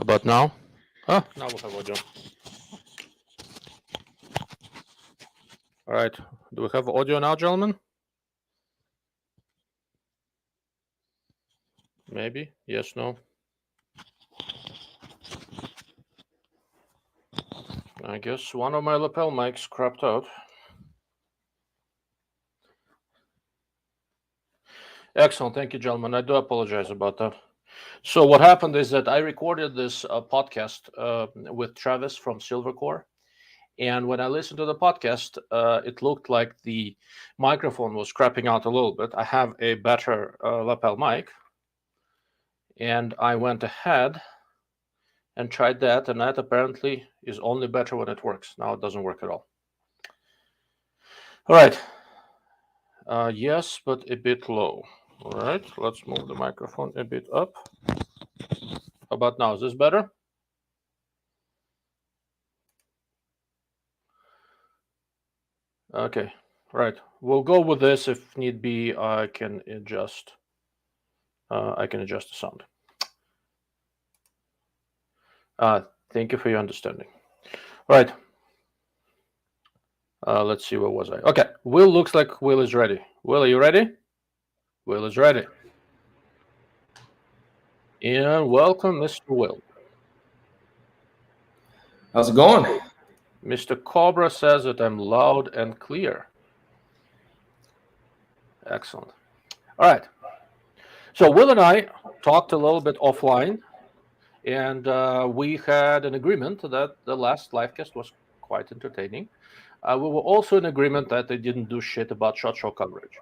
about now? Now we have audio. All right. Do we have audio now, gentlemen? Maybe. Yes, no. I guess one of my lapel mics crapped out. Excellent. Thank you, gentlemen. I do apologize about that. So what happened is that I recorded this podcast with Travis from Silvercore. And when I listened to the podcast, it looked like the microphone was crapping out a little bit. I have a better lapel mic. And I went ahead and tried that. And that apparently is only better when it works. Now it doesn't work at all. All right. Yes, but a bit low. All right. Let's move the microphone a bit up. How about now? Is this better? Okay, right. We'll go with this. If need be, I can adjust. The sound. Thank you for your understanding. Right. Let's see. Where was I? Okay. Will looks like Will is ready. Will, are you ready? Will is ready. And welcome, Mr. Will. How's it going? Mr. Cobra says that I'm loud and clear. Excellent. All right. So Will and I talked a little bit offline, and we had an agreement that the last livecast was quite entertaining. We were also in agreement that they didn't do shit about SHOT Show coverage.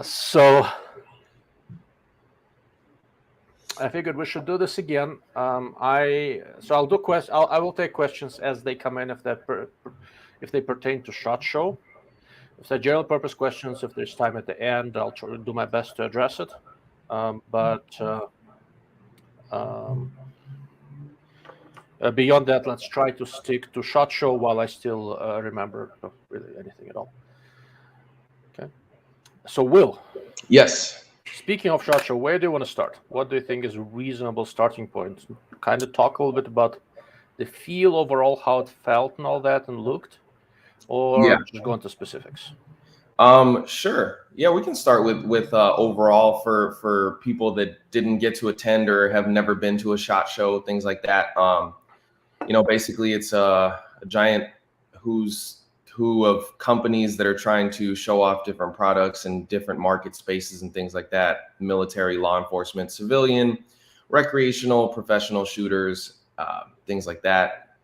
So I figured we should do this again. I'll do I will take questions as they come in if they pertain to SHOT Show. If they're general purpose questions, if there's time at the end, I'll try to do my best to address it. Beyond that, let's try to stick to SHOT Show while I still remember really anything at all. Okay. So Will. Yes. Speaking of SHOT Show, where do you want to start? What do you think is a reasonable starting point? Kind of talk a little bit about the feel overall, how it felt and all that and looked, or just go into specifics? Sure. Yeah, we can start with overall for people that didn't get to attend or have never been to a SHOT Show, things like that. Basically it's a giant who's who of companies that are trying to show off different products and different market spaces and things like that. Military, law enforcement, civilian, recreational, professional shooters, things like that.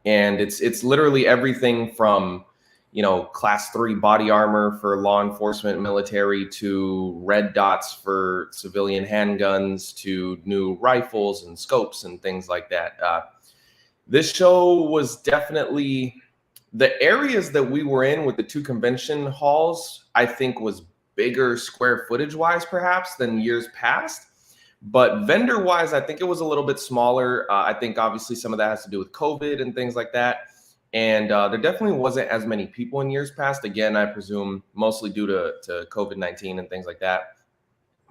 And it's literally everything from, class 3 body armor for law enforcement, military, to red dots for civilian handguns, to new rifles and scopes and things like that. This show was definitely, the areas that we were in with the 2 convention halls, I think was bigger square footage wise, perhaps, than years past. But vendor wise, I think it was a little bit smaller. I think obviously some of that has to do with COVID and things like that. And there definitely wasn't as many people in years past. Again, I presume mostly due to COVID-19 and things like that.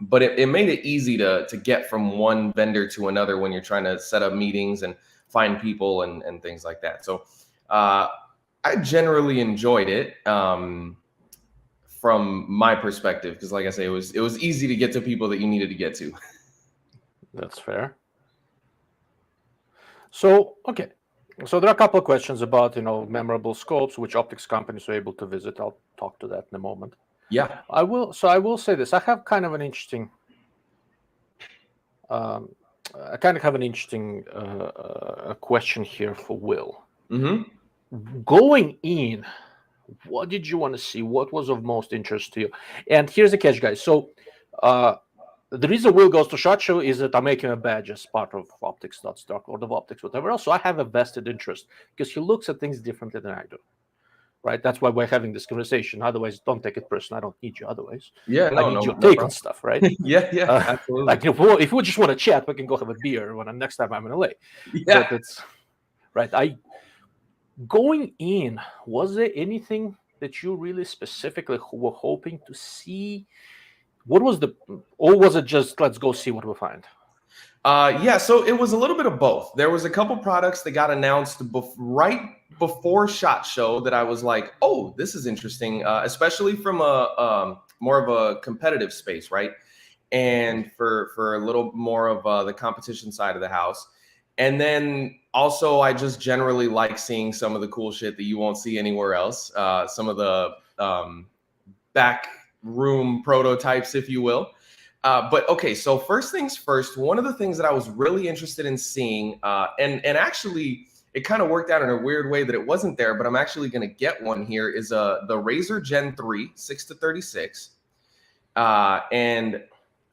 But it made it easy to get from one vendor to another when you're trying to set up meetings and find people and things like that. So I generally enjoyed it from my perspective, because like I say, it was easy to get to people that you needed to get to. That's fair. So, okay. So there are a couple of questions about, memorable scopes, which optics companies are able to visit. I'll talk to that in a moment. Yeah. I will say this. I have kind of an interesting question here for Will. Mm-hmm. Going in, what did you want to see? What was of most interest to you? And here's the catch, guys. So the reason Will goes to SHOT Show is that I'm making a badge as part of Optics.stock or the Optics, whatever else. So I have a vested interest because he looks at things differently than I do. Right? That's why we're having this conversation. Otherwise, don't take it personal. I don't need you otherwise. Yeah, I need your take on stuff, right? Yeah, absolutely. Like if we just want to chat, we can go have a beer when next time I'm in LA. Yeah. But it's right. Going in, was there anything that you really specifically were hoping to see? What was or was it just let's go see what we find? Yeah, so it was a little bit of both. There was a couple products that got announced right before SHOT Show that I was like, oh, this is interesting, especially from a more of a competitive space, right? And for a little more of the competition side of the house. And then also, I just generally like seeing some of the cool shit that you won't see anywhere else. Some of the back room prototypes, if you will. But okay, so first things first, one of the things that I was really interested in seeing, and actually it kind of worked out in a weird way that it wasn't there, but I'm actually going to get one here, is the Razer Gen 3 6-36. And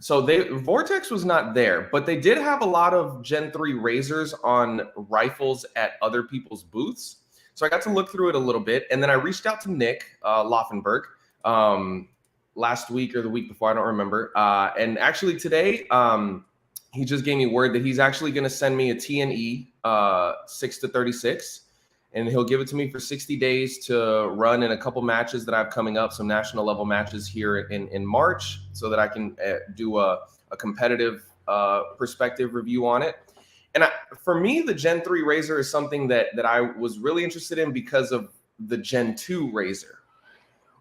so Vortex was not there, but they did have a lot of Gen 3 Razers on rifles at other people's booths. So I got to look through it a little bit, and then I reached out to Nick Laufenberg last week or the week before, I don't remember. And actually today, he just gave me word that he's actually going to send me a TNE 6-36, and he'll give it to me for 60 days to run in a couple matches that I have coming up, some national level matches here in March, so that I can do a competitive perspective review on it. And for me, the Gen 3 Razer is something that I was really interested in because of the Gen 2 Razer,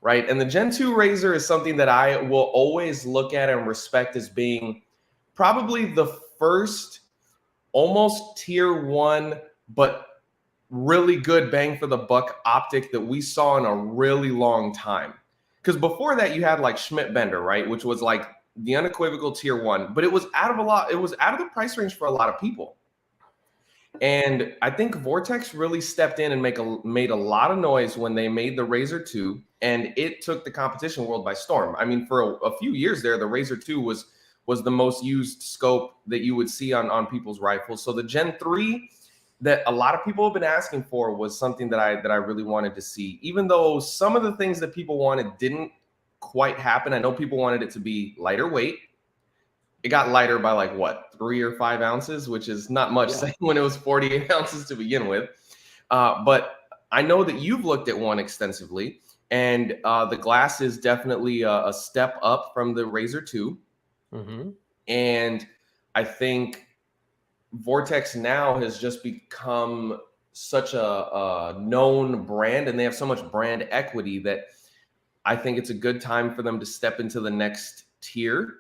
right? And the Gen 2 Razer is something that I will always look at and respect as being probably the first almost tier 1, but really good bang for the buck optic that we saw in a really long time. Because before that, you had like Schmidt Bender, right? Which was like the unequivocal tier 1, but it was out of the price range for a lot of people. And I think Vortex really stepped in and made a lot of noise when they made the Razer 2, and it took the competition world by storm. I mean, for a few years there, the Razer 2 was the most used scope that you would see on people's rifles. So the Gen 3 that a lot of people have been asking for was something that I really wanted to see, even though some of the things that people wanted didn't quite happen. I know people wanted it to be lighter weight. It got lighter by like what, 3 or 5 ounces, which is not much when it was 48 ounces to begin with. But I know that you've looked at one extensively, and the glass is definitely a step up from the Razer 2. Mm-hmm. And I think Vortex now has just become such a known brand, and they have so much brand equity that I think it's a good time for them to step into the next tier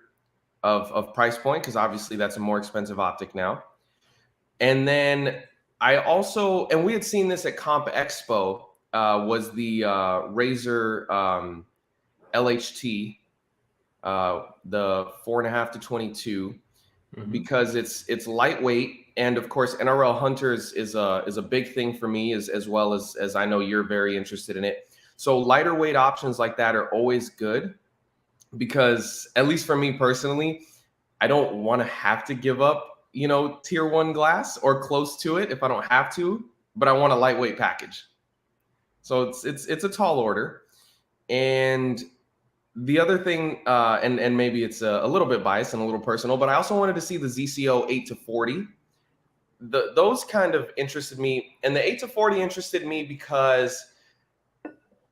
of price point, because obviously that's a more expensive optic now. And then I also, and we had seen this at Comp Expo, was the Razer LHT, the 4.5 to 22, because it's lightweight, and of course NRL Hunters is a big thing for me, as well as I know you're very interested in it. So lighter weight options like that are always good, because at least for me personally, I don't want to have to give up, tier 1 glass or close to it if I don't have to, but I want a lightweight package. So it's a tall order. And the other thing, and maybe it's a little bit biased and a little personal, but I also wanted to see the ZCO 8-40. Those kind of interested me, and the 8-40 interested me because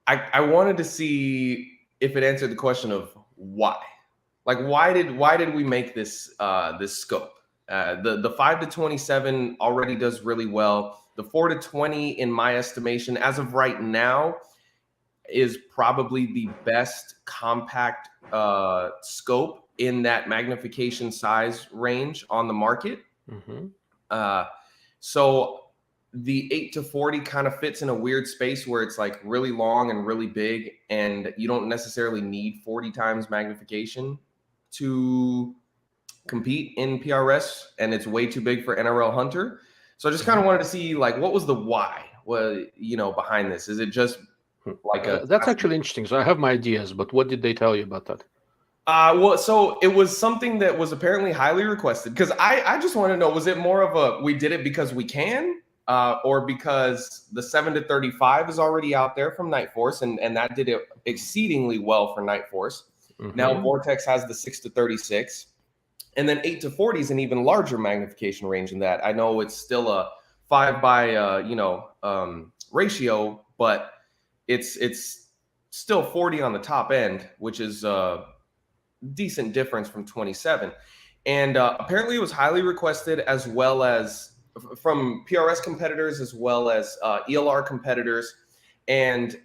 I wanted to see if it answered the question of why. Like, why did we make this this scope? The 5-27 already does really well. The 4-20, in my estimation, as of right now, is probably the best compact scope in that magnification size range on the market. So the 8-40 kind of fits in a weird space where it's like really long and really big, and you don't necessarily need 40 times magnification to compete in PRS, and it's way too big for NRL Hunter. So I just kind of wanted to see, like, what was the why, behind this? Is it just like that's actually interesting. So I have my ideas, but what did they tell you about that? Well, so it was something that was apparently highly requested, because I just want to know, was it more of we did it because we can, or because the 7-35 is already out there from Night Force, and that did it exceedingly well for Night Force. Now Vortex has the 6-36, and then 8-40 is an even larger magnification range than that. I know it's still a 5 by ratio, but it's still 40 on the top end, which is a decent difference from 27. And apparently it was highly requested, as well as from PRS competitors, as well as ELR competitors. And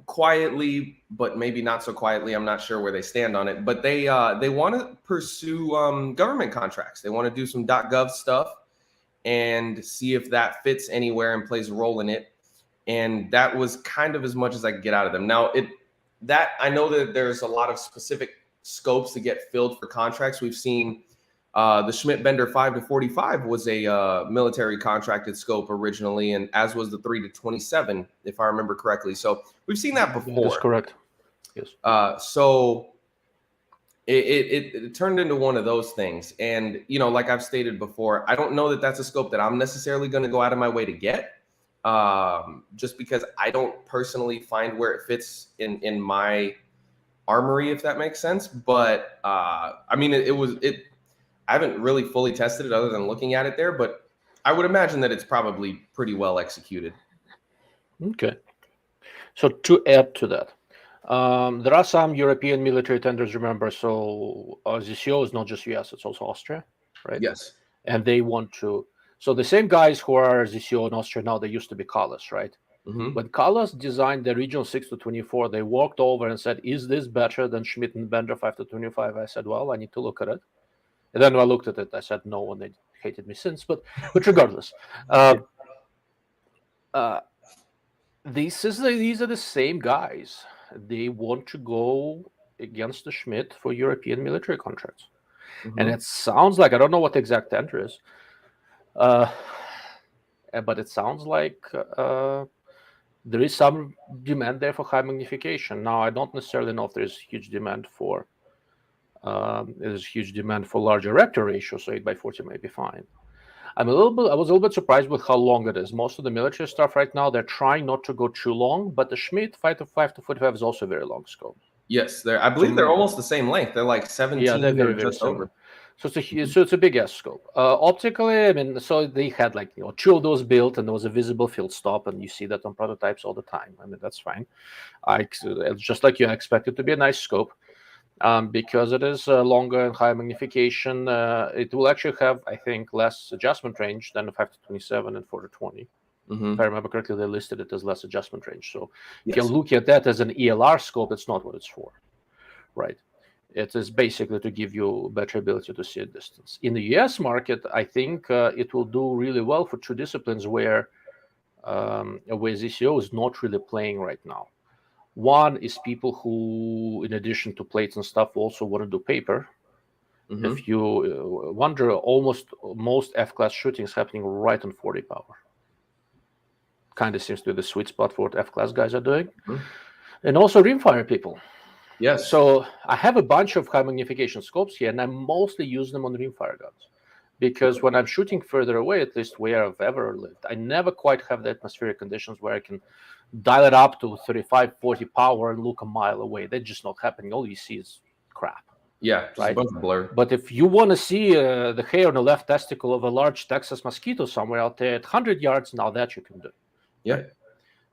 quietly, but maybe not so quietly, I'm not sure where they stand on it, but they want to pursue government contracts. They want to do some .gov stuff and see if that fits anywhere and plays a role in it. And that was kind of as much as I could get out of them. Now, I know that there's a lot of specific scopes to get filled for contracts. We've seen the Schmidt Bender 5 to 45 was a military contracted scope originally, and as was the 3 to 27, if I remember correctly. So we've seen that before. That's correct. Yes. So it turned into one of those things. And, like I've stated before, I don't know that that's a scope that I'm necessarily going to go out of my way to get, just because I don't personally find where it fits in my armory, if that makes sense. But I mean, I haven't really fully tested it other than looking at it there, but I would imagine that it's probably pretty well executed. Okay. So to add to that, there are some European military tenders, remember, so ZCO is not just US, it's also Austria, right? Yes. And they want to, so the same guys who are ZCO in Austria now, they used to be Callas, right? Mm-hmm. When Callas designed the regional 6 to 24, they walked over and said, is this better than Schmidt and Bender 5 to 25? I said, well, I need to look at it. And then when I looked at it, I said no, and they hated me since. But regardless, these are the same guys. They want to go against the Schmidt for European military contracts, and it sounds like, I don't know what the exact tender is, but it sounds like there is some demand there for high magnification. Now, I don't necessarily know if there's huge demand for. There's huge demand for larger rector ratio, so 8x40 may be fine. I was a little bit surprised with how long it is. Most of the military stuff right now, they're trying not to go too long, but the Schmidt 5 to 45 is also a very long scope. Yes, I believe they're almost the same length. They're like 17 they're very, very just similar. over. So it's a big S scope. Optically, I mean, so they had like, two of those built, and there was a visible field stop, and you see that on prototypes all the time. I mean, that's fine. Just like you expect it to be a nice scope. Because it is longer and higher magnification, it will actually have, I think, less adjustment range than the 5 to 27 and 4 to 20. If I remember correctly, they listed it as less adjustment range. So if you're looking at that as an ELR scope, it's not what it's for, right? It is basically to give you better ability to see a distance. In the US market, I think it will do really well for two disciplines where ZCO is not really playing right now. One is people who, in addition to plates and stuff, also want to do paper. If you wonder, most F-class shooting is happening right on 40 power. Kind of seems to be the sweet spot for what F-class guys are doing. And also rimfire people. Yes. So I have a bunch of high magnification scopes here, and I mostly use them on rimfire guns. Because when I'm shooting further away, at least where I've ever lived, I never quite have the atmospheric conditions where I can dial it up to 35, 40 power and look a mile away. That's just not happening. All you see is crap. Yeah, just a bunch of blur. But if you want to see the hair on the left testicle of a large Texas mosquito somewhere out there at 100 yards, now that you can do. Yeah. Right?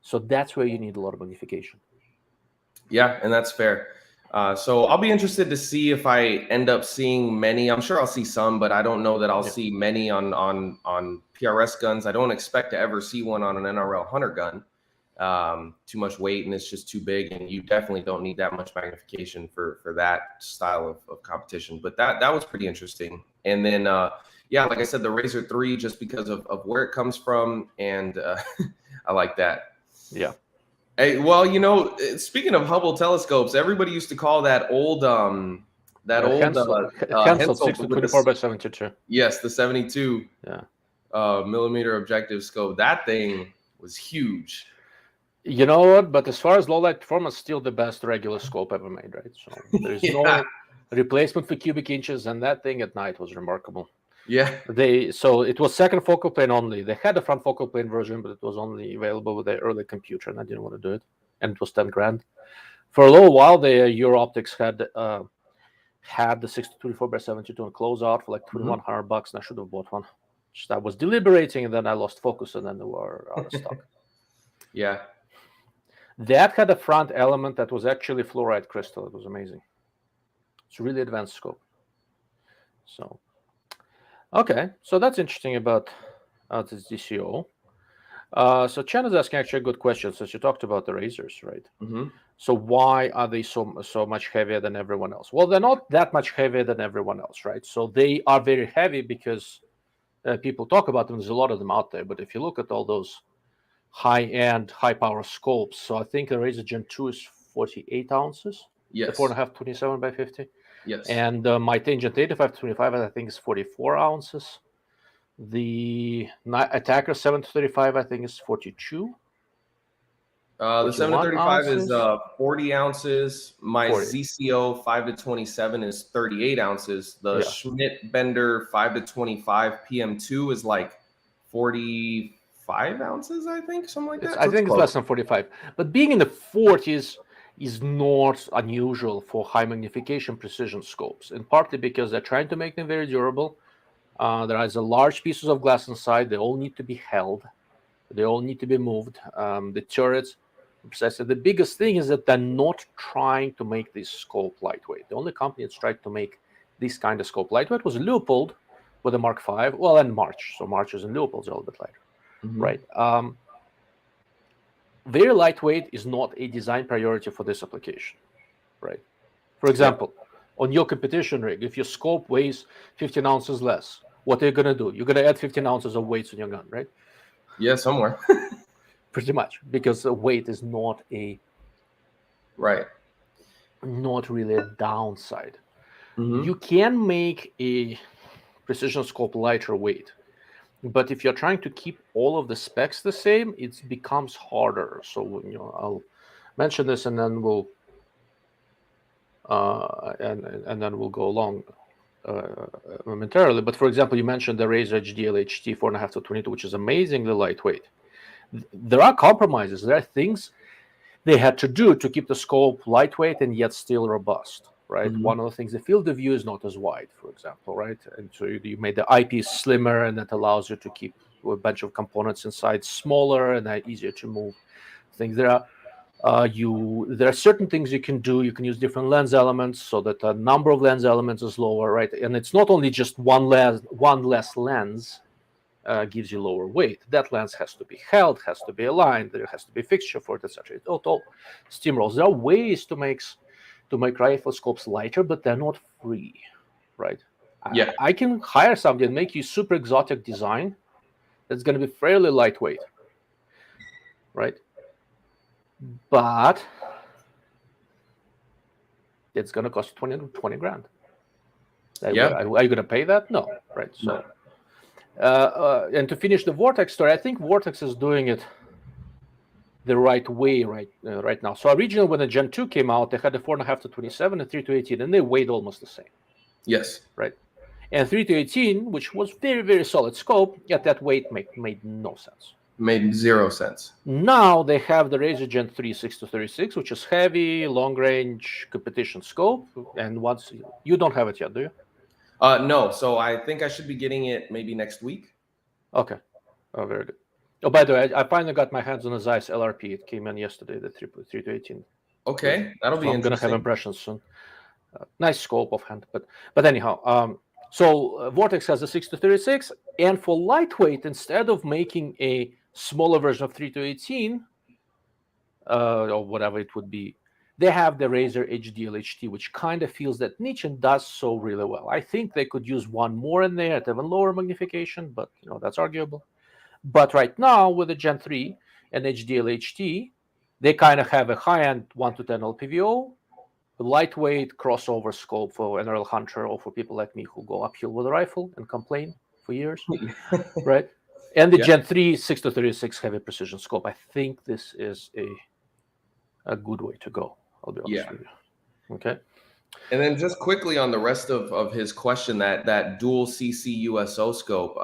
So that's where you need a lot of magnification. Yeah, and that's fair. So I'll be interested to see if I end up seeing many. I'm sure I'll see some, but I don't know that I'll see many on PRS guns. I don't expect to ever see one on an NRL Hunter gun. Too much weight, and it's just too big, and you definitely don't need that much magnification for that style of competition. But that was pretty interesting. And then like I said, the Razor 3, just because of where it comes from, and I like that. Yeah. Hey, well, speaking of Hubble telescopes, everybody used to call that old Hensel 6 to 24 by 72. Yes, the 72 millimeter objective scope. That thing was huge. You know what? But as far as low light performance, still the best regular scope ever made, right? So there's no replacement for cubic inches, and that thing at night was remarkable. Yeah. So it was second focal plane only. They had a front focal plane version, but it was only available with their early computer, and I didn't want to do it. And it was $10,000. For a little while, the Euro Optics had the 6 to 24 by 72 on closeout for like $2,100, and I should have bought one. Just I was deliberating, and then I lost focus, and then they were out of stock. Yeah. That had a front element that was actually fluoride crystal. It was amazing. It's a really advanced scope. So, okay, so that's interesting about this DCO. So Chen is asking actually a good question, since you talked about the razors, right? Mm-hmm. So why are they so much heavier than everyone else? Well, they're not that much heavier than everyone else, right? So they are very heavy because people talk about them. There's a lot of them out there, but if you look at all those high-end, high-power scopes, so I think the Razor Gen 2 is 48 ounces. Yes. The 4.5 27 by 50. Yes. And my Tangent 8525, I think, is 44 ounces. The Attacker 735, I think, is 42. The 735 is 40 ounces. My 40. ZCO 5 to 27 is 38 ounces. The Schmidt Bender 5 to 25 PM2 is like 45 ounces, I think, something like that. I think it's less than 45. But being in the 40s is not unusual for high magnification precision scopes, and partly because they're trying to make them very durable. There is a large pieces of glass inside. They all need to be held. They all need to be moved. The turrets, precisely. The biggest thing is that they're not trying to make this scope lightweight. The only company that's tried to make this kind of scope lightweight was Leupold with the Mark V. Well, and March. So Marches and Leopolds are a little bit lighter, right? Very lightweight is not a design priority for this application, right? For example, on your competition rig, if your scope weighs 15 ounces less, what are you going to do? You're going to add 15 ounces of weights on your gun, right? Yeah, somewhere. Pretty much, because the weight is not not really a downside. You can make a precision scope lighter weight, but if you're trying to keep all of the specs the same, it becomes harder. So I'll mention this, and then we'll and then we'll go along momentarily. But for example, you mentioned the Razor DLHT 4.5 to 22, which is amazingly lightweight. There are compromises. There are things they had to do to keep the scope lightweight and yet still robust, right? One of the things, the field of view is not as wide, for example, right? And so you made the eyepiece slimmer, and that allows you to keep a bunch of components inside smaller and easier to move. Things there are certain things you can do. You can use different lens elements so that the number of lens elements is lower, right? And it's not only just one less lens gives you lower weight. That lens has to be held, has to be aligned, there has to be a fixture for it, etc. It all steamrolls. There are ways to make rifle scopes lighter, but they're not free, right? Yeah. I can hire somebody and make you super exotic design that's going to be fairly lightweight, right? But it's going to cost 20 grand. Are you going to pay that? No, right? So. No. And to finish the Vortex story, I think Vortex is doing it the right way right now. So originally, when the Gen 2 came out, they had a 4.5 to 27 and 3 to 18, and they weighed almost the same. Yes. Right. And 3 to 18, which was very, very solid scope, yet that weight made no sense. Made zero sense. Now they have the Razor Gen 3 6 to 36, which is heavy, long-range competition scope. And once you don't have it yet, do you? No, so I think I should be getting it maybe next week. Okay. Oh, very good. Oh, by the way, I finally got my hands on the Zeiss LRP. It came in yesterday, the 3 to 18. Okay, that'll be interesting. I'm going to have impressions soon. Nice scope of hand, but anyhow, so Vortex has a 6 to 36, and for lightweight, instead of making a smaller version of 3 to 18, or whatever it would be, they have the Razor HDLHT, which kind of feels that niche and does so really well. I think they could use one more in there at even lower magnification, but that's arguable. But right now, with the Gen 3 and HDLHT, they kind of have a high-end 1 to 10 LPVO, lightweight crossover scope for NRL hunter or for people like me who go uphill with a rifle and complain for years, right? And the Gen 3 6 to 36 heavy precision scope. I think this is a good way to go. I'll be honest with you. Okay. And then just quickly on the rest of his question, that dual CC USO scope,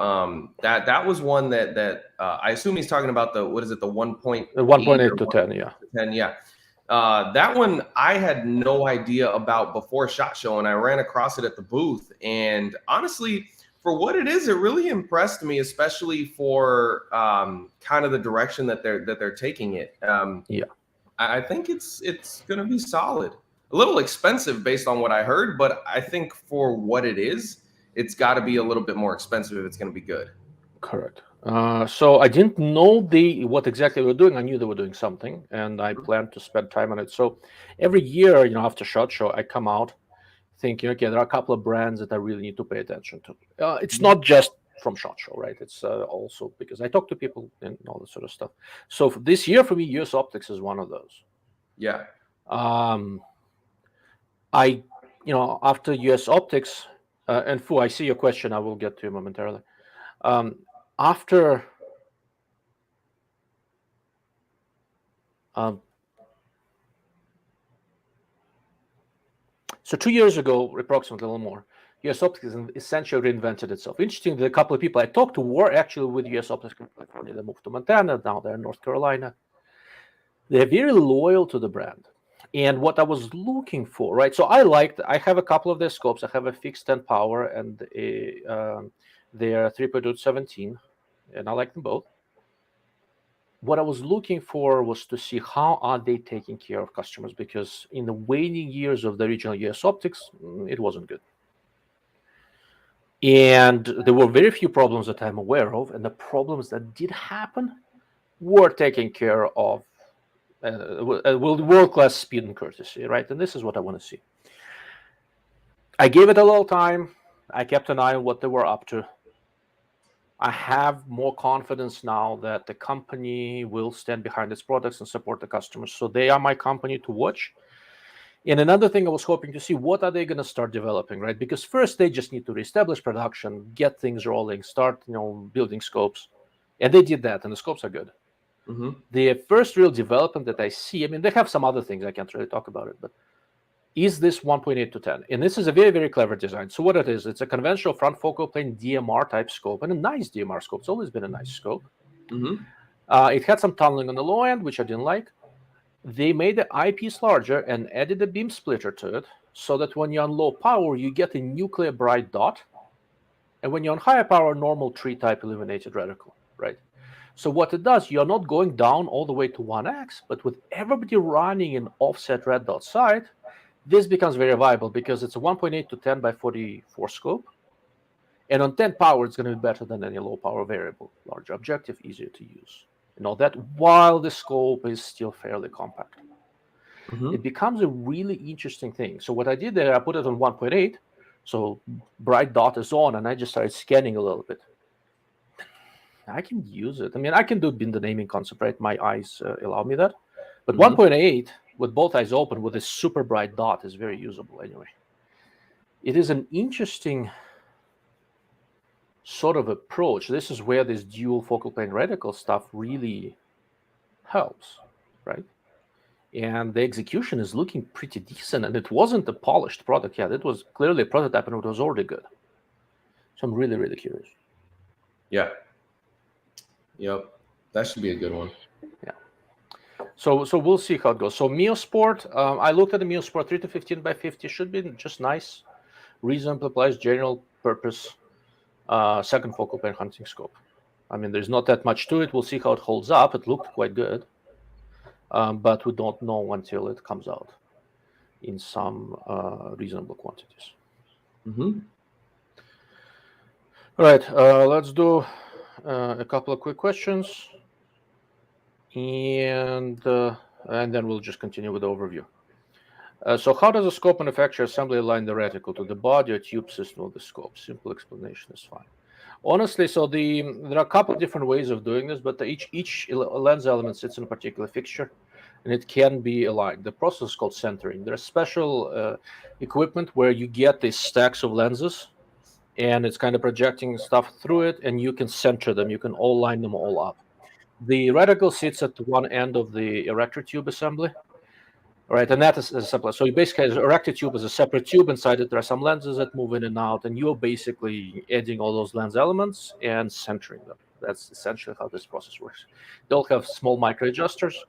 that was one that I assume he's talking about the 1.8 to 10, yeah. 10, yeah. That one I had no idea about before SHOT Show, and I ran across it at the booth. And honestly, for what it is, it really impressed me, especially for kind of the direction that they're taking it. I think it's going to be solid. A little expensive based on what I heard, but I think for what it is, it's got to be a little bit more expensive if it's going to be good. Correct. So I didn't know what exactly they were doing. I knew they were doing something, and I planned to spend time on it. So every year, after SHOT Show, I come out thinking, okay, there are a couple of brands that I really need to pay attention to. It's not just from SHOT Show, right? It's also because I talk to people and all that sort of stuff. So for this year, for me, US Optics is one of those. Yeah. After US Optics, and Fu, I see your question. I will get to you momentarily. So 2 years ago, approximately a little more, US Optics essentially reinvented itself. Interesting that a couple of people I talked to were actually with US Optics in California. They moved to Montana, now they're in North Carolina. They're very loyal to the brand. And what I was looking for, right? So I have a couple of their scopes. I have a fixed 10 power and they're 3.17, and I like them both. What I was looking for was to see how are they taking care of customers, because in the waning years of the original US Optics, it wasn't good. And there were very few problems that I'm aware of, and the problems that did happen were taken care of with world-class speed and courtesy, right? And this is what I want to see. I gave it a little time. I kept an eye on what they were up to. I have more confidence now that the company will stand behind its products and support the customers. So they are my company to watch. And another thing I was hoping to see, what are they going to start developing, right? Because first they just need to reestablish production, get things rolling, start, building scopes. And they did that, and the scopes are good. Mm-hmm. The first real development that I see, they have some other things, I can't really talk about it, but is this 1.8 to 10. And this is a very, very clever design. So what it is, it's a conventional front focal plane DMR type scope, and a nice DMR scope. It's always been a nice scope. Mm-hmm. It had some tunneling on the low end, which I didn't like. They made the eyepiece larger and added a beam splitter to it, so that when you're on low power, you get a nuclear bright dot. And when you're on higher power, normal tree type illuminated reticle, right? So what it does, you're not going down all the way to 1x, but with everybody running an offset red dot sight, this becomes very viable because it's a 1.8 to 10 by 44 scope. And on 10 power, it's going to be better than any low power variable. Larger objective, easier to use. And all that, while the scope is still fairly compact. Mm-hmm. It becomes a really interesting thing. So what I did there, I put it on 1.8. So bright dot is on, and I just started scanning a little bit. I can use it. I can do bin the naming concept, right? My eyes allow me that. But 1.8 with both eyes open with a super bright dot is very usable anyway. It is an interesting sort of approach. This is where this dual focal plane reticle stuff really helps, right? And the execution is looking pretty decent, and it wasn't a polished product yet. It was clearly a prototype, and it was already good. So I'm really, really curious. Yeah. Yep. That should be a good one. Yeah. So we'll see how it goes. So Miosport, I looked at the Miosport 3 to 15 by 50. Should be just nice, reasonably priced, general purpose, second focal plane hunting scope. There's not that much to it. We'll see how it holds up. It looked quite good, but we don't know until it comes out in some reasonable quantities. Mm-hmm. All right, let's do a couple of quick questions, and then we'll just continue with the overview. So how does a scope manufacturer assembly align the reticle to the body or tube system of the scope? Simple explanation is fine. Honestly, so there are a couple of different ways of doing this, but each lens element sits in a particular fixture, and it can be aligned. The process is called centering. There's special equipment where you get these stacks of lenses, and it's kind of projecting stuff through it, and you can center them. You can all line them all up. The reticle sits at one end of the erector tube assembly, right? And that is a separate. So you basically, the erector tube is a separate tube. Inside it, there are some lenses that move in and out, and you're basically adding all those lens elements and centering them. That's essentially how this process works. They'll have small micro adjusters,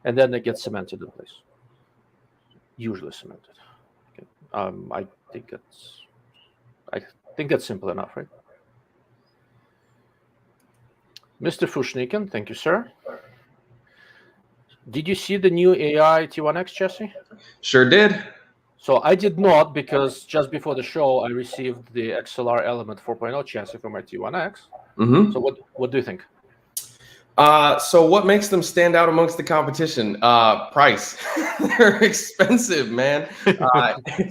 and then they get cemented in place. Usually cemented. Okay. I think that's simple enough, right? Mr. Fushnikin, thank you, sir. Did you see the new AI T1X chassis? Sure did. So I did not, because just before the show, I received the XLR Element 4.0 chassis for my T1X. Mm-hmm. So what do you think? So what makes them stand out amongst the competition? Price. They're expensive, man.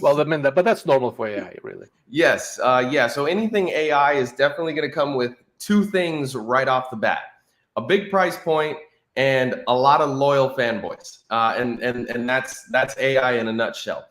Well, I mean, but that's normal for AI, really. Yes. Yeah. So anything AI is definitely going to come with two things right off the bat: a big price point and a lot of loyal fanboys. And that's AI in a nutshell.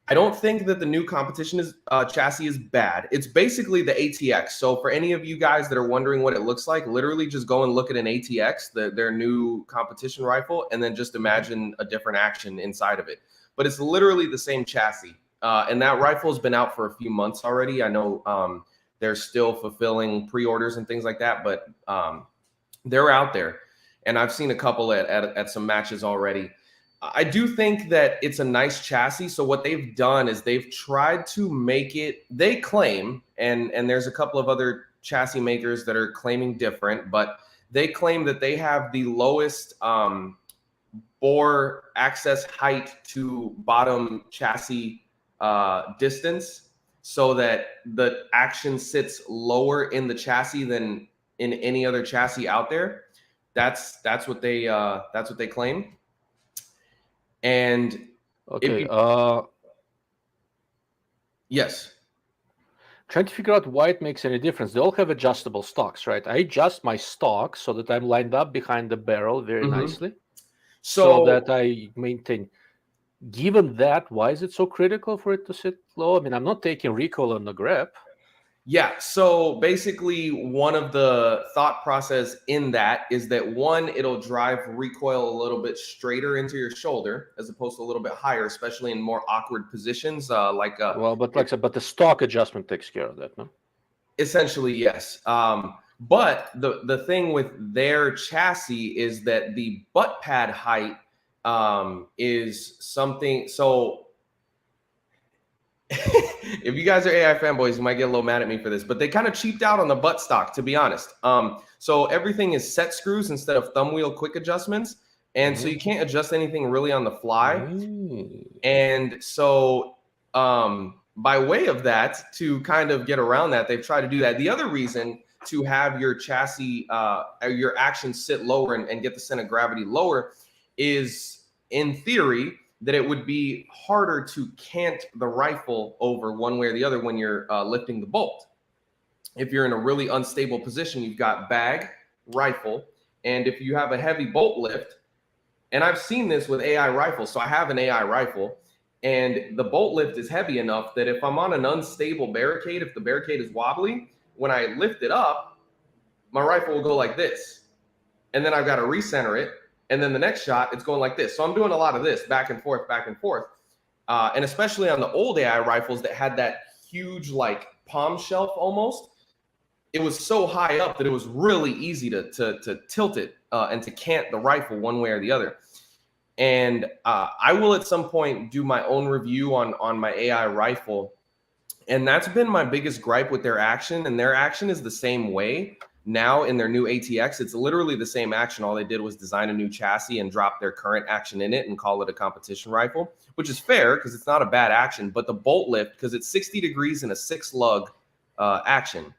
I don't think that the new competition chassis is bad. It's basically the ATX. So for any of you guys that are wondering what it looks like, literally just go and look at an ATX, their new competition rifle, and then just imagine a different action inside of it. But it's literally the same chassis. And that rifle has been out for a few months already. I know they're still fulfilling pre-orders and things like that, but they're out there. And I've seen a couple at some matches already. I do think that it's a nice chassis. So what they've done is they've tried to make it, they claim, and there's a couple of other chassis makers that are claiming different, but they claim that they have the lowest bore access height to bottom chassis distance, so that the action sits lower in the chassis than in any other chassis out there. That's what they claim. And Okay. Yes. Trying to figure out why it makes any difference. They all have adjustable stocks, right? I adjust my stock so that I'm lined up behind the barrel very nicely, so that I maintain. Given that, why is it so critical for it to sit low? I mean, I'm not taking recoil on the grip. Yeah. So basically, one of the thought process in that is that, one, it'll drive recoil a little bit straighter into your shoulder as opposed to a little bit higher, especially in more awkward positions. But like I said, but the stock adjustment takes care of that, no? Essentially, yes. But the thing with their chassis is that the butt pad height is something. So if you guys are AI fanboys, you might get a little mad at me for this, but they kind of cheaped out on the butt stock, to be honest. So everything is set screws instead of thumb wheel quick adjustments. And so you can't adjust anything really on the fly. And so by way of that, to kind of get around that, they've tried to do that. The other reason to have your chassis, your action sit lower and get the center of gravity lower is, in theory, that it would be harder to cant the rifle over one way or the other when you're lifting the bolt. If you're in a really unstable position, you've got bag, rifle, and if you have a heavy bolt lift, and I've seen this with AI rifles, so I have an AI rifle, and the bolt lift is heavy enough that if I'm on an unstable barricade, if the barricade is wobbly, when I lift it up, my rifle will go like this, and then I've got to recenter it. And then the next shot, it's going like this. So I'm doing a lot of this back and forth. And especially on the old AI rifles that had that huge like palm shelf almost, it was so high up that it was really easy to tilt it and to cant the rifle one way or the other. And I will at some point do my own review on my AI rifle. And that's been my biggest gripe with their action. And their action is the same way. Now in their new ATX, it's literally the same action. All they did was design a new chassis and drop their current action in it and call it a competition rifle, which is fair because it's not a bad action. But the bolt lift, because it's 60 degrees in a 6-lug action,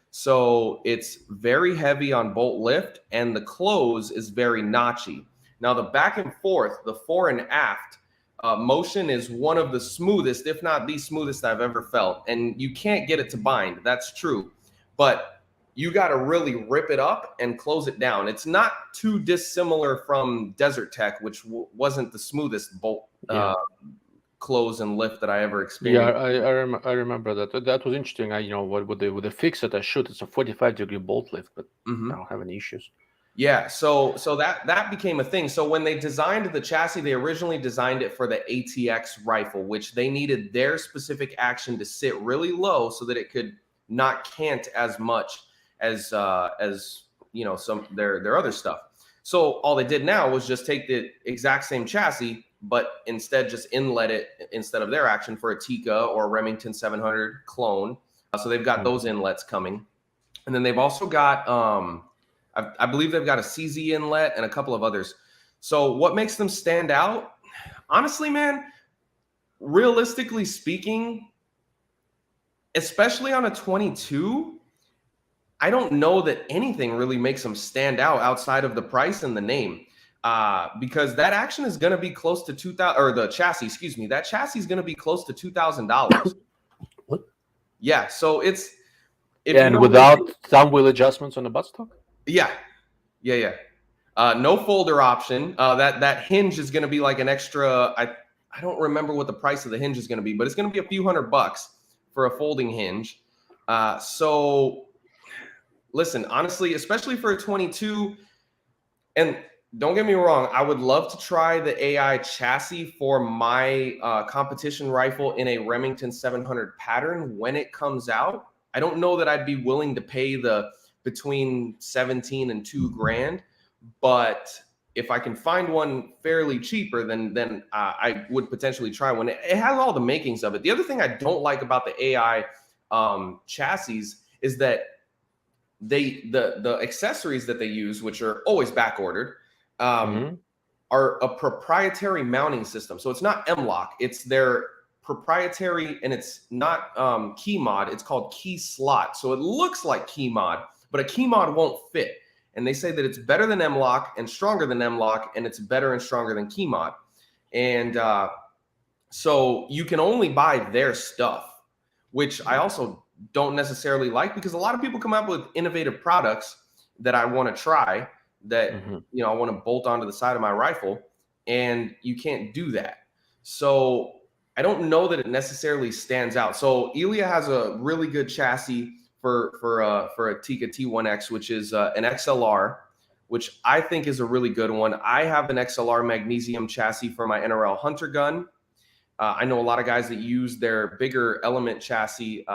so it's very heavy on bolt lift, and the close is very notchy. Now the back and forth, the fore and aft motion is one of the smoothest, if not the smoothest I've ever felt. And you can't get it to bind. That's true. But you got to really rip it up and close it down. It's not too dissimilar from Desertec, which wasn't the smoothest bolt close and lift that I ever experienced. Yeah, I remember that. That was interesting. What would they fix it? I shoot. It's a 45-degree bolt lift, but I don't have any issues. Yeah, so that became a thing. So when they designed the chassis, they originally designed it for the ATX rifle, which they needed their specific action to sit really low so that it could not cant as much as some their other stuff. So all they did now was just take the exact same chassis, but instead just inlet it instead of their action for a Tikka or a Remington 700 clone. So they've got those inlets coming, and then they've also got I believe they've got a CZ inlet and a couple of others. So what makes them stand out? Honestly, man, realistically speaking, especially on a 22, I don't know that anything really makes them stand out outside of the price and the name. Because that action is going to be close to 2,000, or the chassis, excuse me, that chassis is going to be close to $2,000. What? Yeah. So it's, if And you know, without thumb wheel adjustments on the buttstock? yeah. No folder option. That hinge is going to be like an extra, I don't remember what the price of the hinge is going to be, but it's going to be a few $100 for a folding hinge. So listen, honestly, especially for a 22, and don't get me wrong, I would love to try the AI chassis for my competition rifle in a Remington 700 pattern when it comes out. I don't know that I'd be willing to pay the between 17 and $2,000, but if I can find one fairly cheaper, then I would potentially try one. It has all the makings of it. The other thing I don't like about the AI chassis is that the accessories that they use, which are always back ordered, are a proprietary mounting system. So it's not M-LOK, it's their proprietary, and it's not key mod, it's called key slot. So it looks like key mod, but a key mod won't fit. And they say that it's better than M-LOK and stronger than M-LOK, and it's better and stronger than key mod. And so you can only buy their stuff, which I also don't necessarily like, because a lot of people come up with innovative products that I want to try, that you know, I want to bolt onto the side of my rifle, and you can't do that. So I don't know that it necessarily stands out. So Elia has a really good chassis for a Tikka T1X, which is an XLR, which I think is a really good one. I have an XLR magnesium chassis for my NRL Hunter gun. I know a lot of guys that use their bigger element chassis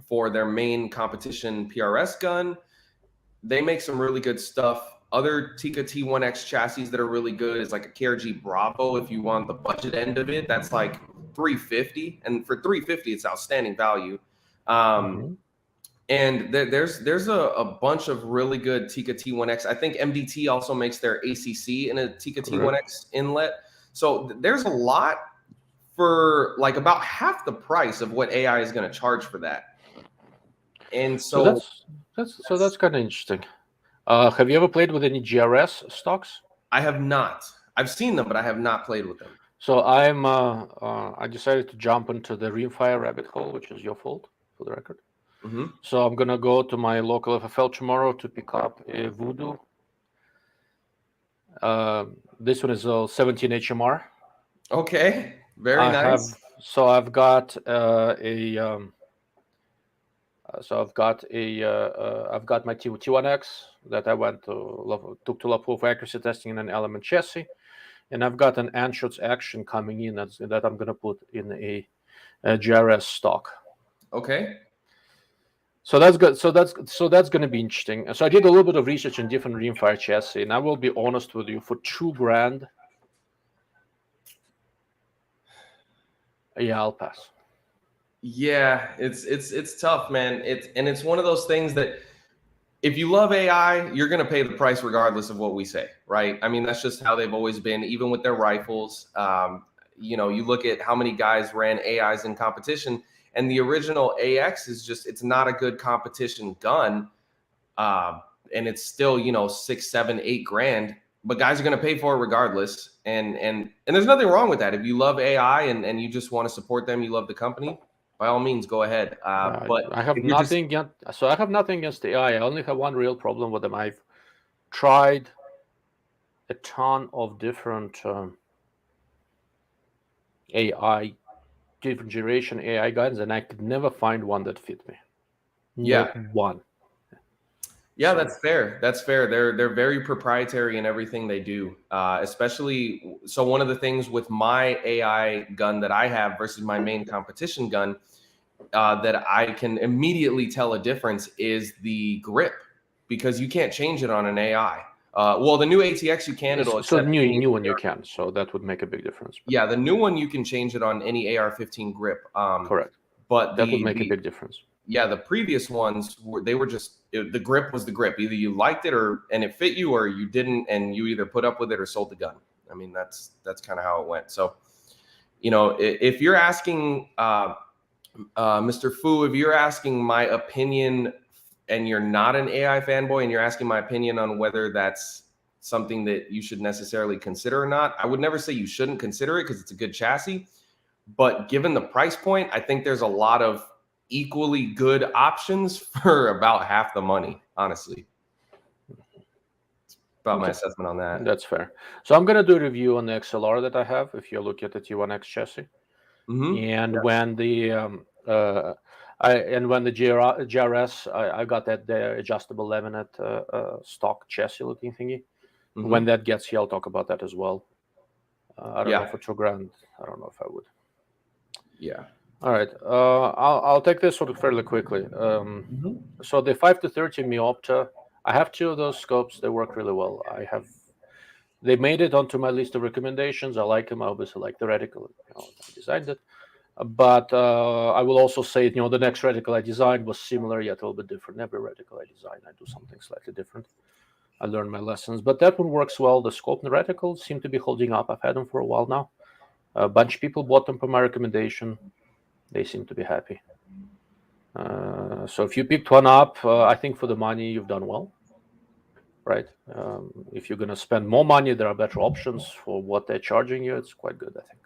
for their main competition PRS gun. They make some really good stuff. Other Tikka T1X chassis that are really good is like a KRG Bravo. If you want the budget end of it, that's like $350, and for $350, it's outstanding value. And there's a bunch of really good Tikka T1X. I think MDT also makes their ACC in a Tikka T1X inlet. So there's a lot for like about half the price of what AI is going to charge for that. And so that's kind of interesting. Have you ever played with any GRS stocks? I have not. I've seen them, but I have not played with them. So I decided to jump into the rimfire rabbit hole, which is your fault, for the record. So I'm gonna go to my local FFL tomorrow to pick up a Voodoo. This one is a 17 HMR. Okay, very nice. I've got my T1X that I took to Lapua for accuracy testing in an element chassis, and I've got an Anschutz action coming in that I'm gonna put in a GRS stock. Okay. So that's good. So that's going to be interesting. So I did a little bit of research in different rimfire chassis, and I will be honest with you, for $2,000, yeah, I'll pass. Yeah, it's tough, man. It's one of those things that if you love AI, you're going to pay the price regardless of what we say, right? I mean, that's just how they've always been, even with their rifles. You know, you look at how many guys ran AIs in competition. And the original AX is just, it's not a good competition gun. And it's still, you know, $6, $7, $8,000, but guys are going to pay for it regardless. And there's nothing wrong with that. If you love AI and you just want to support them, you love the company, by all means, go ahead. But I have nothing against the AI. I only have one real problem with them. I've tried a ton of different different generation AI guns, and I could never find one that fit me. Not one. Yeah, that's fair. That's fair. They're very proprietary in everything they do. Especially, so one of the things with my AI gun that I have versus my main competition gun that I can immediately tell a difference is the grip, because you can't change it on an AI. Well, the new ATX you can. So new one you can. So that would make a big difference. Yeah, the new one you can change it on any AR-15 grip. Correct. But that would make a big difference. Yeah, the previous ones they were just the grip was the grip. Either you liked it and it fit you, or you didn't, and you either put up with it or sold the gun. I mean, that's kind of how it went. So if you're asking Mr. Fu, if you're asking my opinion and you're not an AI fanboy and you're asking my opinion on whether that's something that you should necessarily consider or not, I would never say you shouldn't consider it because it's a good chassis. But given the price point, I think there's a lot of equally good options for about half the money, honestly. About my assessment on that. That's fair. So I'm going to do a review on the XLR that I have, if you look at the T1X chassis. And when the GRS, I got the adjustable laminate stock chassis looking thingy. When that gets here, I'll talk about that as well. I don't know for $2,000. I don't know if I would. Yeah. All right. I'll take this one fairly quickly. So the 5-30 Meopta, I have 2 of those scopes. They work really well. They made it onto my list of recommendations. I like them. I obviously like the reticle. I designed it. But I will also say, the next reticle I designed was similar yet a little bit different. Every reticle I design, I do something slightly different. I learned my lessons. But that one works well. The scope and the reticle seem to be holding up. I've had them for a while now. A bunch of people bought them for my recommendation. They seem to be happy. So if you picked one up, I think for the money, you've done well. Right? If you're going to spend more money, there are better options for what they're charging you. It's quite good, I think.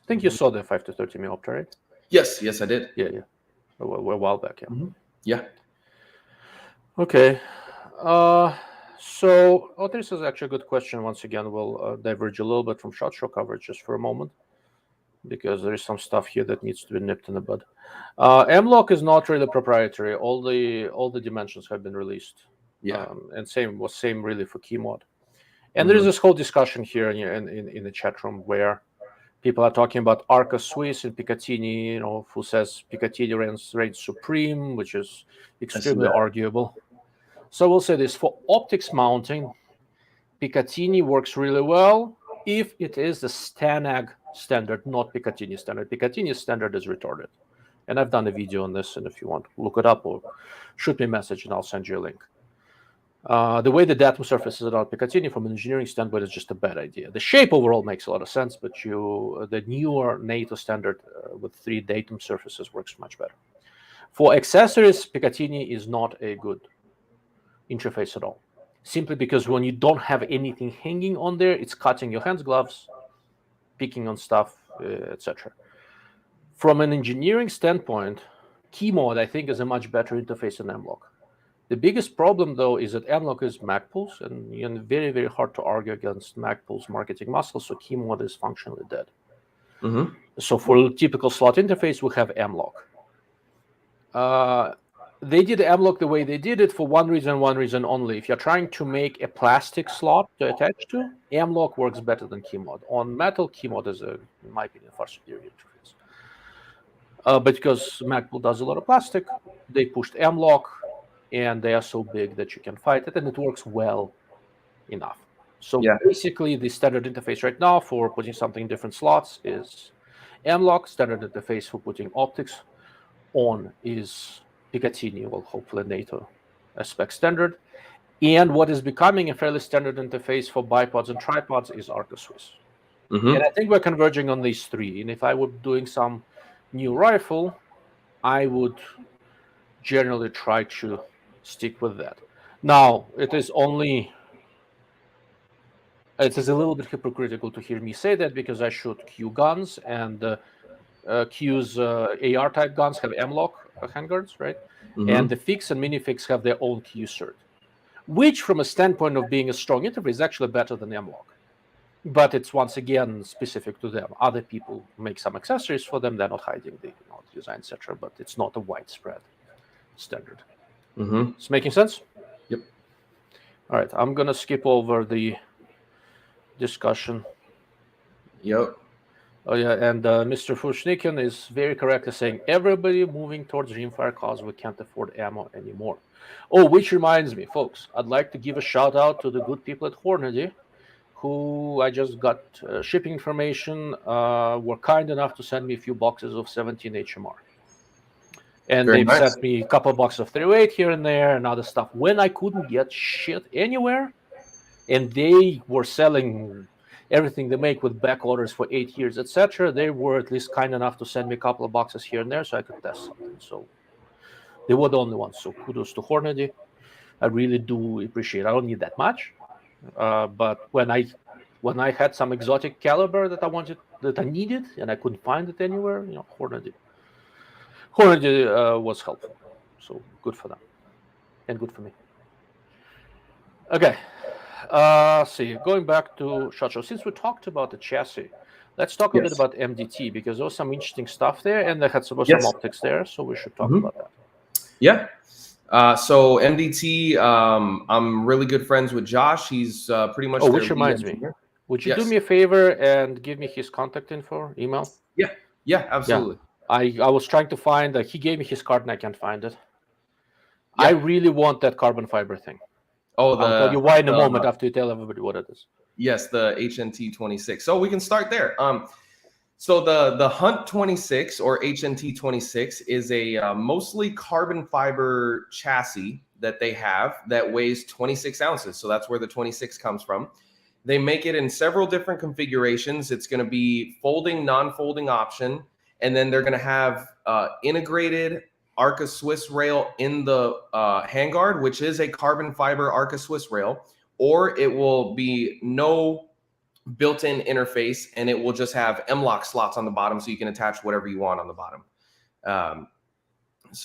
I think you saw the 5-30 Meopta, right? Yes, I did. Yeah. A while back, yeah. Yeah. Okay. This is actually a good question. Once again, we'll diverge a little bit from SHOT Show coverage just for a moment, because there is some stuff here that needs to be nipped in the bud. M-Lock is not really proprietary. All the dimensions have been released. Yeah. And same really for Keymod. And there is this whole discussion here in the chat room where people are talking about Arca Swiss and Picatinny, who says Picatinny reigns supreme, which is extremely arguable. So we'll say this: for optics mounting, Picatinny works really well if it is the STANAG standard, not Picatinny standard. Picatinny standard is retarded. And I've done a video on this, and if you want, look it up or shoot me a message and I'll send you a link. The way the datum surfaces are on Picatinny from an engineering standpoint is just a bad idea. The shape overall makes a lot of sense, but the newer NATO standard with 3 datum surfaces works much better. For accessories, Picatinny is not a good interface at all, simply because when you don't have anything hanging on there, it's cutting your hands, gloves, picking on stuff, etc. From an engineering standpoint, Keymod, I think, is a much better interface than M-Lock. The biggest problem, though, is that M-Lock is Magpul's, and very, very hard to argue against Magpul's marketing muscle, so Keymod is functionally dead. So for a typical slot interface, we have M-Lock. They did M-Lock the way they did it for one reason only. If you're trying to make a plastic slot to attach to, M-Lock works better than Keymod. On metal, Keymod is, in my opinion, far superior interface. But because Magpul does a lot of plastic, they pushed M-Lock, and they are so big that you can fight it, and it works well enough. So basically, the standard interface right now for putting something in different slots is M-Lock. Standard interface for putting optics on is Picatinny, well, hopefully NATO spec standard. And what is becoming a fairly standard interface for bipods and tripods is Arca Swiss. And I think we're converging on these 3. And if I were doing some new rifle, I would generally try to stick with that. Now, it is a little bit hypocritical to hear me say that, because I shoot Q guns, and Q's AR type guns have M-Lock handguards, right? And the Fix and Minifix have their own Q cert, which, from a standpoint of being a strong interface, is actually better than M-Lock. But it's, once again, specific to them. Other people make some accessories for them. They're not hiding the design, etc. But it's not a widespread standard. It's making sense? Yep. All right. I'm going to skip over the discussion. Yep. Oh, yeah. And Mr. Fushnikin is very correctly saying, everybody moving towards rimfire cause we can't afford ammo anymore. Oh, which reminds me, folks, I'd like to give a shout out to the good people at Hornady, who I just got shipping information, were kind enough to send me a few boxes of 17 HMR. And they've sent me a couple of boxes of 308 here and there and other stuff when I couldn't get shit anywhere. And they were selling everything they make with back orders for 8 years, etc. They were at least kind enough to send me a couple of boxes here and there so I could test something. So they were the only ones. So kudos to Hornady. I really do appreciate it. I don't need that much. But when I had some exotic caliber that I needed, and I couldn't find it anywhere, Hornady was helpful. So good for them, and good for me. Okay, see, going back to SHOT Show, since we talked about the chassis, let's talk a bit about MDT, because there was some interesting stuff there, and there had some optics there, so we should talk about that. Yeah. So MDT, I'm really good friends with Josh. He's pretty much. Oh, which reminds me, would you do me a favor and give me his contact info, email? Yeah, absolutely. I was trying to find. He gave me his card and I can't find it. I really want that carbon fiber thing. Oh, I'll tell you why in a moment after you tell everybody what it is. Yes, the HNT 26. So we can start there. So the Hunt 26 or HNT 26 is a mostly carbon fiber chassis that they have that weighs 26 ounces. So that's where the 26 comes from. They make it in several different configurations. It's going to be folding, non-folding option. And then they're going to have integrated Arca Swiss rail in the handguard, which is a carbon fiber Arca Swiss rail, or it will be no built-in interface, and it will just have M-LOK slots on the bottom, so you can attach whatever you want on the bottom.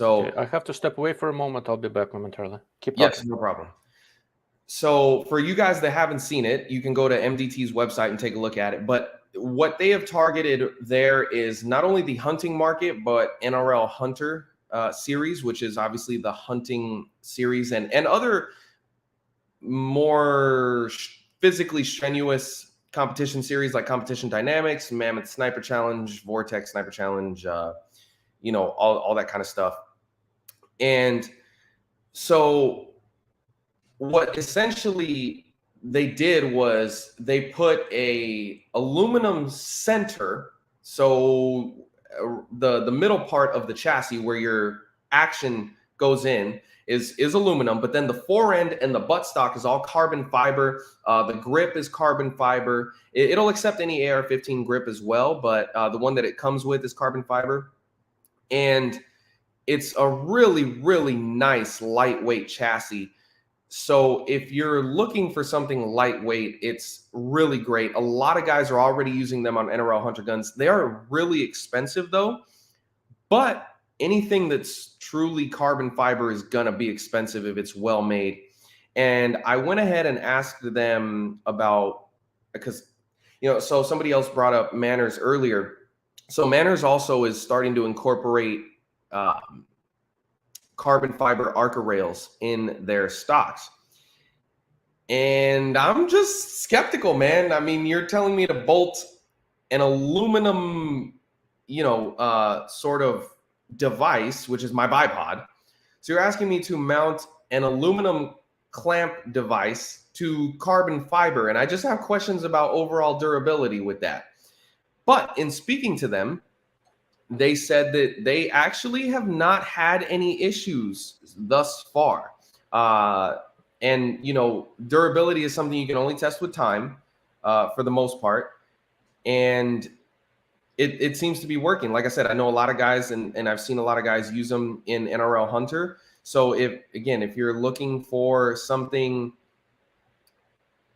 Okay, I have to step away for a moment. I'll be back momentarily. Keep talking. Yes, no problem. So for you guys that haven't seen it, you can go to MDT's website and take a look at it. But what they have targeted there is not only the hunting market, but NRL Hunter series, which is obviously the hunting series, and other more physically strenuous competition series like Competition Dynamics, Mammoth Sniper Challenge, Vortex Sniper Challenge, all that kind of stuff. And so what essentially they did was they put a aluminum center, so the middle part of the chassis where your action goes in is aluminum, but then the fore end and the buttstock is all carbon fiber. The grip is carbon fiber. It'll accept any AR-15 grip as well, but the one that it comes with is carbon fiber. And it's a really, really nice lightweight chassis. So if you're looking for something lightweight, it's really great. A lot of guys are already using them on NRL Hunter guns. They are really expensive though, but anything that's truly carbon fiber is gonna be expensive if it's well made. And I went ahead and asked them about, because, so somebody else brought up Manners earlier. So Manners also is starting to incorporate carbon fiber Arca rails in their stocks. And I'm just skeptical, man. I mean, you're telling me to bolt an aluminum, sort of device, which is my bipod. So you're asking me to mount an aluminum clamp device to carbon fiber. And I just have questions about overall durability with that. But in speaking to them, they said that they actually have not had any issues thus far. And, durability is something you can only test with time for the most part. And it seems to be working. Like I said, I know a lot of guys and I've seen a lot of guys use them in NRL Hunter. So if you're looking for something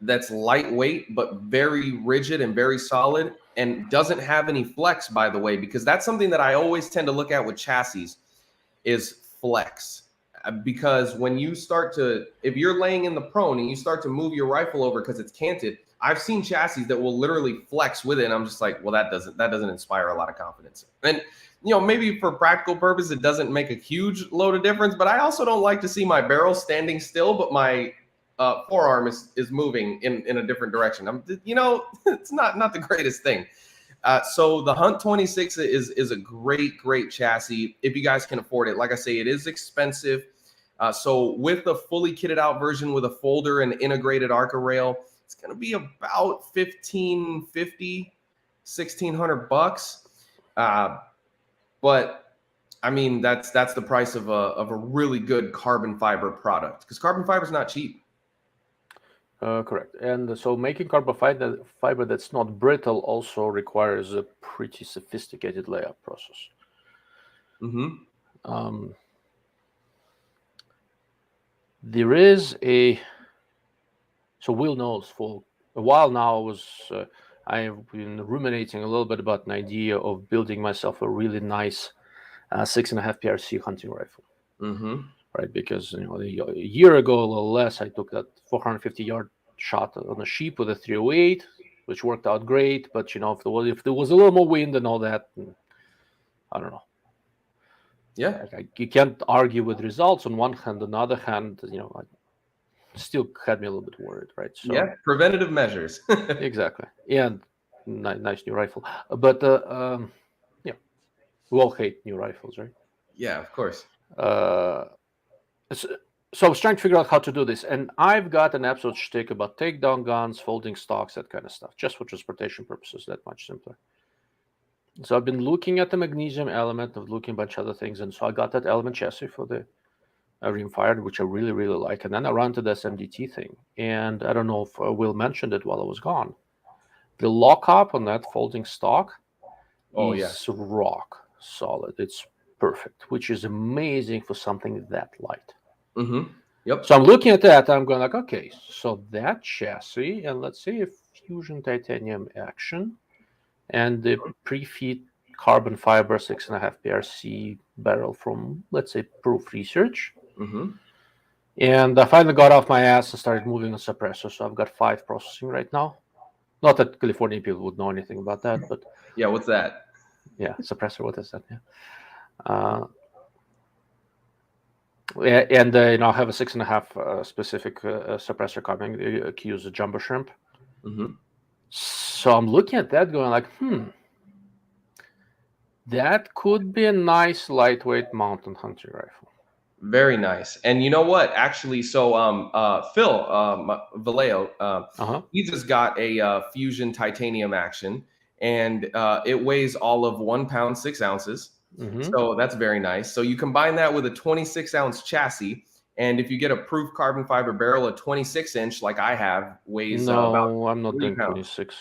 that's lightweight, but very rigid and very solid, and doesn't have any flex, by the way, because that's something that I always tend to look at with chassis is flex. Because when you if you're laying in the prone and you start to move your rifle over because it's canted, I've seen chassis that will literally flex with it. And I'm just like, well, that doesn't inspire a lot of confidence. And, maybe for practical purpose, it doesn't make a huge load of difference, but I also don't like to see my barrel standing still, but my forearm is moving in a different direction. It's not the greatest thing. So the Hunt 26 is a great chassis if you guys can afford it. Like I say, it is expensive. So with the fully kitted out version with a folder and integrated Arca rail, it's going to be about $1,550-$1,600. But I mean, that's the price of a really good carbon fiber product, because carbon fiber is not cheap. Correct. And so making carbon fiber that's not brittle also requires a pretty sophisticated layup process. There is so Will knows for a while now I have been ruminating a little bit about an idea of building myself a really nice 6.5 PRC hunting rifle. Right, because a year ago, a little less, I took that 450-yard shot on a sheep with a 308, which worked out great. But if there was a little more wind and all that, I don't know. Yeah, you can't argue with results on one hand. On the other hand, still had me a little bit worried, right? So, yeah, preventative measures. Exactly, and nice new rifle. But we all hate new rifles, right? Yeah, of course. So I was trying to figure out how to do this, and I've got an absolute shtick about takedown guns, folding stocks, that kind of stuff, just for transportation purposes. That much simpler. So I've been looking at the magnesium element, of looking at a bunch of other things, and so I got that element chassis for the rimfired, which I really, really like. And then I ran to this MDT thing, and I don't know if Will mentioned it while I was gone. The lockup on that folding stock is rock solid. It's perfect, which is amazing for something that light. Yep. So I'm looking at that. I'm going like, okay, so that chassis, and let's say a fusion titanium action, and the pre-feed carbon fiber 6.5 PRC barrel from, let's say, Proof Research. And I finally got off my ass and started moving a suppressor. So I've got 5 processing right now. Not that California people would know anything about that, but yeah, what's that? Yeah, suppressor. What is that? Yeah. And I have a 6.5 specific suppressor coming. They use a jumbo shrimp. So I'm looking at that, going like, that could be a nice lightweight mountain hunting rifle. Very nice. And you know what? Actually, so Phil Vallejo, he just got a fusion titanium action, and it weighs all of 1 pound 6 ounces. So that's very nice. So you combine that with a 26-ounce chassis, and if you get a Proof carbon fiber barrel, a 26-inch like I have, weighs about I'm not doing pounds. 26.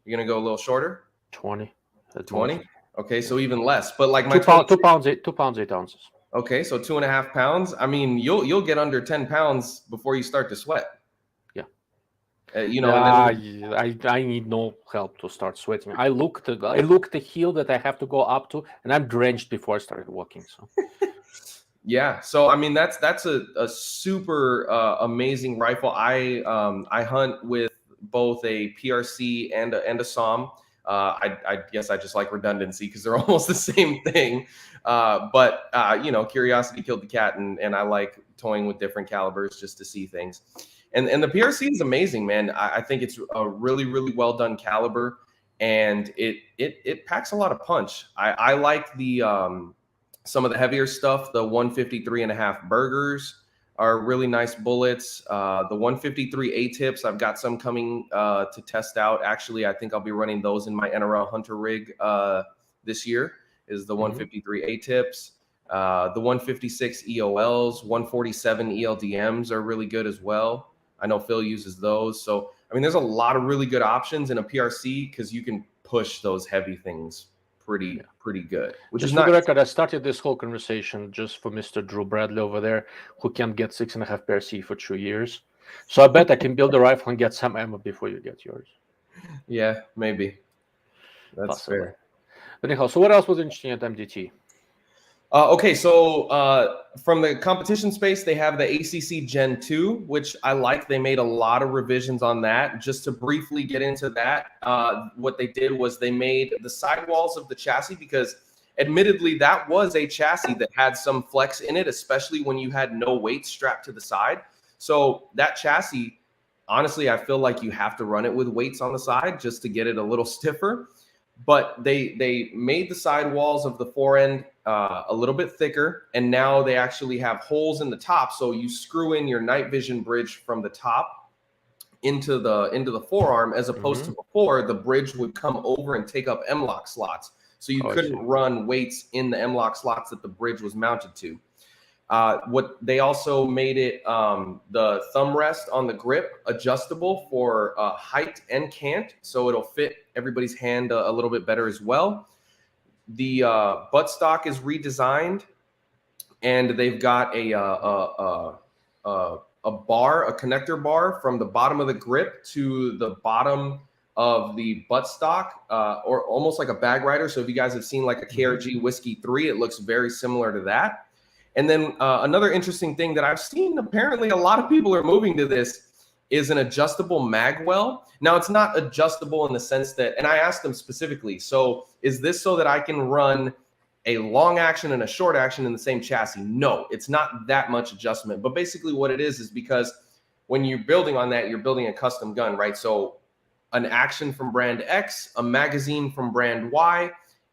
You're gonna go a little shorter? 20. 20? Okay, so even less. But like my 2 pounds 8 ounces. Okay, so 2.5 pounds. I mean, you'll get under 10 pounds before you start to sweat. Yeah. I need no help to start sweating. I look the hill that I have to go up to, and I'm drenched before I started walking. So. Yeah. So I mean, that's a super amazing rifle. I hunt with both a PRC and a SOM. I guess I just like redundancy because they're almost the same thing. But curiosity killed the cat, and I like toying with different calibers just to see things. And the PRC is amazing, man. I think it's a really, really well done caliber, and it packs a lot of punch. I like the some of the heavier stuff. The 153.5 Burgers are really nice bullets. The 153 A-tips, I've got some coming to test out. Actually, I think I'll be running those in my NRL Hunter rig this year, is the 153 A-tips. The 156 EOLs, 147 ELDMs are really good as well. I know Phil uses those. So, I mean, there's a lot of really good options in a PRC because you can push those heavy things pretty good. Which just is for the nice. record, I started this whole conversation just for Mr. Drew Bradley over there, who can't get 6.5 PRC for 2 years. So I bet I can build a rifle and get some ammo before you get yours. Yeah, maybe. That's possibly fair. But anyhow, so what else was interesting at MDT? Okay, so from the competition space, they have the ACC Gen 2, which I like. They made a lot of revisions on that. Just to briefly get into that, what they did was they made the sidewalls of the chassis, because admittedly, that was a chassis that had some flex in it, especially when you had no weight strapped to the side. So that chassis, honestly, I feel like you have to run it with weights on the side just to get it a little stiffer. But they made the sidewalls of the forend a little bit thicker, and now they actually have holes in the top. So you screw in your night vision bridge from the top into the forearm, as opposed to before, the bridge would come over and take up M-lock slots. So you couldn't run weights in the M-lock slots that the bridge was mounted to. What they also made it the thumb rest on the grip adjustable for height and cant, so it'll fit everybody's hand a little bit better as well. The buttstock is redesigned, and they've got a bar, a connector bar from the bottom of the grip to the bottom of the buttstock, or almost like a bag rider. So if you guys have seen like a KRG Whiskey 3, it looks very similar to that. And then another interesting thing that I've seen, apparently a lot of people are moving to this, is an adjustable mag well. Now, it's not adjustable in the sense that, and I asked them specifically, so is this so that I can run a long action and a short action in the same chassis? No, it's not that much adjustment. But basically what it is because when you're building on that, you're building a custom gun, right? So an action from brand X, a magazine from brand Y,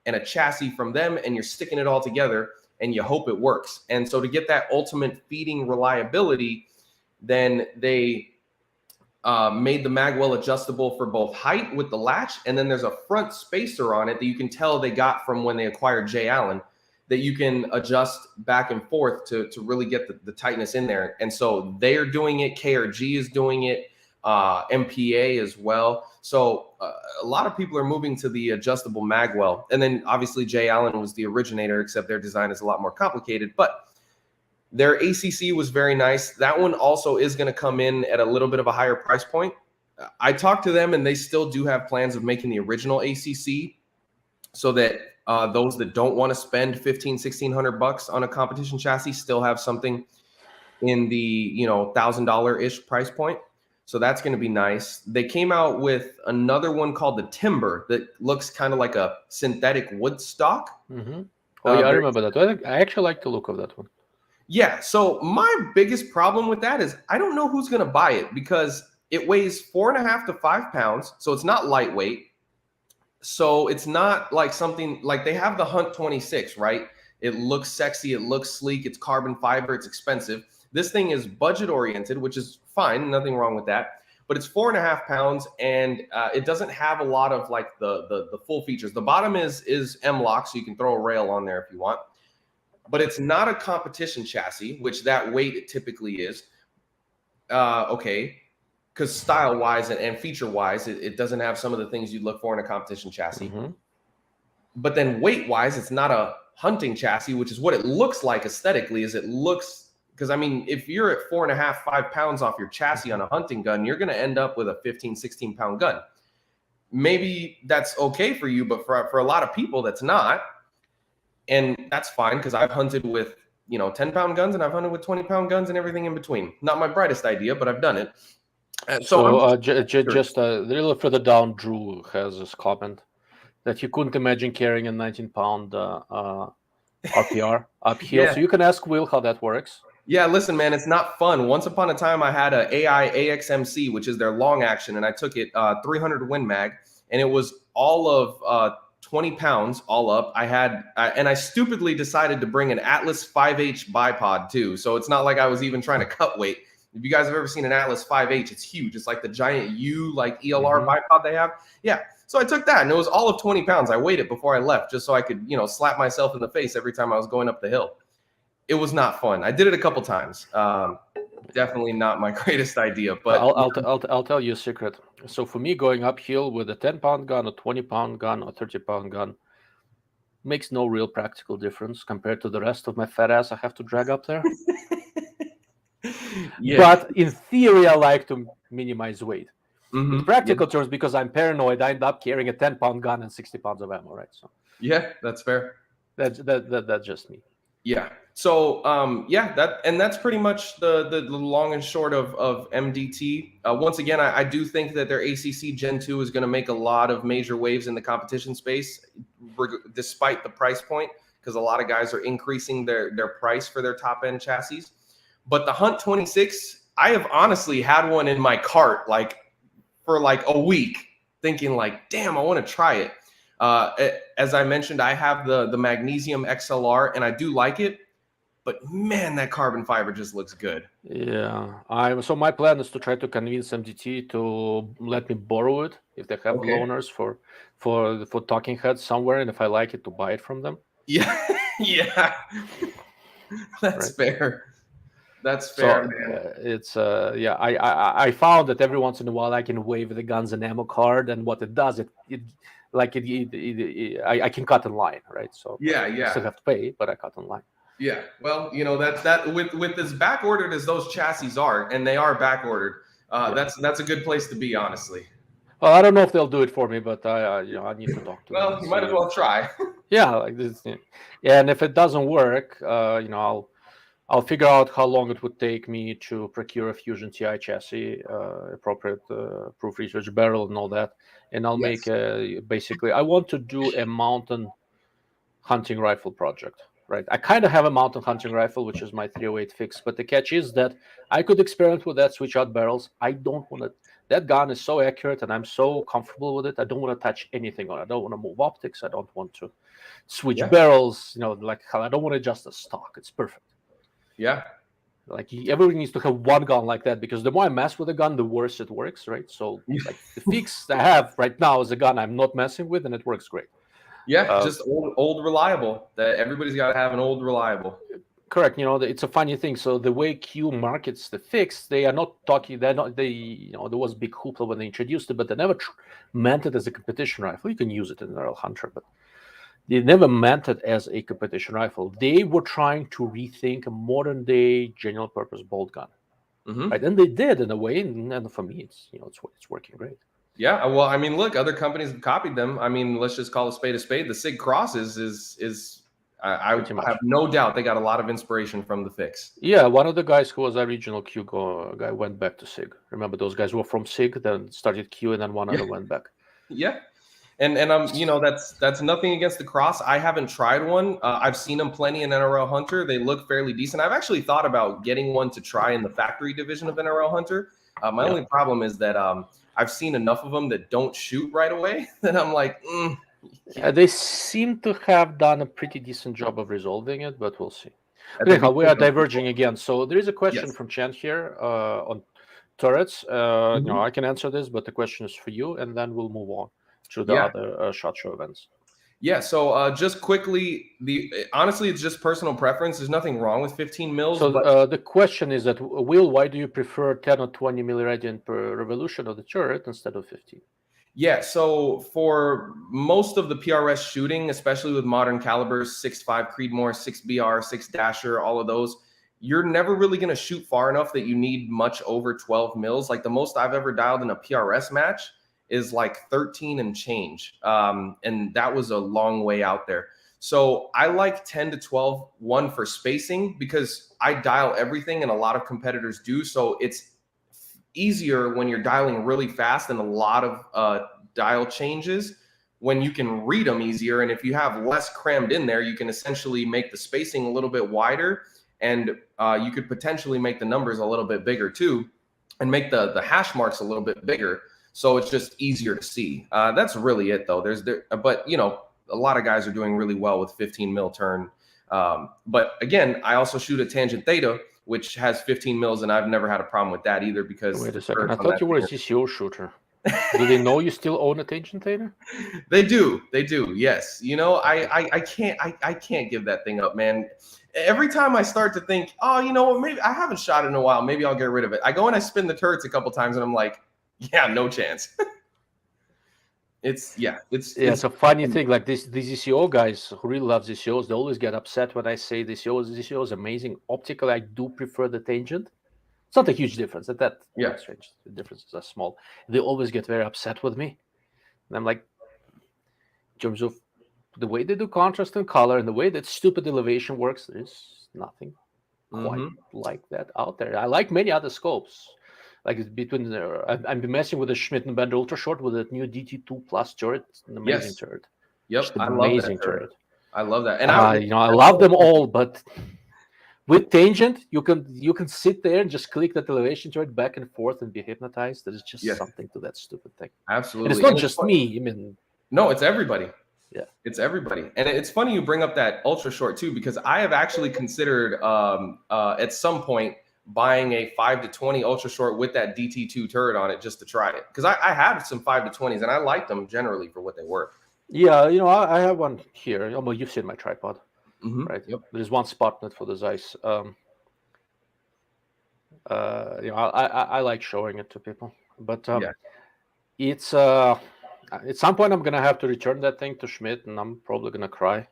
and a chassis from them, and you're sticking it all together, and you hope it works. And so to get that ultimate feeding reliability, then they made the magwell adjustable for both height with the latch, and then there's a front spacer on it that you can tell they got from when they acquired J. Allen, that you can adjust back and forth to really get the tightness in there. And so they're doing it, KRG is doing it, MPA as well. So a lot of people are moving to the adjustable magwell. And then obviously J. Allen was the originator, except their design is a lot more complicated. But their ACC was very nice. That one also is going to come in at a little bit of a higher price point. I talked to them, and they still do have plans of making the original ACC so that those that don't want to spend $1,500-$1,600 on a competition chassis still have something in the $1,000-ish price point. So that's going to be nice. They came out with another one called the Timber that looks kind of like a synthetic wood stock. Mm-hmm. Oh, yeah, I remember that. I actually like the look of that one. Yeah. So my biggest problem with that is I don't know who's going to buy it, because it weighs 4.5 to 5 pounds. So it's not lightweight. So it's not like something like they have the Hunt 26, right? It looks sexy. It looks sleek. It's carbon fiber. It's expensive. This thing is budget oriented, which is fine. Nothing wrong with that. But it's 4.5 pounds, and it doesn't have a lot of like the full features. The bottom is M-lock, so you can throw a rail on there if you want. But it's not a competition chassis, which that weight it typically is. Okay, because style-wise and feature-wise, it doesn't have some of the things you'd look for in a competition chassis. Mm-hmm. But then weight-wise, it's not a hunting chassis, which is what it looks like aesthetically. Is it looks, because I mean, if you're at 4.5, 5 pounds off your chassis on a hunting gun, you're going to end up with a 15, 16 pound gun. Maybe that's okay for you, but for a lot of people, that's not. And that's fine, because I've hunted with 10-pound guns, and I've hunted with 20-pound guns and everything in between. Not my brightest idea, but I've done it. So just a little further down, Drew has this comment that he couldn't imagine carrying a 19-pound RPR uphill. Yeah. So you can ask Will how that works. Yeah, listen, man, it's not fun. Once upon a time, I had a AI AXMC, which is their long action, and I took it 300 Win Mag, and it was all of 20 pounds all up. I had, and I stupidly decided to bring an Atlas 5H bipod too. So it's not like I was even trying to cut weight. If you guys have ever seen an Atlas 5H, it's huge. It's like the giant U, like ELR bipod they have. Yeah. So I took that, and it was all of 20 pounds. I weighed it before I left just so I could, slap myself in the face every time I was going up the hill. It was not fun. I did it a couple times. Definitely not my greatest idea, but I'll tell you a secret. So for me, going uphill with a 10-pound gun, a 20-pound gun, or 30-pound gun makes no real practical difference compared to the rest of my fat ass I have to drag up there. Yeah. But in theory, I like to minimize weight. Mm-hmm. In practical terms, because I'm paranoid, I end up carrying a 10-pound gun and 60 pounds of ammo, right? So yeah, that's fair. That's just me. Yeah. So that's pretty much the long and short of MDT. Once again, I do think that their ACC Gen 2 is going to make a lot of major waves in the competition space, despite the price point, because a lot of guys are increasing their price for their top end chassis. But the Hunt 26, I have honestly had one in my cart for a week, thinking damn, I want to try it. As I mentioned, I have the magnesium XLR, and I do like it, but man, that carbon fiber just looks good. Yeah, so my plan is to try to convince MDT to let me borrow it if they have loaners for talking heads somewhere, and if I like it, to buy it from them. Yeah, yeah. That's right? fair. That's So fair, man. it's yeah. I found that every once in a while I can wave the guns and ammo card, and what it does, I can cut in line, right? So Yeah, I still yeah. have to pay, but I cut in line. Yeah, well, that with as back ordered as those chassis are, and they are back ordered. That's a good place to be, honestly. Well, I don't know if they'll do it for me, but I need to talk to them Well, and you might as see. well try. Yeah, like this. Yeah, and if it doesn't work, I'll figure out how long it would take me to procure a Fusion TI chassis, appropriate proof research barrel, and all that, and I'll make Yes. basically. I want to do a mountain hunting rifle project. Right, I kind of have a mountain hunting rifle, which is my 308 fix, but the catch is that I could experiment with that, switch out barrels. I don't want to. That gun is so accurate, and I'm so comfortable with it. I don't want to touch anything on it. I don't want to move optics. I don't want to switch Yeah. barrels. Like how I don't want to adjust the stock. It's perfect. Yeah. Like everybody needs to have one gun like that, because the more I mess with a gun, the worse it works, right? So like the fix I have right now is a gun I'm not messing with, and it works great. Yeah, just old reliable. That everybody's got to have an old reliable. Correct. It's a funny thing. So the way Q markets the fix, they are not talking. They're not. There was big hoopla when they introduced it, but they never meant it as a competition rifle. You can use it in an Earl Hunter, but they never meant it as a competition rifle. They were trying to rethink a modern day general purpose bolt gun, right? And they did in a way. And for me, it's working great. Yeah, well, I mean, look, other companies have copied them. I mean, let's just call a spade a spade. The Sig Cross is I have no doubt they got a lot of inspiration from the fix. Yeah, one of the guys who was a regional Q guy went back to Sig. Remember, those guys were from Sig, then started Q, and then one other went back. Yeah, and that's nothing against the Cross. I haven't tried one. I've seen them plenty in NRL Hunter. They look fairly decent. I've actually thought about getting one to try in the factory division of NRL Hunter. My only problem is that I've seen enough of them that don't shoot right away that I'm like, They seem to have done a pretty decent job of resolving it, but we'll see. Okay, we are diverging again. So there is a question from Chen here on turrets. I can answer this, but the question is for you, and then we'll move on to the other SHOT Show events. Yeah, so just quickly, honestly, it's just personal preference. There's nothing wrong with 15 mils. So the question is that, Will, why do you prefer 10 or 20 milliradian per revolution of the turret instead of 15? Yeah, so for most of the PRS shooting, especially with modern calibers, 6.5 Creedmoor, 6BR, 6 Dasher, all of those, you're never really going to shoot far enough that you need much over 12 mils. Like the most I've ever dialed in a PRS match is like 13 and change. And that was a long way out there. So I like 10 to 12, one for spacing, because I dial everything and a lot of competitors do. So it's easier when you're dialing really fast and a lot of dial changes when you can read them easier. And if you have less crammed in there, you can essentially make the spacing a little bit wider, and you could potentially make the numbers a little bit bigger too, and make the hash marks a little bit bigger. So it's just easier to see. That's really it though. But a lot of guys are doing really well with 15 mil turn. But again, I also shoot a tangent theta, which has 15 mils, and I've never had a problem with that either. Because wait a second, I thought you were a CCO shooter. Do they know you still own a tangent theta? They do. Yes. I can't give that thing up, man. Every time I start to think, oh, maybe I haven't shot it in a while, maybe I'll get rid of it, I go and I spin the turrets a couple times, and I'm like, yeah, no chance. It's a funny thing. Like these ZCO guys who really love ZCOs, they always get upset when I say ZCO is amazing. Optically, I do prefer the tangent. It's not a huge difference. That's strange. The differences are small. They always get very upset with me. And I'm like, in terms of the way they do contrast and color and the way that stupid elevation works, there's nothing quite like that out there. I like many other scopes. Like between I've been messing with the Schmidt and Bender Ultra Short with a new DT2 Plus turret. It's an amazing turret. Yep, I love that turret. I love that, and I love them all. But with tangent, you can sit there and just click that elevation turret back and forth and be hypnotized. There's just something to that stupid thing. Absolutely, and it's not just me. I mean, no, it's everybody. Yeah, it's everybody. And it's funny you bring up that Ultra Short too, because I have actually considered at some point buying a 5 to 20 Ultra Short with that DT2 turret on it just to try it, because I had some 5 to 20s and I liked them generally for what they were. Yeah, I have one here. Well, you've seen my tripod. right? Yep. There is one spotnet for the Zeiss. I like showing it to people, but Yeah. it's at some point I'm gonna have to return that thing to Schmidt, and I'm probably gonna cry.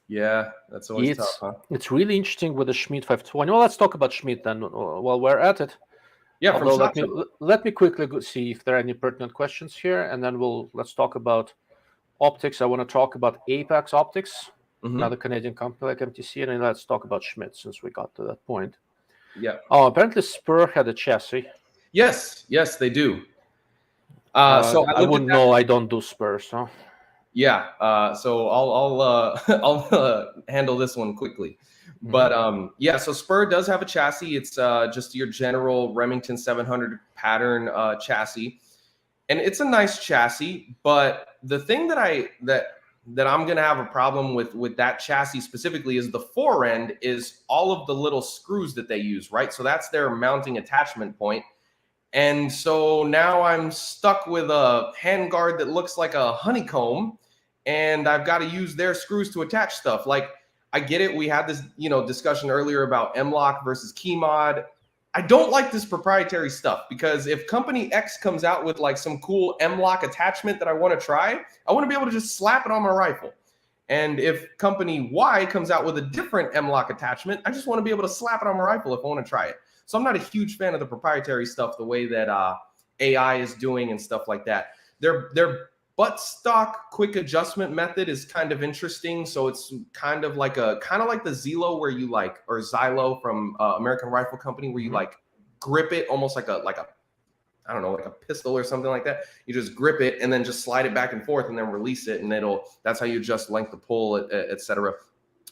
Yeah, that's always tough, huh? It's really interesting with the Schmidt 520. Well, let's talk about Schmidt then while we're at it. Yeah, from Although SHOT let me quickly see if there are any pertinent questions here, and then let's talk about optics. I want to talk about Apex Optics, another Canadian company like MTC, and then let's talk about Schmidt since we got to that point. Yeah. Oh, apparently Spur had a chassis. Yes, they do. So I wouldn't know. I don't do Spur, so. Yeah. So I'll handle this one quickly. But yeah, so Spur does have a chassis. It's just your general Remington 700 pattern chassis, and it's a nice chassis. But the thing that I'm gonna have a problem with that chassis specifically is the fore end is all of the little screws that they use, right? So that's their mounting attachment point. And so now I'm stuck with a handguard that looks like a honeycomb, and I've got to use their screws to attach stuff. Like, I get it. We had this, discussion earlier about M-Lock versus key mod. I don't like this proprietary stuff because if company X comes out with like some cool M-Lock attachment that I want to try, I want to be able to just slap it on my rifle. And if company Y comes out with a different M-Lock attachment, I just want to be able to slap it on my rifle if I want to try it. So I'm not a huge fan of the proprietary stuff, the way that AI is doing and stuff like that. Their buttstock quick adjustment method is kind of interesting. So it's kind of like the Zelo where you or Xylo from American Rifle Company, where you grip it almost like a I don't know, like a pistol or something like that. You just grip it and then just slide it back and forth and then release it, and that's how you adjust length of pull, etc.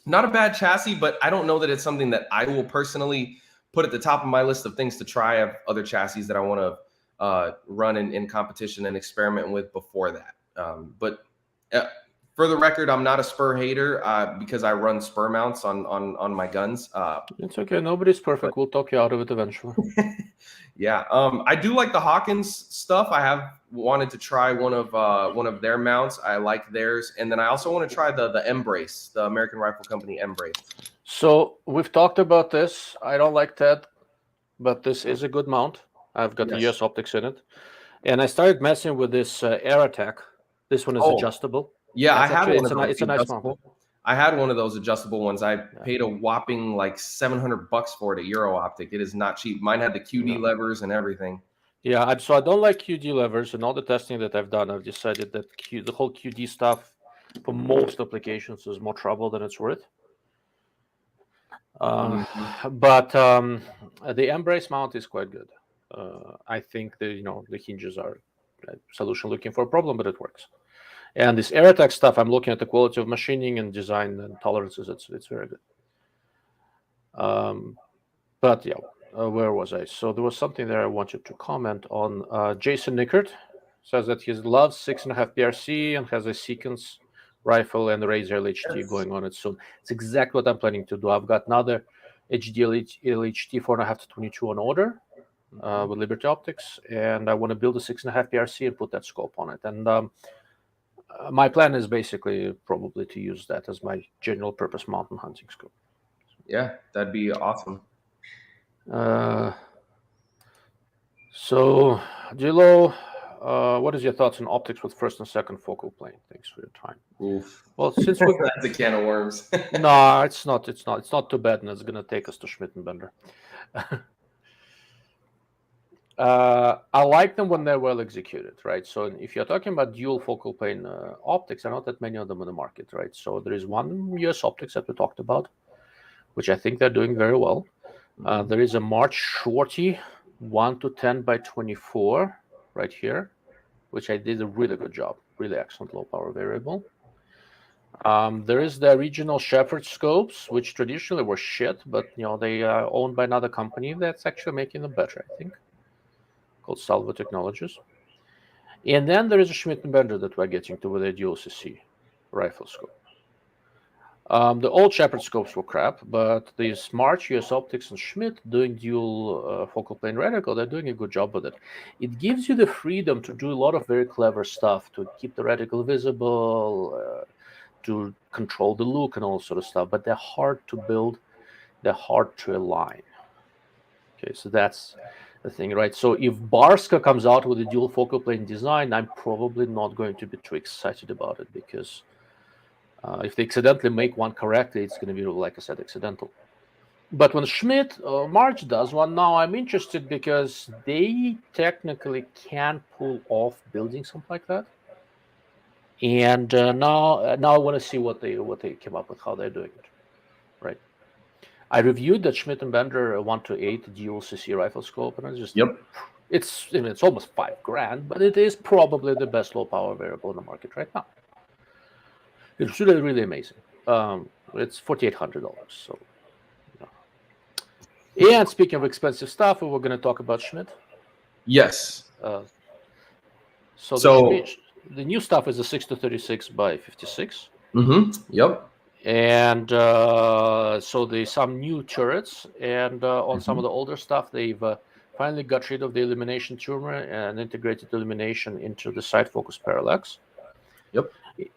Not a bad chassis, but I don't know that it's something that I will personally put at the top of my list of things to try. I have other chassis that I want to run in competition and experiment with before that. But for the record, I'm not a Spur hater because I run Spur mounts on my guns. It's okay. Nobody's perfect. We'll talk you out of it eventually. Yeah. I do like the Hawkins stuff. I have wanted to try one of their mounts. I like theirs. And then I also want to try the Embrace, the American Rifle Company Embrace. So we've talked about this. I don't like that, but this is a good mount. I've got the US optics in it. And I started messing with this Aerotech. This one is adjustable. Yeah, I had one of those. It's a nice mount. I had one of those adjustable ones. I paid a whopping like $700 for it at Euro Optic. It is not cheap. Mine had the QD levers and everything. Yeah, so I don't like QD levers, and all the testing that I've done, I've decided that the whole QD stuff for most applications is more trouble than it's worth. But the Embrace mount is quite good. I think the hinges are a solution looking for a problem, but it works. And this Aerotech stuff, I'm looking at the quality of machining and design and tolerances. It's very good. But yeah, where was I? So there was something there I wanted to comment on. Jason Nickert says that he loves 6.5 PRC and has a Sequence rifle and Razor LHT going on it soon. It's exactly what I'm planning to do. I've got another HD LHT 4.5 to 22 on order with Liberty Optics, and I want to build a 6.5 PRC and put that scope on it. And my plan is basically probably to use that as my general purpose mountain hunting scope. Yeah, that'd be awesome. So, DLO, what is your thoughts on optics with first and second focal plane? Thanks for your time. Oof. Well, since we that's a can of worms. No, it's not. It's not too bad, and it's gonna take us to Schmittenbender. I like them when they're well executed, right? So if you're talking about dual focal plane optics, there are not that many of them on the market, right? So there is one US optics that we talked about, which I think they're doing very well. There is a March Shorty 1 to 10 by 24 right here, which I did a really good job, really excellent low power variable. There is the original Shepherd scopes, which traditionally were shit, but they are owned by another company that's actually making them better, I think, called Salvo Technologies. And then there is a Schmittenbender that we're getting to with a dual CC rifle scope. The old Shepherd scopes were crap, but these March, US Optics, and Schmidt doing dual focal plane reticle, they're doing a good job with it. It gives you the freedom to do a lot of very clever stuff, to keep the reticle visible, to control the look and all sort of stuff, but they're hard to build, they're hard to align. Okay, so that's the thing, right? So if Barska comes out with a dual focal plane design, I'm probably not going to be too excited about it, because if they accidentally make one correctly, it's going to be, like I said, accidental. But when Schmidt March does one, now I'm interested, because they technically can pull off building something like that. And now I want to see what they came up with, how they're doing it, right? I reviewed that Schmidt and Bender 128 dual CC rifle scope, and it's just it's almost $5,000, but it is probably the best low power variable in the market right now. It's really, really amazing. It's $4,800. So, and speaking of expensive stuff, we're going to talk about Schmidt. Yes. So the new stuff is a 6-36 by 56. Yep. And so there's some new turrets, and on some of the older stuff, they've finally got rid of the illumination tumor and integrated illumination into the side focus parallax. Yep.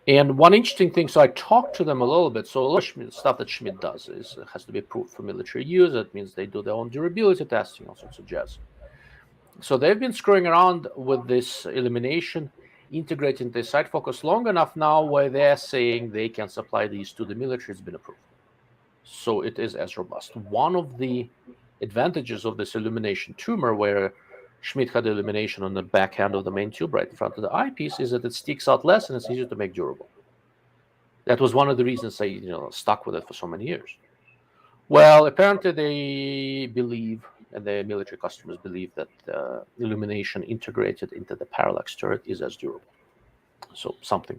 And one interesting thing, so I talked to them a little bit. So a lot of stuff that Schmidt does has to be approved for military use. That means they do their own durability testing, all sorts of jazz. So they've been screwing around with this illumination, integrating the side focus long enough now where they're saying they can supply these to the military. It's been approved. So it is as robust. One of the advantages of this illumination tumor, where Schmidt had illumination on the back end of the main tube right in front of the eyepiece, is that it sticks out less and it's easier to make durable. That was one of the reasons I stuck with it for so many years. Well, apparently they believe, and their military customers believe, that illumination integrated into the parallax turret is as durable. So something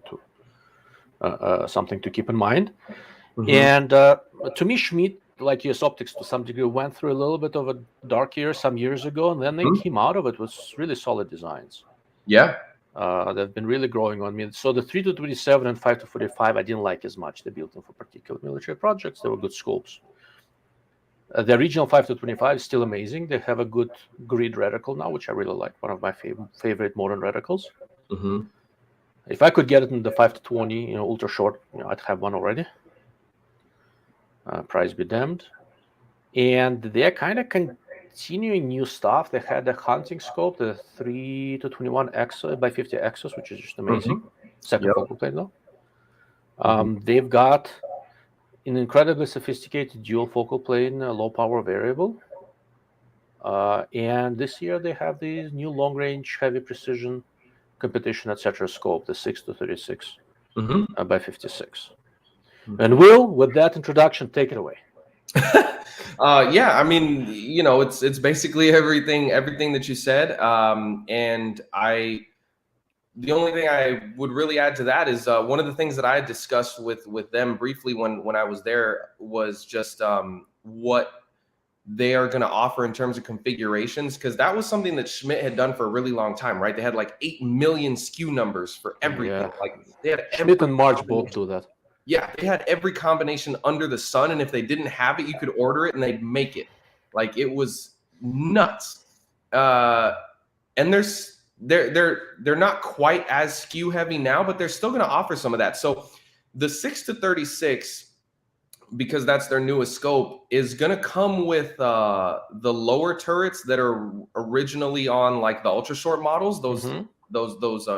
to keep in mind. And to me, Schmidt, like US Optics to some degree, went through a little bit of a dark year some years ago, and then they came out of it with really solid designs. Yeah. They've been really growing on me. So the 3-27 and 5-45, I didn't like as much. They built them for particular military projects. They were good scopes. The original 5-25 is still amazing. They have a good grid reticle now, which I really like. One of my favorite modern reticles. If I could get it in the 5-20, ultra short, I'd have one already. Price be damned. And they're kind of continuing new stuff. They had the hunting scope, the 3-21 Exos by 50 Exos, which is just amazing. Second focal plane though. They've got an incredibly sophisticated dual focal plane, low power variable. And this year they have these new long range, heavy precision, competition, etc. scope, the 6-36 by 56. And Will, with that introduction, take it away. Yeah, I mean, it's basically everything that you said. And the only thing I would really add to that is one of the things that I had discussed with them briefly when I was there was just what they are going to offer in terms of configurations, because that was something that Schmidt had done for a really long time, right? They had like 8 million SKU numbers for everything. Yeah. Like they had Schmidt and March both do that. Yeah, they had every combination under the sun, and if they didn't have it, you could order it and they'd make it. Like it was nuts. And they're not quite as SKU heavy now, but they're still going to offer some of that. So the 6-36, because that's their newest scope, is going to come with the lower turrets that are originally on like the ultra short models, those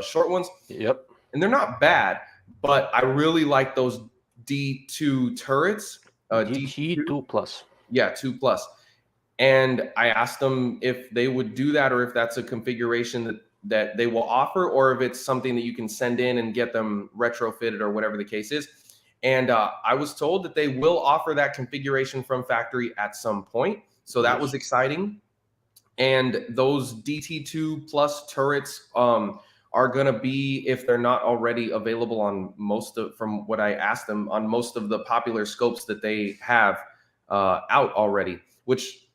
short ones. Yep. And they're not bad, but I really like those D2 turrets. DT2 plus. Yeah, 2+. And I asked them if they would do that, or if that's a configuration that they will offer, or if it's something that you can send in and get them retrofitted or whatever the case is. And I was told that they will offer that configuration from factory at some point. So that was exciting. And those DT2 plus turrets are going to be, if they're not already available on from what I asked them, on most of the popular scopes that they have out already, which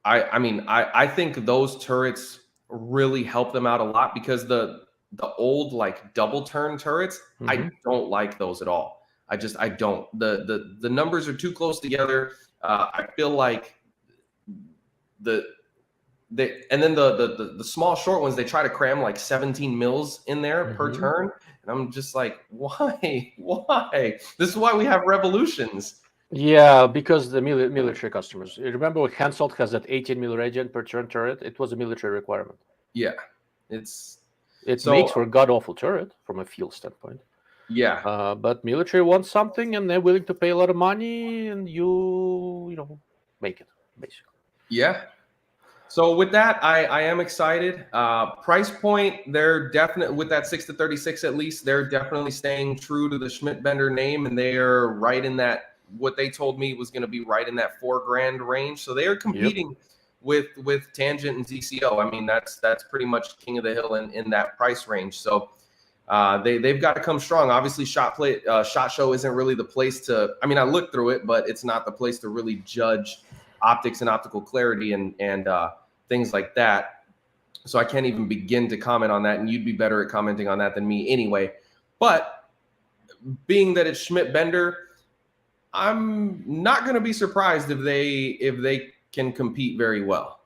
I think those turrets really help them out a lot, because the old like double turn turrets, I don't like those at all. I don't. The numbers are too close together. I feel like and then the small short ones, they try to cram like 17 mils in there per turn. And I'm just like, why? Why? This is why we have revolutions. Yeah, because the military customers. You remember when Hensoldt has that 18 mil radiant per turn turret? It was a military requirement. Yeah, it makes for a god awful turret from a field standpoint. Yeah, but military wants something, and they're willing to pay a lot of money, and you make it basically. Yeah. So with that, I am excited. Price point, they're definitely with that 6 to 36 at least. They're definitely staying true to the Schmidt-Bender name, and they are right in that. What they told me was going to be right in that $4,000 range. So they are competing with Tangent and ZCO. I mean, that's pretty much king of the hill in that price range. So they've got to come strong. Obviously, SHOT Show isn't really the place to. I mean, I looked through it, but it's not the place to really judge optics and optical clarity and things like that. So I can't even begin to comment on that, and you'd be better at commenting on that than me anyway. But being that it's Schmidt-Bender, I'm not going to be surprised if they can compete very well.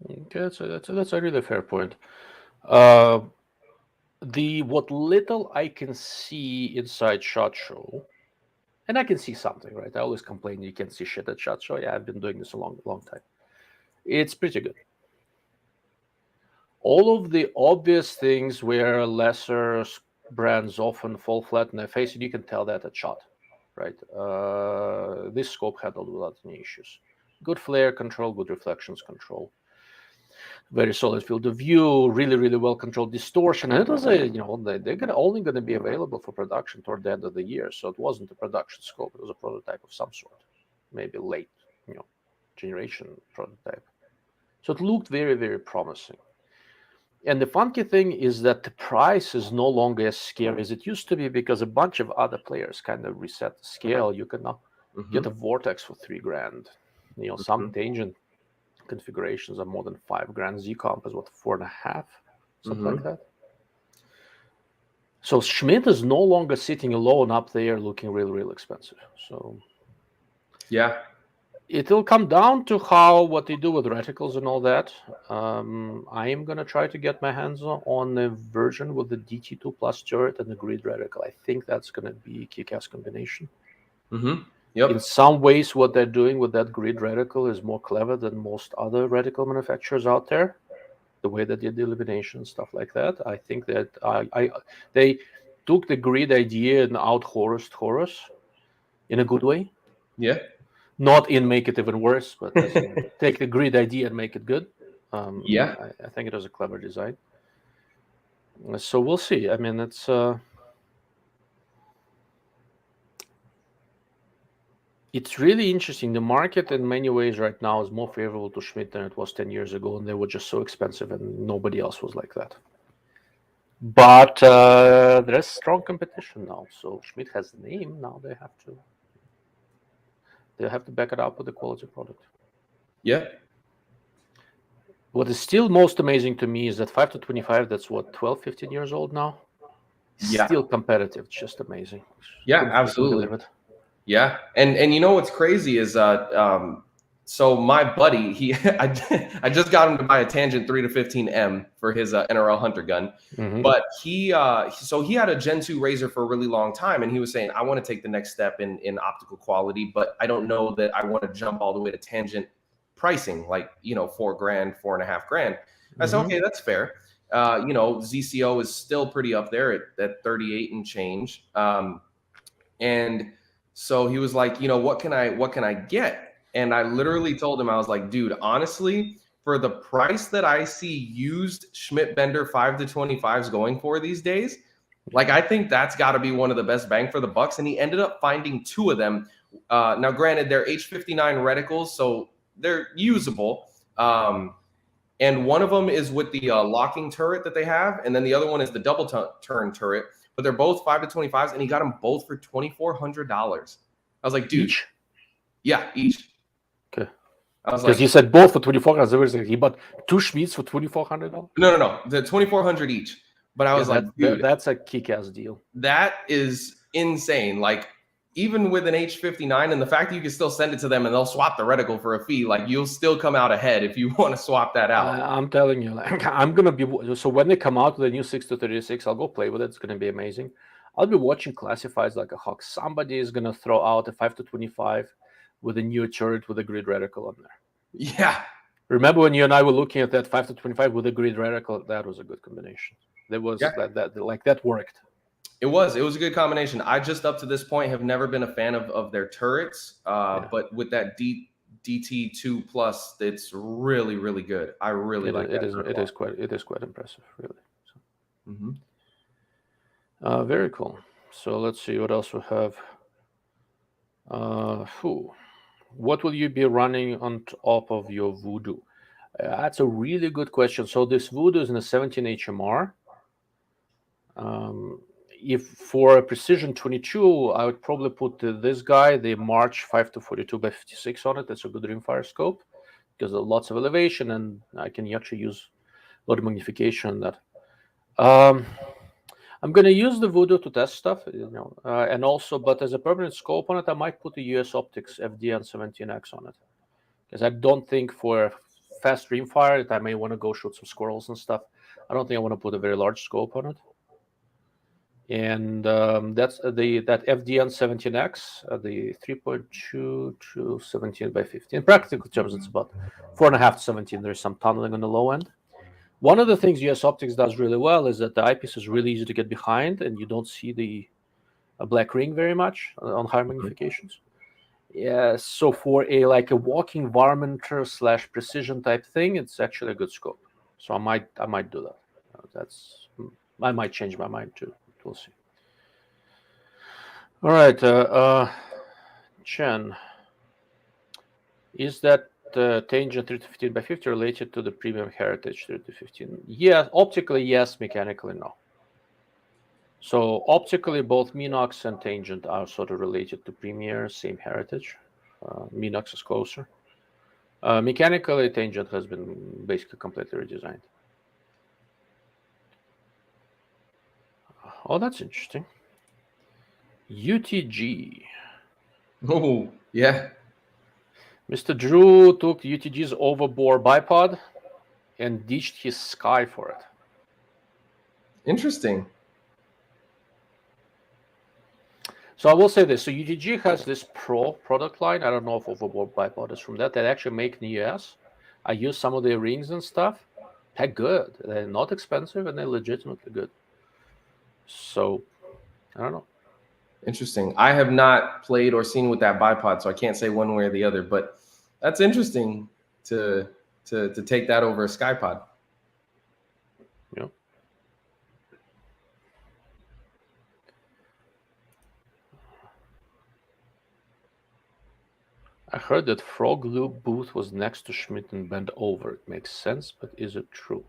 Okay, that's a really fair point. What little I can see inside SHOT Show, and I can see something, right? I always complain you can't see shit at SHOT Show. Yeah, I've been doing this a long time. It's pretty good. All of the obvious things where lesser brands often fall flat in their face, and you can tell that at SHOT, right? This scope handled without any issues. Good flare control, good reflections control, very solid field of view, really well controlled distortion. And it was they're only going to be available for production toward the end of the year, so it wasn't a production scope. It was a prototype of some sort, maybe late, generation prototype. So it looked very promising. And the funky thing is that the price is no longer as scary as it used to be, because a bunch of other players kind of reset the scale. You can now get a Vortex for $3,000. Some Tangent configurations are more than $5,000. Z-Comp is what, $4.5, something like that. So Schmidt is no longer sitting alone up there, looking real expensive. So yeah. It'll come down to what they do with reticles and all that. I am going to try to get my hands on a version with the DT2 plus turret and the grid reticle. I think that's going to be a kick-ass combination. Yep. In some ways, what they're doing with that grid reticle is more clever than most other reticle manufacturers out there. The way that they do illumination and stuff like that. I think that they took the grid idea and out-Horus in a good way. Yeah. Not in make it even worse, but take the grid idea and make it good. Yeah. I think it was a clever design. So we'll see. I mean, it's really interesting. The market in many ways right now is more favorable to Schmidt than it was 10 years ago, and they were just so expensive, and nobody else was like that. But there's strong competition now. So Schmidt has the name. Now they have to back it up with a quality product. Yeah. What is still most amazing to me is that 5 to 25, that's what, 12, 15 years old now? Yeah. Still competitive. It's just amazing. Yeah, absolutely. Yeah. And what's crazy is so my buddy, I just got him to buy a Tangent 3 to 15M for his NRL Hunter gun. But he had a Gen 2 Razor for a really long time, and he was saying, I want to take the next step in optical quality, but I don't know that I want to jump all the way to Tangent pricing, like $4,000, $4,500. I said, okay, that's fair. ZCO is still pretty up there at 38 and change. And so he was like, what can I get? And I literally told him, I was like, dude, honestly, for the price that I see used Schmidt-Bender 5 to 25s going for these days, like, I think that's got to be one of the best bang for the bucks. And he ended up finding 2 of them. Now, granted, they're H59 reticles, so they're usable. And one of them is with the locking turret that they have, and then the other one is the double turn turret. But they're both 5 to 25s, and he got them both for $2,400. I was like, dude. Each? Yeah, each. Okay. I was because he said both for $2,400. He bought 2 Schmitz for $2,400. No, the $2,400 each. But I was like, dude, that's a kick-ass deal. That is insane. Like, even with an H59 and the fact that you can still send it to them and they'll swap the reticle for a fee, like you'll still come out ahead if you want to swap that out. I'm telling you, like, I'm gonna be so when they come out with a new 6-36, I'll go play with it. It's gonna be amazing. I'll be watching classifieds like a hawk. Somebody is gonna throw out a 5-25 with a new turret with a grid reticle on there. Yeah. Remember when you and I were looking at that 5-25 with a grid reticle? That was a good combination. There was that worked. It was a good combination. I just up to this point have never been a fan of their turrets, but with that DT2 plus, it's really, really good. I really like it. It is quite impressive, really. So. Very cool. So let's see what else we have. What will you be running on top of your Voodoo? That's a really good question. So this Voodoo is in a 17 HMR. If for a precision 22, I would probably put this guy, the March 5-42x56 on it. That's a good rimfire scope because there's lots of elevation and I can actually use a lot of magnification on that. I'm going to use the Voodoo to test stuff, and also, but as a permanent scope on it, I might put the US Optics FDN17X on it because I don't think for fast rimfire that I may want to go shoot some squirrels and stuff. I don't think I want to put a very large scope on it. And that's that FDN17X, the 3.2 to 17x50. In practical terms, it's about 4.5 to 17. There's some tunneling on the low end. One of the things US Optics does really well is that the eyepiece is really easy to get behind, and you don't see the black ring very much on higher magnifications. Yeah, so for a walking varminter / precision type thing, it's actually a good scope. So I might do that. I might change my mind too. We'll see. All right, Chen, is that tangent 30-15x50 related to the premium heritage 30-15? Yeah, optically yes, mechanically no. So optically, both Minox and tangent are sort of related to premier, same heritage. Minox is closer. Mechanically, tangent has been basically completely redesigned. Oh, that's interesting. UTG. Oh, yeah. Mr. Drew took UTG's overbore bipod and ditched his Sky for it. Interesting. So I will say this. So UTG has this Pro product line. I don't know if overbore bipod is from that. They actually make in the US. I use some of their rings and stuff. They're good. They're not expensive and they're legitimately good. So I don't know. Interesting. I have not played or seen with that bipod, so I can't say one way or the other. But that's interesting to take that over a SkyPod. Yeah. I heard that Frog Loop booth was next to Schmidt and bent over. It makes sense, but is it true?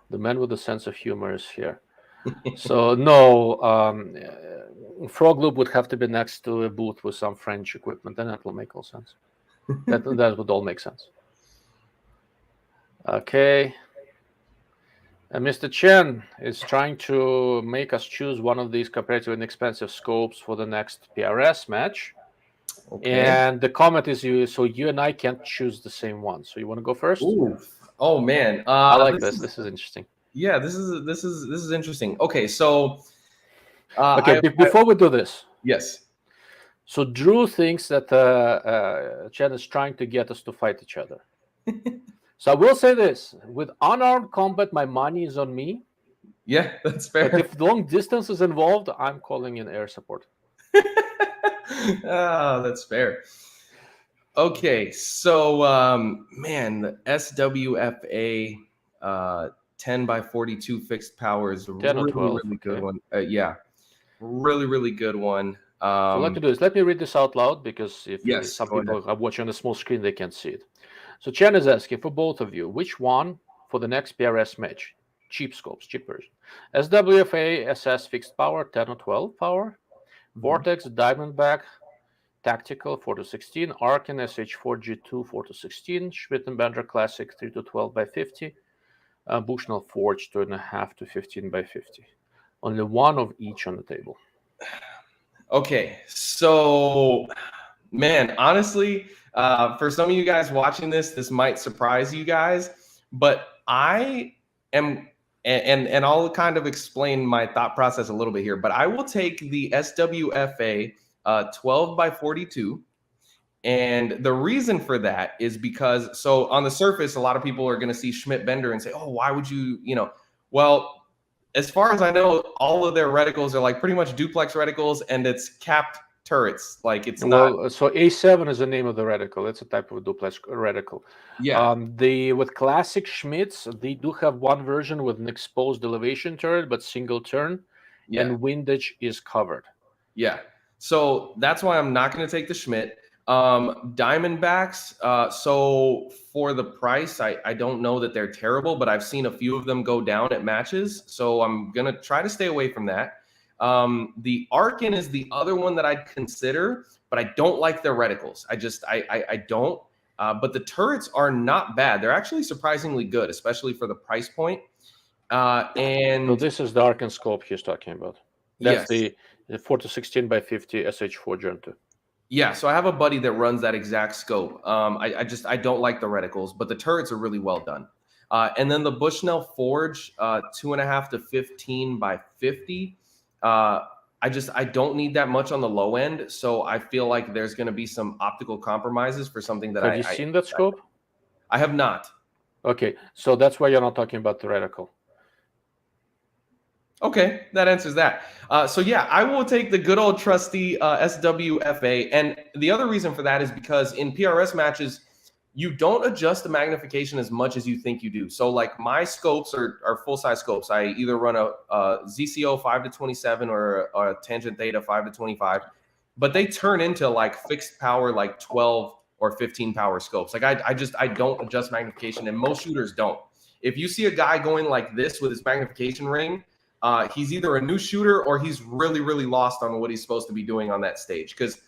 The man with a sense of humor is here. So no, Frog Loop would have to be next to a booth with some French equipment, and that will make all sense. that would all make sense. Okay. And Mr. Chen is trying to make us choose one of these comparatively inexpensive scopes for the next PRS match. Okay. And the comment is so you and I can't choose the same one. So you want to go first? Ooh. Oh man, I like this. This is interesting. Yeah, this is interesting. Okay, so before we do this, yes. So Drew thinks that Chen is trying to get us to fight each other. So I will say this: with unarmed combat, my money is on me. Yeah, that's fair. But if long distance is involved, I'm calling in air support. That's fair. Okay, so man, the SWFA 10x42 fixed power is really good one. Yeah, really good one. So what to do is let me read this out loud because if some people are watching on the small screen, they can't see it. So Chen is asking for both of you, which one for the next PRS match? Cheap scopes, cheap version. SWFA SS fixed power 10 or 12 power. Vortex Diamondback Tactical 4-16, Arkin SH4G2 4-16, Schmidt & Bender Classic 3-12x50, Bushnell Forge 2.5 to 15x50. Only one of each on the table. Okay, so man, honestly, for some of you guys watching this might surprise you guys, but I am, and I'll kind of explain my thought process a little bit here, but I will take the SWFA 12 by 42. And the reason for that is because, so on the surface, a lot of people are going to see Schmidt Bender and say, oh, why would you, well, as far as I know, all of their reticles are like pretty much duplex reticles, and it's capped turrets. Like it's not. So A7 is the name of the reticle. It's a type of duplex reticle. Yeah. With classic Schmidts, they do have one version with an exposed elevation turret, but single turn, and windage is covered. Yeah. So that's why I'm not going to take the Schmidt. Diamondbacks. So for the price, I don't know that they're terrible, but I've seen a few of them go down at matches. So I'm going to try to stay away from that. The Arkin is the other one that I'd consider, but I don't like their reticles. I don't. But the turrets are not bad. They're actually surprisingly good, especially for the price point. And so this is the Arkin scope he's talking about. That's the 4 to 16 by 50 SH4 Gen 2. Yeah, so I have a buddy that runs that exact scope. I don't like the reticles, but the turrets are really well done. And then the Bushnell Forge, 2.5 to 15 by 50. I don't need that much on the low end, so I feel like there's going to be some optical compromises for something that Have you seen that scope? I have not. Okay, so that's why you're not talking about the reticle. Okay, that answers that. So yeah, I will take the good old trusty SWFA. And the other reason for that is because in PRS matches, you don't adjust the magnification as much as you think you do. So like my scopes are full-size scopes. I either run a ZCO 5 to 27 or a Tangent Theta 5 to 25, but they turn into like fixed power, like 12 or 15 power scopes. Like I don't adjust magnification, and most shooters don't. If you see a guy going like this with his magnification ring, he's either a new shooter or he's really, really lost on what he's supposed to be doing on that stage, because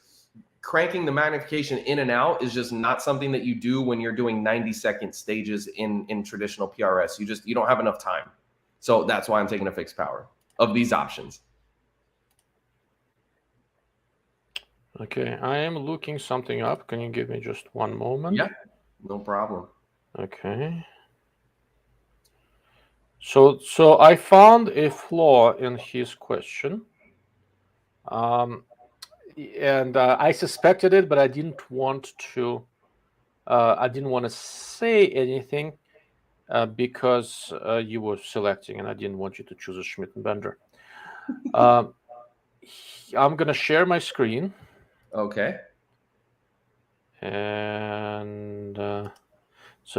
cranking the magnification in and out is just not something that you do when you're doing 90-second stages in traditional PRS. You don't have enough time. So that's why I'm taking a fixed power of these options. Okay, I am looking something up. Can you give me just one moment? Yeah, no problem. Okay. So I found a flaw in his question, and I suspected it, but I didn't want to. I didn't want to say anything because you were selecting, and I didn't want you to choose a Schmidt and Bender. I'm gonna share my screen. Okay. And so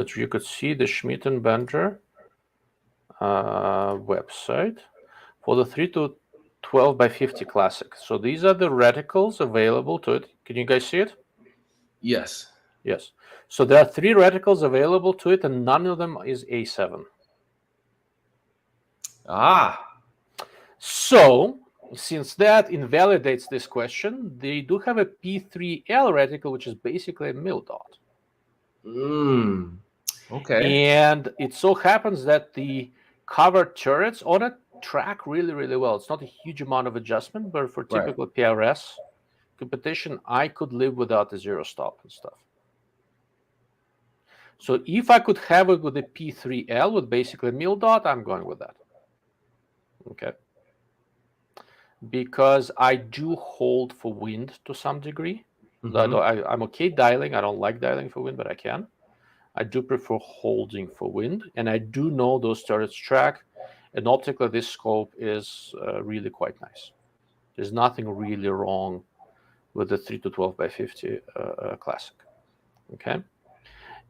that you could see the Schmidt and Bender website for the 3 to 12 by 50 classic. So these are the reticles available to it. Can you guys see it? Yes. Yes. So there are 3 reticles available to it, and none of them is A7. So since that invalidates this question, they do have a P3L reticle, which is basically a mil dot. Okay. And it so happens that the covered turrets on it track really, really well. It's not a huge amount of adjustment, but for typical PRS competition, I could live without the zero stop and stuff. So if I could have it with a P3L with basically a mil dot, I'm going with that. Okay. Because I do hold for wind to some degree. I'm okay dialing. I don't like dialing for wind, but I can. I do prefer holding for wind, and I do know those turrets track, and optically this scope is really quite nice. There's nothing really wrong with the 3 to 12 by 50 classic. Okay.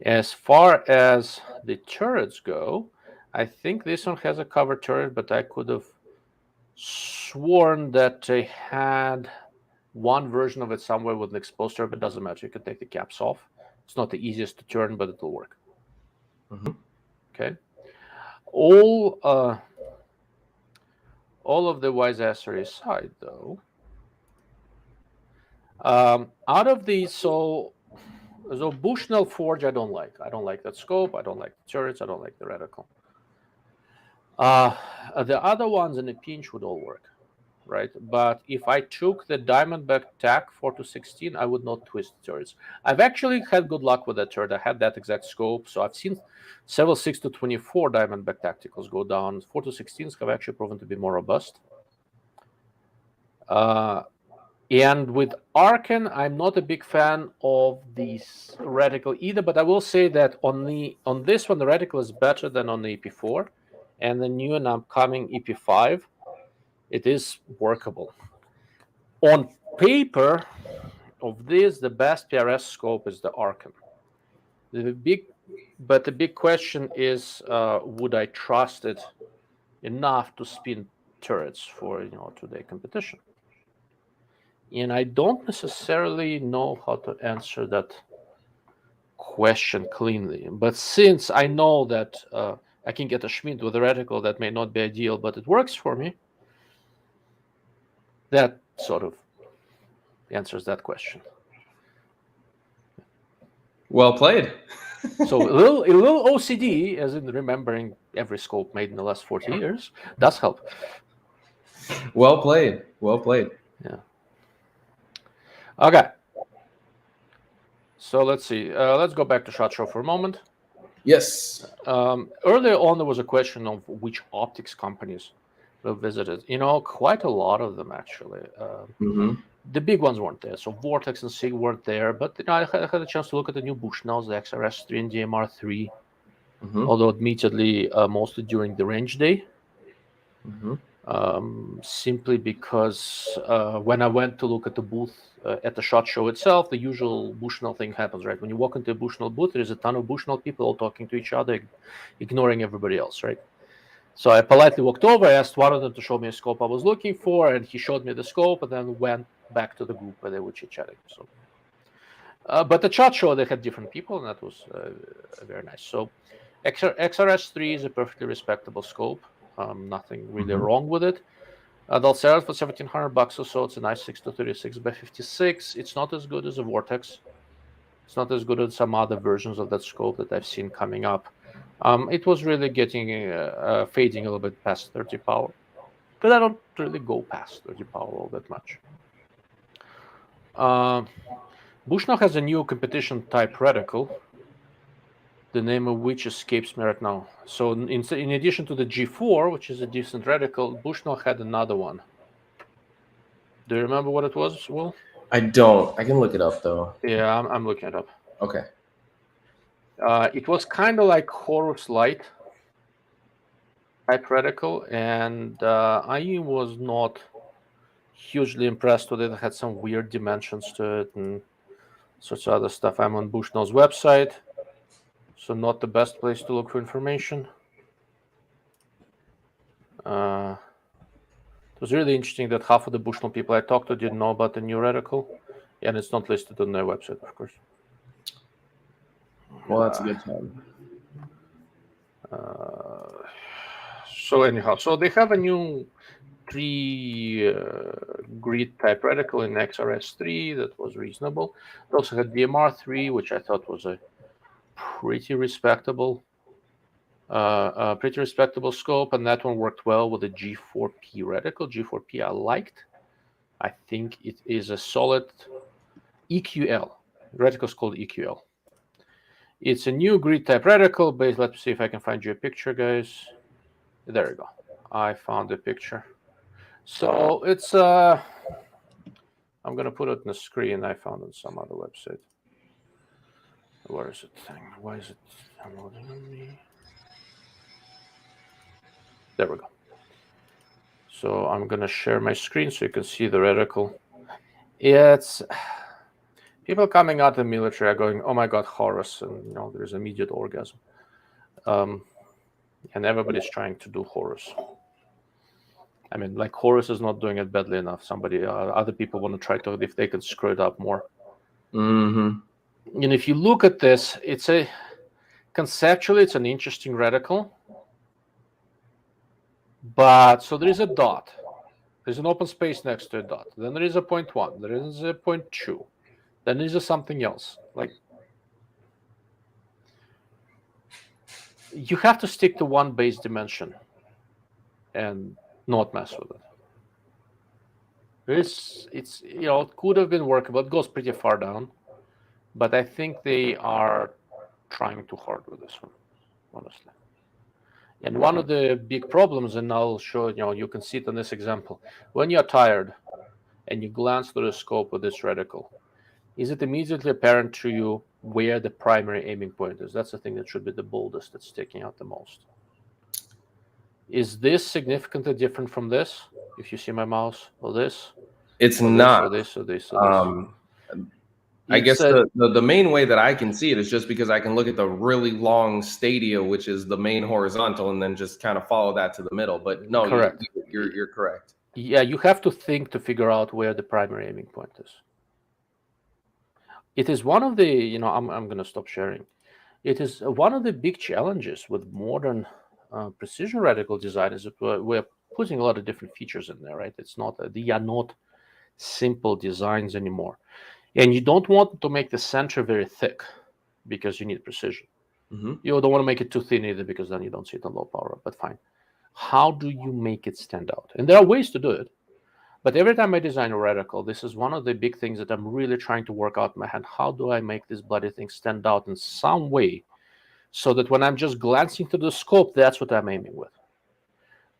As far as the turrets go, I think this one has a covered turret, but I could have sworn that they had one version of it somewhere with an exposed turret, but it doesn't matter. You can take the caps off. It's not the easiest to turn, but it'll work. Okay. All of the Wiseassery aside, though, out of these, so Bushnell Forge, I don't like. I don't like that scope. I don't like the turrets. I don't like the reticle. The other ones in a pinch would all work. right? But if I took the Diamondback TAC 4-16, I would not twist turrets. I've actually had good luck with that turret. I had that exact scope, so I've seen several 6-24 Diamondback tacticals go down. 4-16s have actually proven to be more robust. And with Arcan, I'm not a big fan of the reticle either, but I will say that on this one, the reticle is better than on the EP4, and the new and upcoming EP5, it is workable. On paper of this, the best PRS scope is the Arcan. The big question is, would I trust it enough to spin turrets for today competition? And I don't necessarily know how to answer that question cleanly. But since I know that I can get a Schmidt with a reticle that may not be ideal, but it works for me, that sort of answers that question. Well played. So a little OCD, as in remembering every scope made in the last 40 years, does help. Well played. Well played. Yeah. Okay. So let's see. Let's go back to SHOT Show for a moment. Yes. Earlier on, there was a question of which optics companies we visited. Quite a lot of them, actually. The big ones weren't there. So Vortex and SIG weren't there. But I had a chance to look at the new Bushnells, the XRS3 and DMR3. Although admittedly, mostly during the range day. Simply because when I went to look at the booth at the SHOT Show itself, the usual Bushnell thing happens, right? When you walk into a Bushnell booth, there's a ton of Bushnell people all talking to each other, ignoring everybody else, right? So I politely walked over, I asked one of them to show me a scope I was looking for, and he showed me the scope, and then went back to the group where they were chit-chatting. So, but the SHOT Show, they had different people, and that was very nice. So XRS3 is a perfectly respectable scope. Nothing really wrong with it. They'll sell it for $1,700 or so. It's a nice 6-36 by 56. It's not as good as a Vortex. It's not as good as some other versions of that scope that I've seen coming up. It was really getting fading a little bit past 30 power, but I don't really go past 30 power all that much. Bushnell has a new competition type reticle, the name of which escapes me right now. So in addition to the G4, which is a decent reticle, Bushnell had another one. Do you remember what it was, Will? I don't. I can look it up, though. Yeah, I'm looking it up. Okay. It was kind of like Horus Light type reticle, and I was not hugely impressed with it. It had some weird dimensions to it and such other stuff. I'm on Bushnell's website, so not the best place to look for information. It was really interesting that half of the Bushnell people I talked to didn't know about the new reticle, and it's not listed on their website, of course. Well, that's a good time. So anyhow, so they have a new 3 grid type reticle in XRS3 that was reasonable. They also had DMR3, which I thought was a pretty respectable scope, and that one worked well with the G4P reticle. G4P I liked. I think it is a solid EQL. Reticle is called EQL. It's a new grid type reticle based. Let's see if I can find you a picture, guys. There we go. I found a picture. So it's I'm gonna put it on the screen. I found it on some other website. Where is it? Why is it downloading on me? There we go. So I'm gonna share my screen so you can see the reticle. It's people coming out of the military are going, "Oh my God, Horus!" and there's immediate orgasm. And everybody's trying to do Horus. I mean, like Horus is not doing it badly enough. Other people want to try to, if they can screw it up more. And if you look at this, conceptually, it's an interesting reticle. But so there is a dot. There's an open space next to a dot. Then there is a 0.1. There is a 0.2. Then there is something else. Like, you have to stick to one base dimension and not mess with it. it's it could have been workable. It goes pretty far down, but I think they are trying too hard with this one, honestly. And one of the big problems, and I'll show you can see it in this example. When you're tired and you glance through the scope of this reticle, is it immediately apparent to you where the primary aiming point is? That's the thing that should be the boldest, that's sticking out the most. Is this significantly different from this? If you see my mouse, or this? It's or not. This, or this, or this. I guess the main way that I can see it is just because I can look at the really long stadia, which is the main horizontal, and then just kind of follow that to the middle. But no, correct. You're correct. Yeah, you have to think to figure out where the primary aiming point is. It is one of the, I'm going to stop sharing. It is one of the big challenges with modern precision reticle design is that we're putting a lot of different features in there, right? They are not simple designs anymore. And you don't want to make the center very thick because you need precision. Mm-hmm. You don't want to make it too thin either because then you don't see it on low power, but fine. How do you make it stand out? And there are ways to do it. But every time I design a reticle, this is one of the big things that I'm really trying to work out in my head. How do I make this bloody thing stand out in some way so that when I'm just glancing through the scope, that's what I'm aiming with?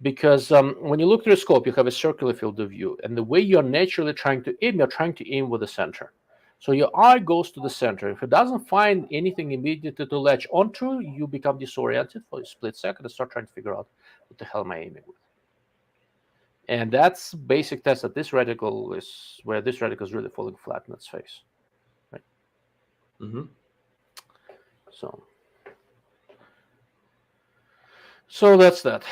Because when you look through the scope, you have a circular field of view. And the way you're naturally trying to aim, you're trying to aim with the center. So your eye goes to the center. If it doesn't find anything immediately to latch onto, you become disoriented for a split second and start trying to figure out what the hell am I aiming with. And that's basic test that this reticle is where this reticle is really falling flat in its face. Right? Mm-hmm. So that's that.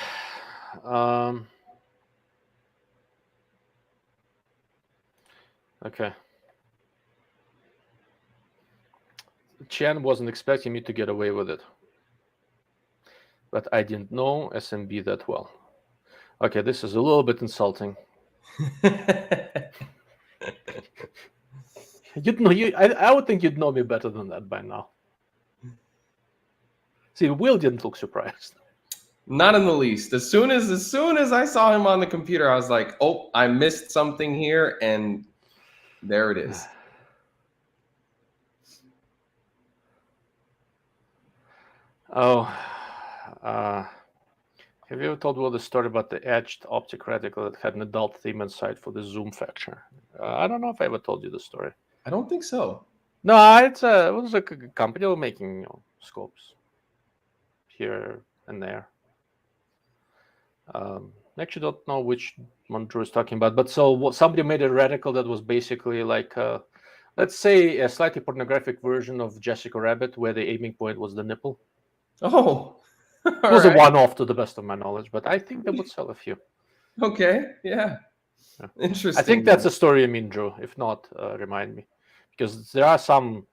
Okay. Chen wasn't expecting me to get away with it. But I didn't know SMB that well. Okay, this is a little bit insulting. I would think you'd know me better than that by now. See, Will didn't look surprised. Not in the least. As soon as I saw him on the computer, I was like, "Oh, I missed something here," and there it is. Oh, have you ever told Will the story about the edged optic reticle that had an adult theme inside for the zoom factor? I don't know if I ever told you the story. I don't think so. No, it was a company making scopes here and there. Actually, don't know which one Drew is talking about, but somebody made a reticle that was basically like, let's say, a slightly pornographic version of Jessica Rabbit, where the aiming point was the nipple. Oh, it was a one-off to the best of my knowledge, but I think they would sell a few. Okay, yeah. Interesting. I think that's a story, Drew. If not, remind me, because there are some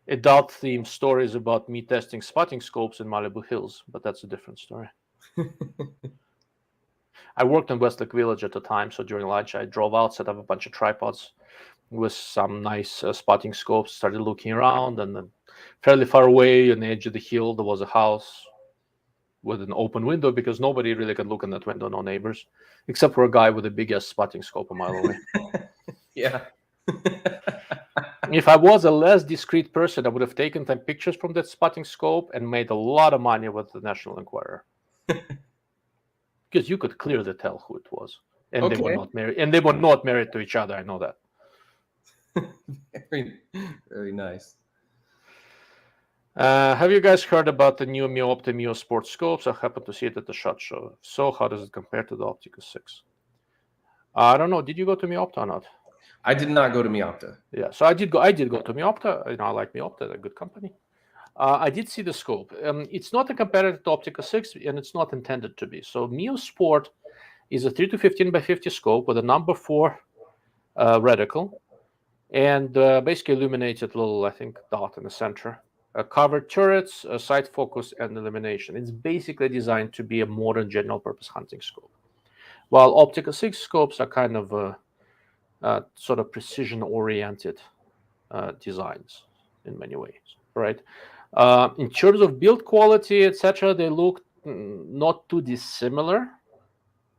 adult-themed stories about me testing spotting scopes in Malibu Hills, but that's a different story. I worked in Westlake Village at the time, so during lunch I drove out, set up a bunch of tripods with some nice spotting scopes, started looking around, and then fairly far away on the edge of the hill there was a house with an open window because nobody really could look in that window, no neighbors, except for a guy with a big-ass spotting scope a mile away. Yeah. If I was a less discreet person, I would have taken some pictures from that spotting scope and made a lot of money with the National Enquirer. Because you could clearly tell who it was. And Okay. They were not married. And they were not married to each other. I know that. Very, very nice. Have you guys heard about the new Miopta Mio Sports scopes? I happened to see it at the SHOT Show. So how does it compare to the Optica 6? I don't know. Did you go to Miopta or not? I did not go to Miopta. Yeah, so I did go to Miopta. I like Miopta, they're a good company. I did see the scope. It's not a competitor to Optica 6, and it's not intended to be. So Mio Sport is a 3 to 15 by 50 scope with a number 4 reticle, and basically illuminated little, I think, dot in the center. Covered turrets, side focus, and illumination. It's basically designed to be a modern general-purpose hunting scope. While Optica 6 scopes are kind of sort of precision-oriented designs in many ways, right? In terms of build quality, etc., they look not too dissimilar.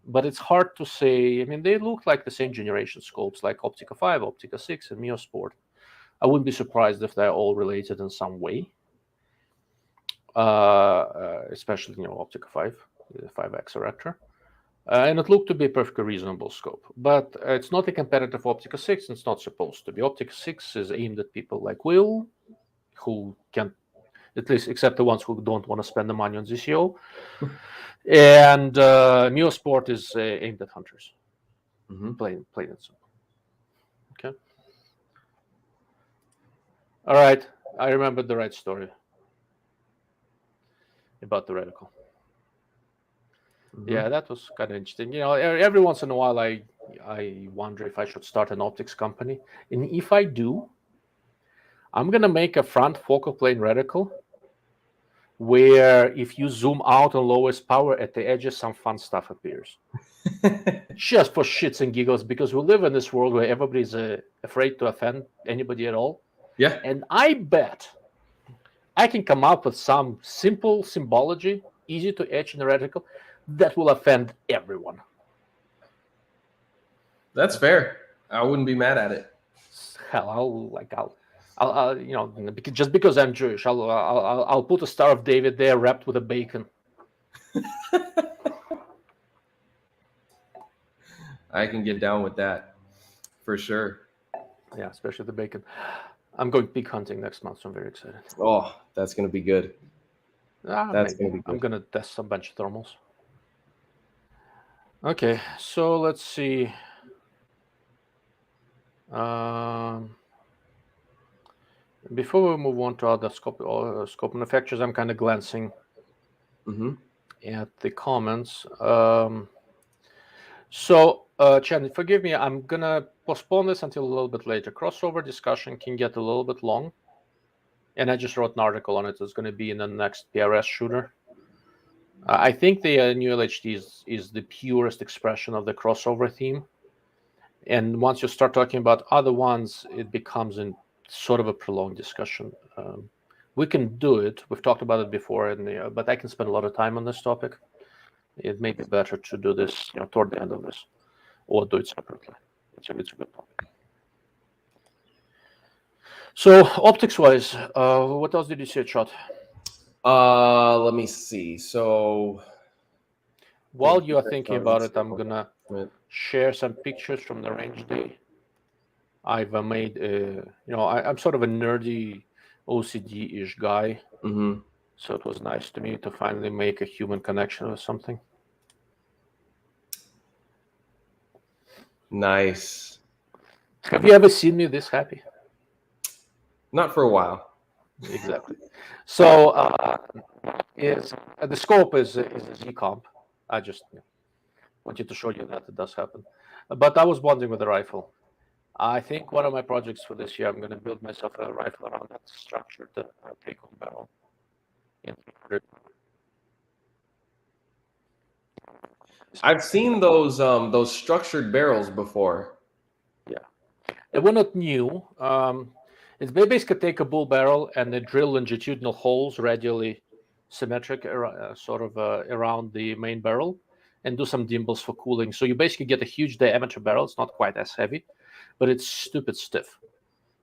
but it's hard to say. I mean, they look like the same generation scopes, like Optica 5, Optica 6, and Meosport. I wouldn't be surprised if they're all related in some way, especially Optica 5, the 5X erector. And it looked to be a perfectly reasonable scope. But it's not a competitive Optica 6, and it's not supposed to be. Optica 6 is aimed at people like Will, who can, at least except the ones who don't want to spend the money on ZCO. And Meosport is aimed at hunters. Plain and simple. Okay. All right. I remembered the right story about the reticle. Yeah, that was kind of interesting. Every once in a while, I wonder if I should start an optics company, and if I do, I'm gonna make a front focal plane reticle where if you zoom out on lowest power at the edges, some fun stuff appears. Just for shits and giggles, because we live in this world where everybody's afraid to offend anybody at all. Yeah. And I bet I can come up with some simple symbology, easy to etch in the reticle, that will offend everyone. That's fair. I wouldn't be mad at it. Hell, I'll just because I'm Jewish, I'll put a Star of David there wrapped with a bacon. I can get down with that, for sure. Yeah, especially the bacon. I'm going pig hunting next month, so I'm very excited. Oh, that's gonna be good. That's gonna be good. I'm gonna test a bunch of thermals. Okay, so let's see. Before we move on to other scope manufacturers, I'm kind of glancing at the comments. So, Chen, forgive me, I'm going to postpone this until a little bit later. Crossover discussion can get a little bit long, and I just wrote an article on it. It's going to be in the next PRS shooter. I think the new LHD is the purest expression of the crossover theme. And once you start talking about other ones, it becomes in sort of a prolonged discussion. We can do it. We've talked about it before, but I can spend a lot of time on this topic. It may be better to do this toward the end of this, or do it separately. It's a good topic. So optics-wise, what else did you see at SHOT? Let me see. So while you are thinking about it, I'm gonna share some pictures from the range day. I've made I'm sort of a nerdy OCD-ish guy, so it was nice to me to finally make a human connection with something. Nice. Have you ever seen me this happy? Not for a while. Exactly. So the scope is a Z-comp. I just wanted to show you that it does happen. But I was wondering with the rifle. I think one of my projects for this year, I'm going to build myself a rifle around that structured take-home barrel. I've seen those structured barrels before. Yeah, they were not new. It's basically take a bull barrel and they drill longitudinal holes, radially symmetric, around the main barrel, and do some dimples for cooling. So you basically get a huge diameter barrel. It's not quite as heavy, but it's stupid stiff.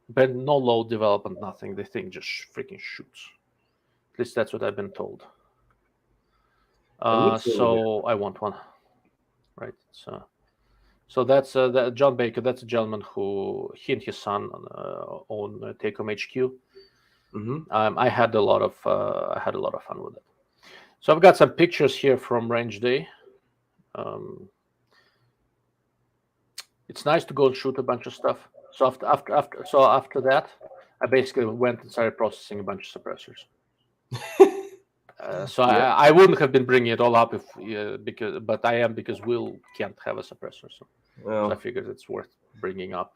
But no load development, nothing. The thing just freaking shoots. At least that's what I've been told. So I want one. Right. So that's John Baker. That's a gentleman who he and his son own Take-Home HQ. I had a lot of fun with it. So I've got some pictures here from range day. It's nice to go and shoot a bunch of stuff. So after that, I basically went and started processing a bunch of suppressors. I wouldn't have been bringing it all up but I am, because Will can't have a suppressor. So I figured it's worth bringing up.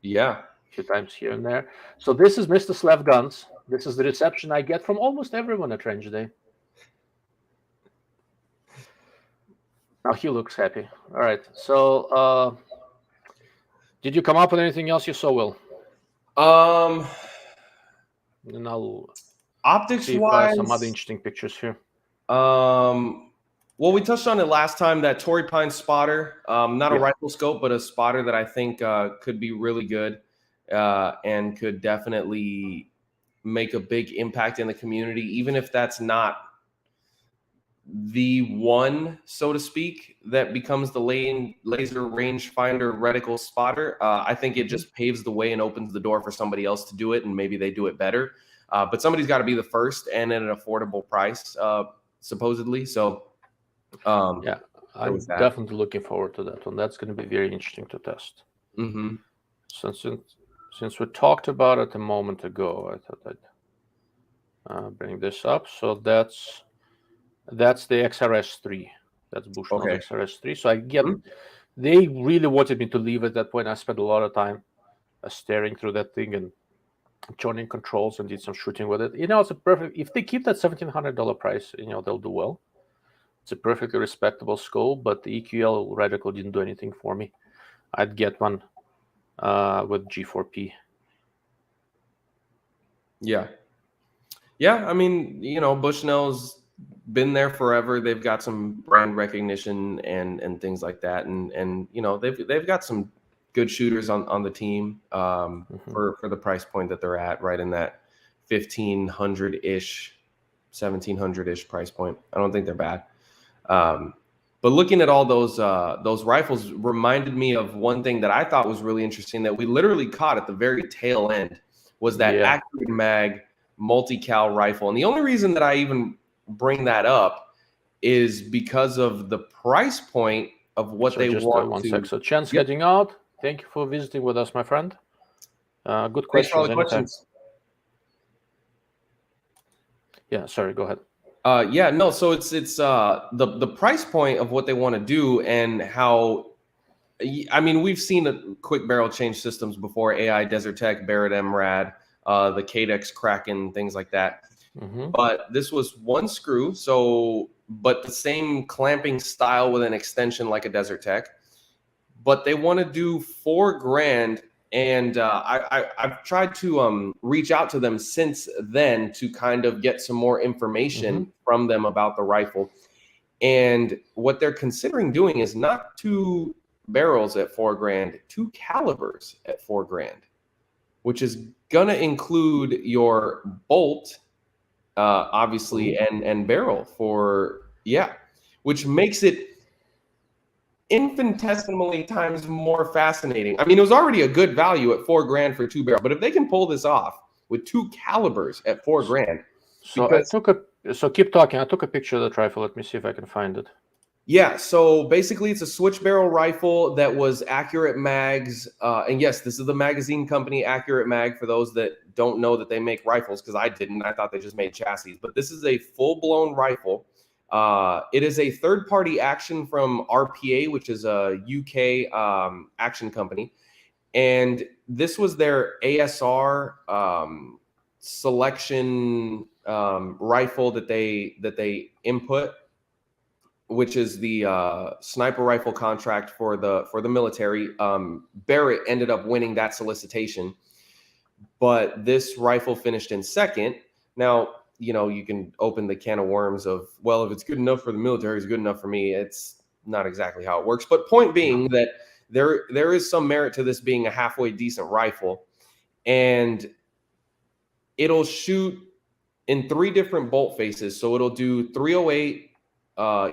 Yeah. A few times here and there. So this is Mr. Slav Guns. This is the reception I get from almost everyone at range day. Now he looks happy. All right. So did you come up with anything else you saw, Will? And I'll optics-wise, some other interesting pictures here. Well, we touched on it last time, that Torrey Pine spotter, not a Yeah. rifle scope, but a spotter that I think could be really good and could definitely make a big impact in the community, even if that's not the one, so to speak, that becomes the laser rangefinder reticle spotter. I think it just paves the way and opens the door for somebody else to do it, and maybe they do it better. But somebody's got to be the first and at an affordable price, supposedly. So, Yeah, I'm definitely looking forward to that one. That's going to be very interesting to test. Mm-hmm. Since we talked about it a moment ago, I thought I'd bring this up. So that's the XRS3. That's Bushnell's Okay. XRS3. So I get. They really wanted me to leave at that point. I spent a lot of time staring through that thing and joining controls and did some shooting with it. It's a perfect. If they keep that $1,700 price, they'll do well. It's a perfectly respectable scope, but the EQL reticle didn't do anything for me. I'd get one with G4P. Yeah. I mean, Bushnell's been there forever. They've got some brand recognition and things like that, and they've got some good shooters on the team for the price point that they're at, right in that 1,500-ish, 1,700-ish price point. I don't think they're bad. But looking at all those rifles reminded me of one thing that I thought was really interesting that we literally caught at the very tail end was that accurate mag multi-cal rifle. And the only reason that I even bring that up is because of the price point of what they want one to. sec. So Chen's heading out. Thank you for visiting with us, my friend. Good questions. Thanks for all the questions. Yeah, sorry, go ahead. So it's the price point of what they want to do and how. I mean, we've seen a quick barrel change systems before, AI, Desertec, Barrett MRAD, the Cadex Kraken, things like that. But this was one screw, but the same clamping style with an extension like a Desertec. But they want to do $4,000, and I've tried to reach out to them since then to kind of get some more information from them about the rifle. And what they're considering doing is not 2 barrels at $4,000, 2 calibers at $4,000, which is gonna include your bolt, obviously, and barrel which makes it infinitesimally times more fascinating. I mean, it was already a good value at $4,000 for 2 barrel, but if they can pull this off with 2 calibers at $4,000, so keep talking. I took a picture of the rifle. Let me see if I can find it. Yeah, so basically it's a switch barrel rifle that was Accurate Mags. And yes, this is the magazine company Accurate Mag, for those that don't know that they make rifles, because I didn't. I thought they just made chassis. But this is a full-blown rifle. It is a third-party action from RPA, which is a UK action company. And this was their ASR selection rifle that they input, which is the sniper rifle contract for the military. Barrett ended up winning that solicitation, but this rifle finished in second. Now, you can open the can of worms of, well, if it's good enough for the military, it's good enough for me. It's not exactly how it works. But point being that there is some merit to this being a halfway decent rifle, and it'll shoot in 3 different bolt faces. So it'll do 308,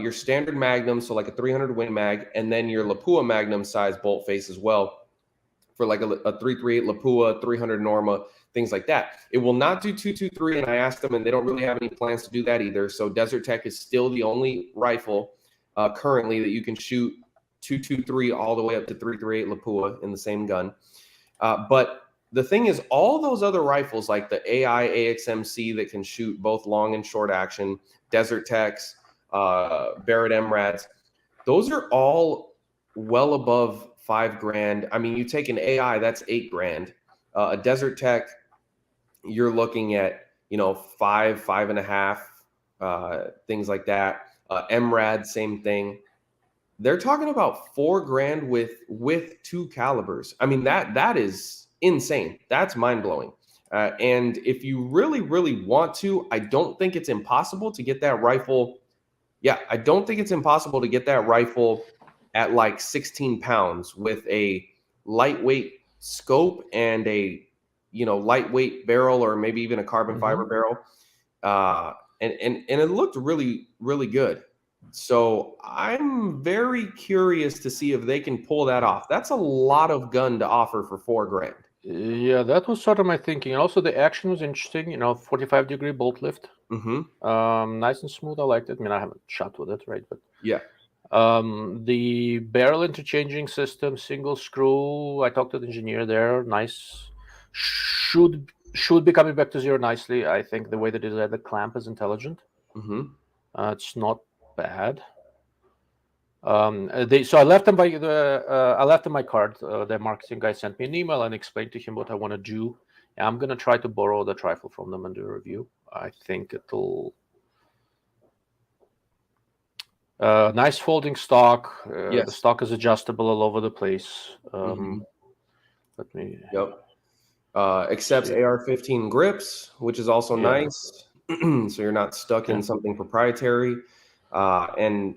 your standard Magnum, so like a 300 Win Mag, and then your Lapua Magnum size bolt face as well for like a 338 Lapua, 300 Norma, things like that. It will not do 223, and I asked them, and they don't really have any plans to do that either. So Desertec is still the only rifle currently that you can shoot 223 all the way up to 338 Lapua in the same gun. But the thing is, all those other rifles like the AI AXMC that can shoot both long and short action, Desertecs, Barrett MRADs, those are all well above $5,000. I mean, you take an AI, that's $8,000. A Desertec, you're looking at, 5.5, things like that. MRAD, same thing. They're talking about $4,000 with 2 calibers. I mean, that is insane. That's mind blowing. And if you really, really want to, I don't think it's impossible to get that rifle, Yeah, I don't think it's impossible to get that rifle at like 16 pounds with a lightweight scope and a lightweight barrel, or maybe even a carbon fiber barrel. And it looked really, really good. So I'm very curious to see if they can pull that off. That's a lot of gun to offer for $4,000. Yeah, that was sort of my thinking. And also the action was interesting. 45-degree bolt lift. Nice and smooth. I liked it. I mean, I haven't shot with it, right? But yeah. The barrel interchanging system, single screw. I talked to the engineer there. Nice. Should be coming back to zero nicely. I think the way they designed the clamp is intelligent. It's not bad. So I left them I left them my card. The marketing guy sent me an email and explained to him what I want to do. I'm gonna try to borrow the rifle from them and do a review. I think it'll nice folding stock. Yes. The stock is adjustable all over the place. Let me. Yep. Accepts AR-15 grips, which is also nice. So you're not stuck in something proprietary. And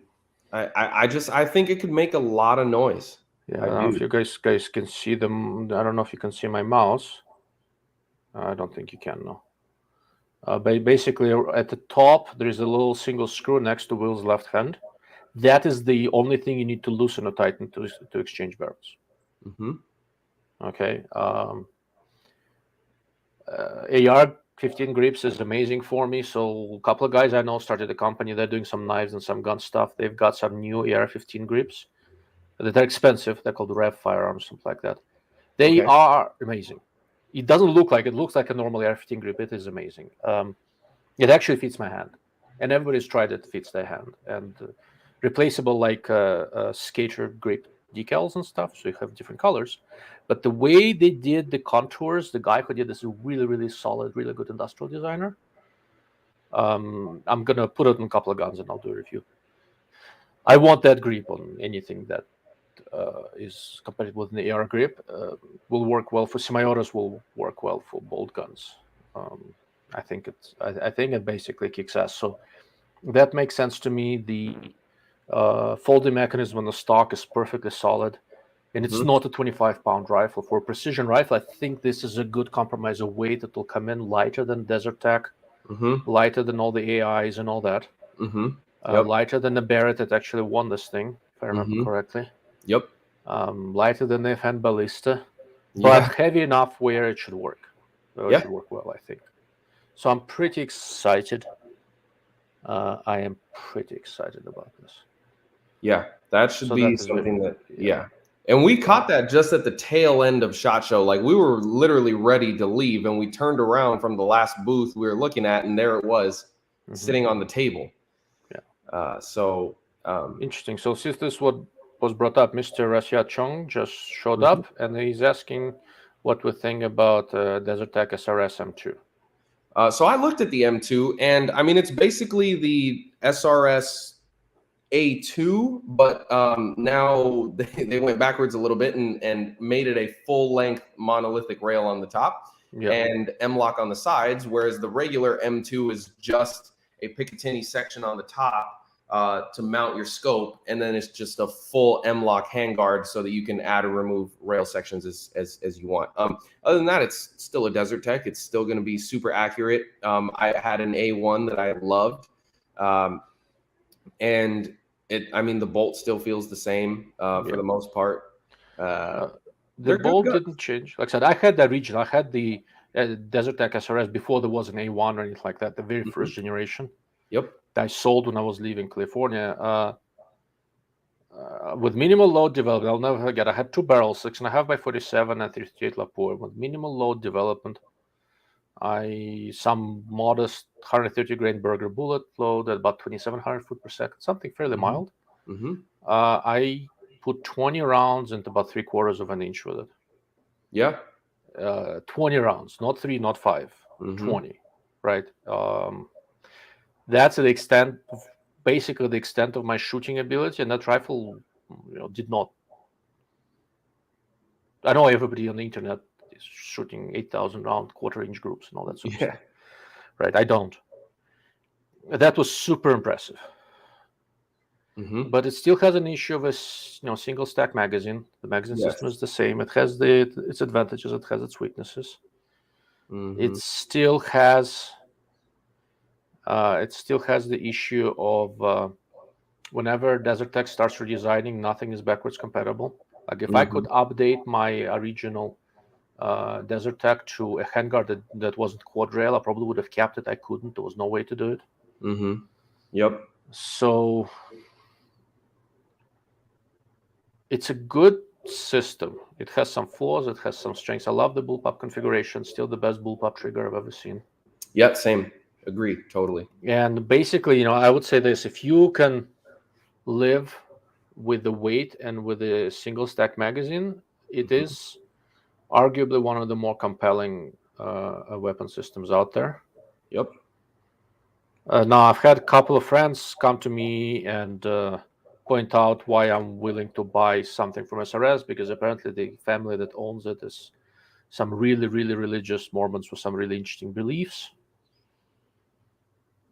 I think it could make a lot of noise. Yeah, I don't know if you guys can see them. I don't know if you can see my mouse. I don't think you can, no. Basically, at the top, there is a little single screw next to Will's left hand. That is the only thing you need to loosen or tighten to exchange barrels. Okay. AR-15 grips is amazing for me. So a couple of guys I know started a company. They're doing some knives and some gun stuff. They've got some new AR-15 grips. They're expensive. They're called Rev Firearms, something like that. They are amazing. It doesn't look like it. Looks like a normal AR-15 grip. It is amazing. It actually fits my hand, and everybody's tried it. Fits their hand, and replaceable like skater grip decals and stuff. So you have different colors. But the way they did the contours, the guy who did this is really, really solid, really good industrial designer. I'm gonna put it on a couple of guns and I'll do a review. I want that grip on anything that is compatible with the AR grip. Will work well for semi-autos. Will work well for bolt guns. I think it basically kicks ass. So that makes sense to me. The folding mechanism on the stock is perfectly solid, and it's not a 25-pound rifle. For a precision rifle, I think this is a good compromise of weight. It will come in lighter than Desertec, lighter than all the AIs and all that. Lighter than the Barrett that actually won this thing, if I remember correctly. Lighter than the FN Ballista, but heavy enough where it should work. It should work well, I think. So I'm pretty excited. I am pretty excited about this. Yeah, that should be something that, And we caught that just at the tail end of SHOT Show. Like, we were literally ready to leave, and we turned around from the last booth we were looking at, and there it was, sitting on the table. Interesting. So since this what was brought up, Mr. Rasia Chong just showed up, and he's asking what we think about Desertec Srs M2. So I looked at the M2, and I mean, it's basically the SRS A2, but now they went backwards a little bit and made it a full-length monolithic rail on the top and M-lock on the sides, whereas the regular M2 is just a Picatinny section on the top to mount your scope, and then it's just a full M-lock handguard so that you can add or remove rail sections as you want. Other than that, it's still a Desertec. It's still going to be super accurate. I had an A1 that I loved, and I mean, the bolt still feels the same for the most part. The bolt didn't change. Like I said, I had the original. I had the Desertec SRS before there was an A1 or anything like that, the very first generation. I sold when I was leaving California. With minimal load development, I'll never forget, I had two barrels, 6.5 by 47 and 338 Lapua. With minimal load development, some modest 130 grain Berger bullet load at about 2,700 foot per second, something fairly mild. I put 20 rounds into about 3/4 of an inch with it. 20 rounds, not 3, not 5, 20, right? That's the extent, basically the extent of my shooting ability, and that rifle, did not. I know everybody on the internet is shooting 8,000 round 1/4 inch groups and all that sort of stuff. Right, I don't. That was super impressive. but it still has an issue of a single stack magazine. The magazine system is the same. It has its advantages. It has its weaknesses. It still has the issue of whenever Desertec starts redesigning, nothing is backwards compatible. Like if I could update my original Desertec to a handguard that wasn't quad rail, I probably would have kept it. I couldn't. There was no way to do it. Yep. So it's a good system. It has some flaws. It has some strengths. I love the bullpup configuration. Still the best bullpup trigger I've ever seen. Yeah, same. Agree. Totally. And basically, I would say this: if you can live with the weight and with a single stack magazine, it is arguably one of the more compelling weapon systems out there. Yep. Now, I've had a couple of friends come to me and point out why I'm willing to buy something from SRS, because apparently the family that owns it is some really, really religious Mormons with some really interesting beliefs.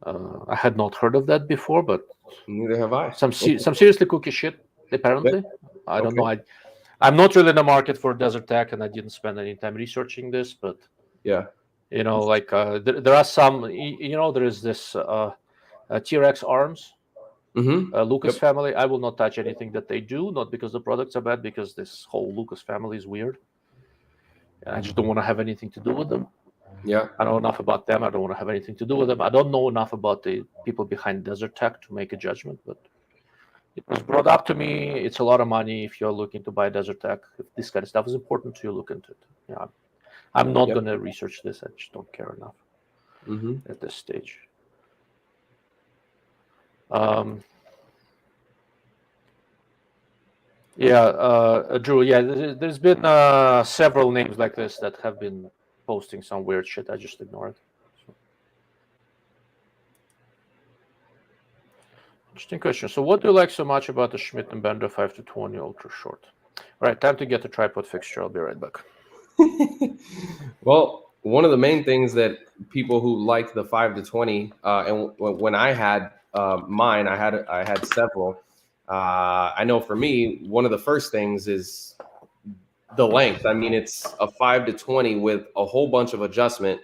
I had not heard of that before, but neither have I. Some seriously cookie shit, apparently. I don't know. I'm not really in the market for Desertec, and I didn't spend any time researching this, but yeah, there are some. There is this T-Rex Arms, Lucas family. I will not touch anything that they do, not because the products are bad, because this whole Lucas family is weird. And I just don't want to have anything to do with them. Yeah, I know enough about them. I don't want to have anything to do with them. I don't know enough about the people behind Desertec to make a judgment, but it was brought up to me. It's a lot of money if you're looking to buy Desertec. If this kind of stuff is important to you, look into it. Yeah, I'm not going to research this. I just don't care enough at this stage. Drew. Yeah, there's been several names like this that have been posting some weird shit. I just ignore it. Interesting question. So what do you like so much about the Schmidt & Bender 5-20 ultra short? All right, time to get the tripod fixture. I'll be right back. Well, one of the main things that people who like the 5-20, and when I had mine, I had several. I know for me, one of the first things is the length. I mean, it's a 5-20 with a whole bunch of adjustment,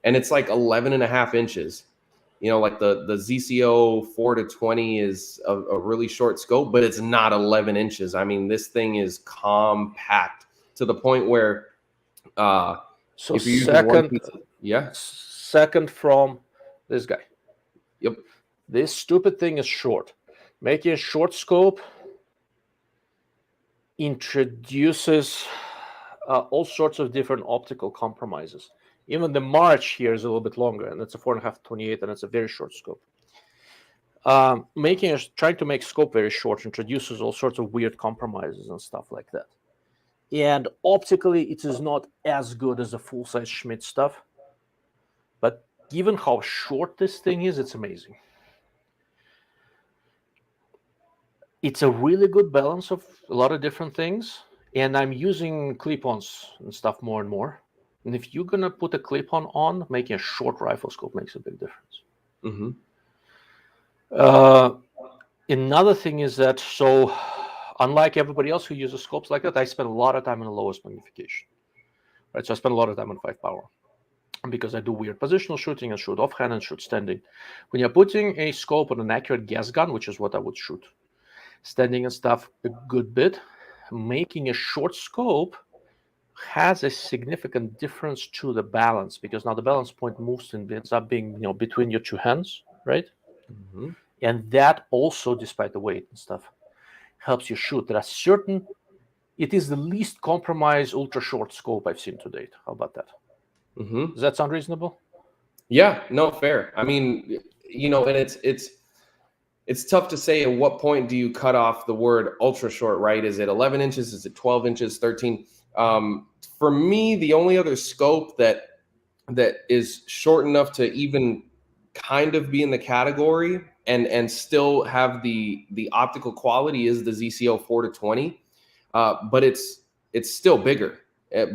and it's like 11.5 inches. Like the ZCO 4-20 is a really short scope, but it's not 11 inches. I mean, this thing is compact to the point where so if you're second, second from this guy. Yep. This stupid thing is short. Making a short scope introduces all sorts of different optical compromises. Even the march here is a little bit longer, and it's a 4.5-28, and it's a very short scope. Trying to make scope very short introduces all sorts of weird compromises and stuff like that. And optically, it is not as good as the full-size Schmidt stuff. But given how short this thing is, it's amazing. It's a really good balance of a lot of different things. And I'm using clip-ons and stuff more and more. And if you're going to put a clip-on on, making a short rifle scope makes a big difference. Another thing is that, so unlike everybody else who uses scopes like that, I spend a lot of time in the lowest magnification. Right, so I spend a lot of time on 5 power because I do weird positional shooting and shoot offhand and shoot standing. When you're putting a scope on an accurate gas gun, which is what I would shoot, standing and stuff a good bit, making a short scope has a significant difference to the balance, because now the balance point moves and ends up being between your two hands, right? And that also, despite the weight and stuff, helps you shoot. There are it is the least compromised ultra short scope I've seen to date. How about that? Does that sound reasonable? Yeah, no, fair. I mean, and it's tough to say at what point do you cut off the word ultra short, right? Is it 11 inches? Is it 12 inches, 13? For me, the only other scope that is short enough to even kind of be in the category and still have the optical quality is the ZCO 4-20, but it's still bigger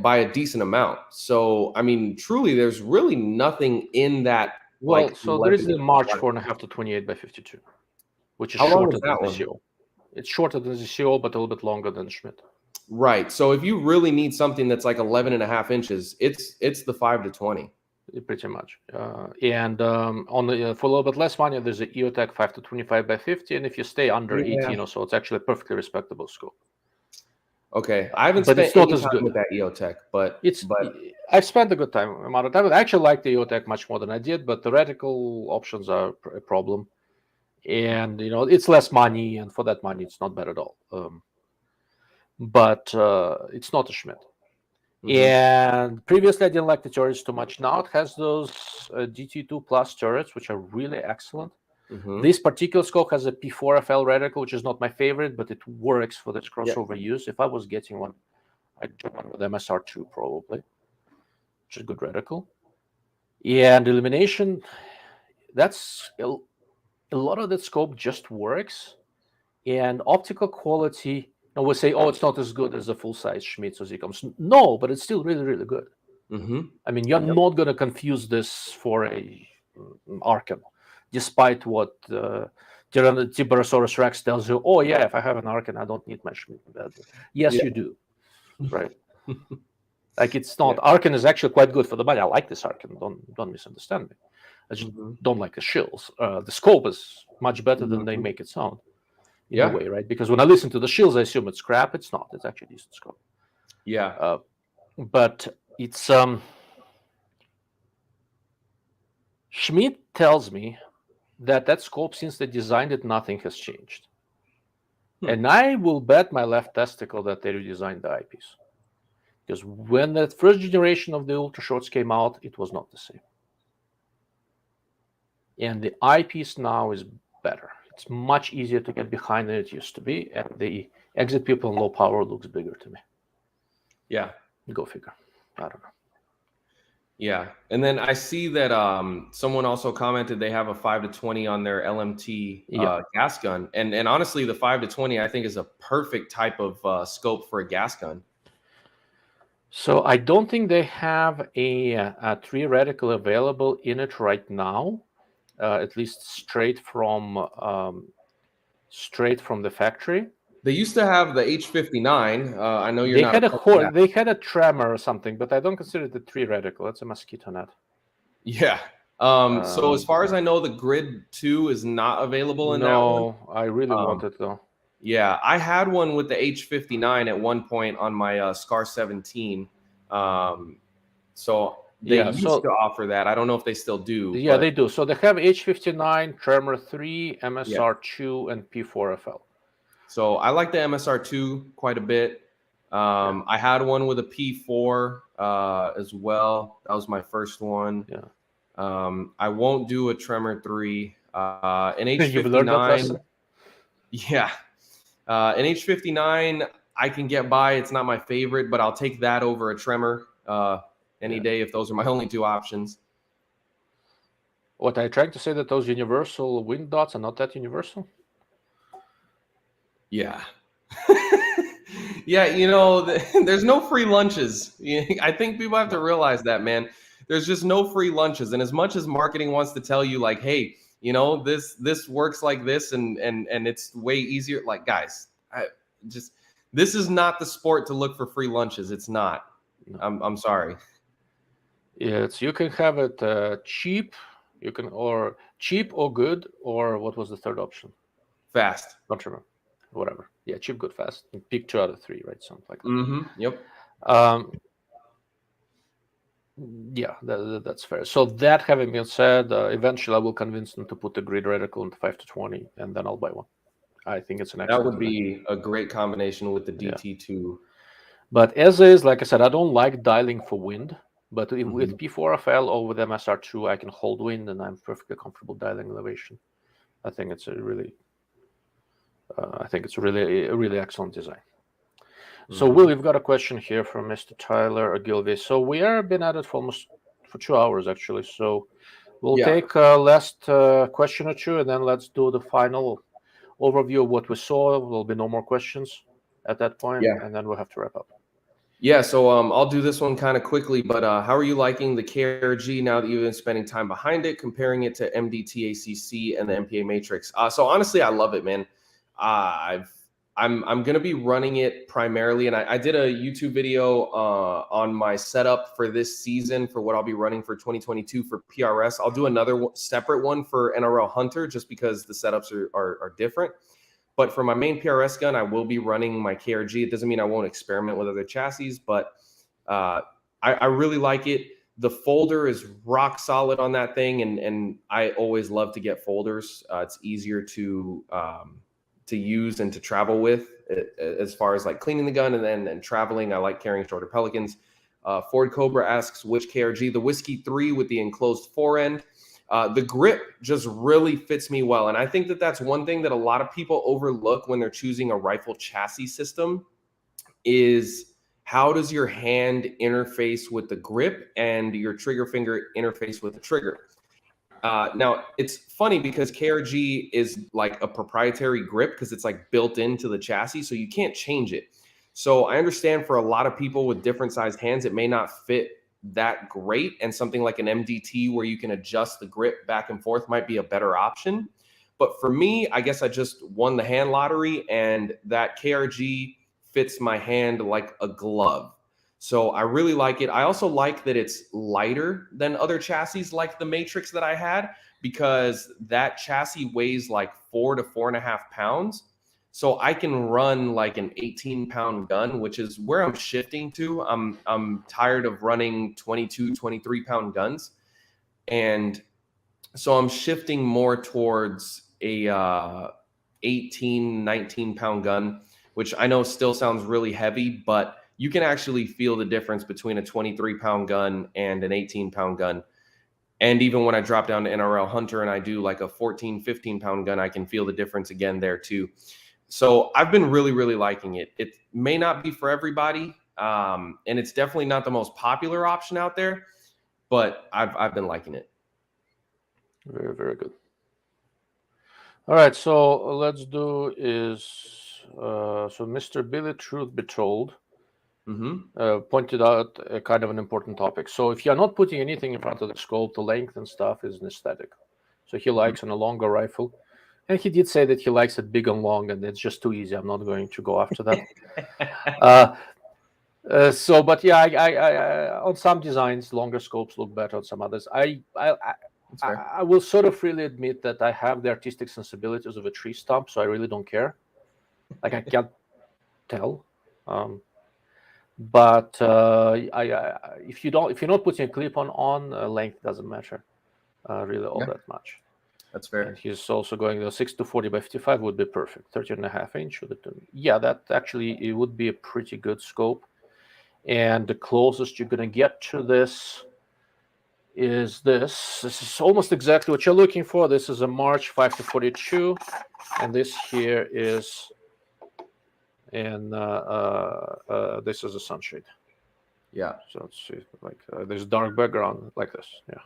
by a decent amount. So I mean, truly, there's really nothing in that. Well, so there is the March 4.5-28 by 52, which is How long shorter is than that the one? CO. It's shorter than the CO, but a little bit longer than Schmidt. Right. So if you really need something that's like 11.5 inches, it's the 5 to 20. Pretty much. And on the for a little bit less money, there's the EOTech 5 to 25 by 50, and if you stay under 18 or so, it's actually a perfectly respectable scope. Okay, I haven't But spent it's not any as time good. with that EOTech, but I've spent a good amount of time. I actually like the EOTech much more than I did, but the reticle options are a problem, and it's less money, and for that money, it's not bad at all. But it's not a Schmidt. And previously, I didn't like the turrets too much. Now it has those DT2 plus turrets, which are really excellent. This particular scope has a P4FL reticle, which is not my favorite, but it works for this crossover use. If I was getting one, I'd do one with MSR2 probably, which is a good reticle. And illumination, that's a lot of that scope just works. And optical quality, we say, oh, it's not as good as a full-size Schmidt or Zcoms. No, but it's still really, really good. I mean, you're not going to confuse this for a Arcan, despite what Tyrannosaurus Rex tells you. Oh, yeah, if I have an Arcan, I don't need my Schmidt. Yes, you do. Right. Like, it's not. Arcan is actually quite good for the body. I like this Arcan. Don't misunderstand me. I just don't like the shills. The scope is much better than they make it sound. In a way, right? Because when I listen to the shills, I assume it's crap. It's not. It's actually a decent scope. Yeah. But it's Schmidt tells me that scope, since they designed it, nothing has changed. And I will bet my left testicle that they redesigned the eyepiece. Because when that first generation of the ultra shorts came out, it was not the same. And the eyepiece now is better. It's much easier to get behind than it used to be, and the exit pupil in low power looks bigger to me. Yeah. Go figure. I don't know. Yeah. And then I see that someone also commented they have a 5 to 20 on their LMT gas gun. And honestly, the 5 to 20, I think, is a perfect type of scope for a gas gun. So I don't think they have a 3 reticle available in it right now, at least straight from the factory. They used to have the H59. I know you're they not. They had a tremor or something, but I don't consider it a 3 reticle. That's a mosquito net. Yeah. So as far as I know, the Grid 2 is not available in that one. No, I really want it though. Yeah, I had one with the H59 at one point on my Scar 17. So they used to offer that. I don't know if they still do. Yeah, they do. So they have H59, Tremor 3, MSR2, and P4FL. So I like the MSR2 quite a bit. I had one with a P4 as well. That was my first one. Yeah. I won't do a Tremor 3. An H59. Yeah. An H59 I can get by. It's not my favorite, but I'll take that over a Tremor any day if those are my only 2 options. What are you trying to say, that those universal wind dots are not that universal? Yeah. Yeah, there's no free lunches. I think people have to realize that, man. There's just no free lunches. And as much as marketing wants to tell you, like, hey, this works like this and it's way easier. Like, guys, this is not the sport to look for free lunches. It's not. No. I'm sorry. Yeah, you can have it cheap. You can, or cheap or good, or what was the third option? Fast. Don't remember. Whatever. Yeah, cheap, good, fast. You pick 2 out of 3, right? Something like that. Yep. Yeah, that's fair. So that having been said, eventually I will convince them to put the grid reticle into 5 to 20, and then I'll buy one. I think it's an excellent. That would be a great combination with the DT2. Yeah. But as is, like I said, I don't like dialing for wind. But with P4FL or with MSR2, I can hold wind, and I'm perfectly comfortable dialing elevation. I think it's a really excellent design. So, Will, we've got a question here from Mr. Tyler Ogilvy. So we are been at it for 2 hours, actually. So we'll take a last question or 2, and then let's do the final overview of what we saw. There'll be no more questions at that point, and then we'll have to wrap up. Yeah, so I'll do this one kind of quickly, but how are you liking the KRG now that you've been spending time behind it, comparing it to MDTACC and the MPA Matrix? So honestly, I love it, man. I'm gonna be running it primarily, and I did a YouTube video on my setup for this season for what I'll be running for 2022 for PRS. I'll do another separate one for NRL Hunter just because the setups are different. But for my main PRS gun, I will be running my KRG. It doesn't mean I won't experiment with other chassis, but I really like it. The folder is rock solid on that thing, and I always love to get folders. It's easier to use and to travel with as far as like cleaning the gun and traveling. I like carrying shorter Pelicans. Ford Cobra asks, which KRG? The Whiskey 3 with the enclosed forend. The grip just really fits me well. And I think that that's one thing that a lot of people overlook when they're choosing a rifle chassis system is how does your hand interface with the grip and your trigger finger interface with the trigger? Now, it's funny because KRG is like a proprietary grip because it's like built into the chassis, so you can't change it. So I understand for a lot of people with different sized hands, it may not fit that great, and something like an MDT where you can adjust the grip back and forth might be a better option. But for me, I guess I just won the hand lottery, and that KRG fits my hand like a glove. So I really like it. I also like that it's lighter than other chassis like the Matrix that I had, because that chassis weighs like 4 to 4.5 pounds. So I can run like an 18-pound gun, which is where I'm shifting to. I'm tired of running 22, 23-pound guns. And so I'm shifting more towards a 18, 19-pound gun, which I know still sounds really heavy, but you can actually feel the difference between a 23-pound gun and an 18-pound gun. And even when I drop down to NRL Hunter and I do like a 14, 15-pound gun, I can feel the difference again there too. So I've been really, really liking it. It may not be for everybody, and it's definitely not the most popular option out there, but I've been liking it. Very, very good. All right, so let's do is so Mr. Billy Truth Be Told pointed out a kind of an important topic. So if you're not putting anything in front of the scope, the length and stuff is an aesthetic. So he likes on a longer rifle. And he did say that he likes it big and long, and it's just too easy. I'm not going to go after that. But yeah, I on some designs, longer scopes look better. On some others, I will sort of freely admit that I have the artistic sensibilities of a tree stump, so I really don't care. Like I can't tell. But if you're not putting a clip on, length doesn't matter really all that much. That's fair. And he's also going the 6 to 40 by 55 would be perfect. 13.5 inch. Yeah, that actually it would be a pretty good scope. And the closest you're going to get to this is this. This is almost exactly what you're looking for. This is a March 5 to 42, and this here is, and this is a sunshade. Yeah. So let's see, like there's dark background like this. Yeah.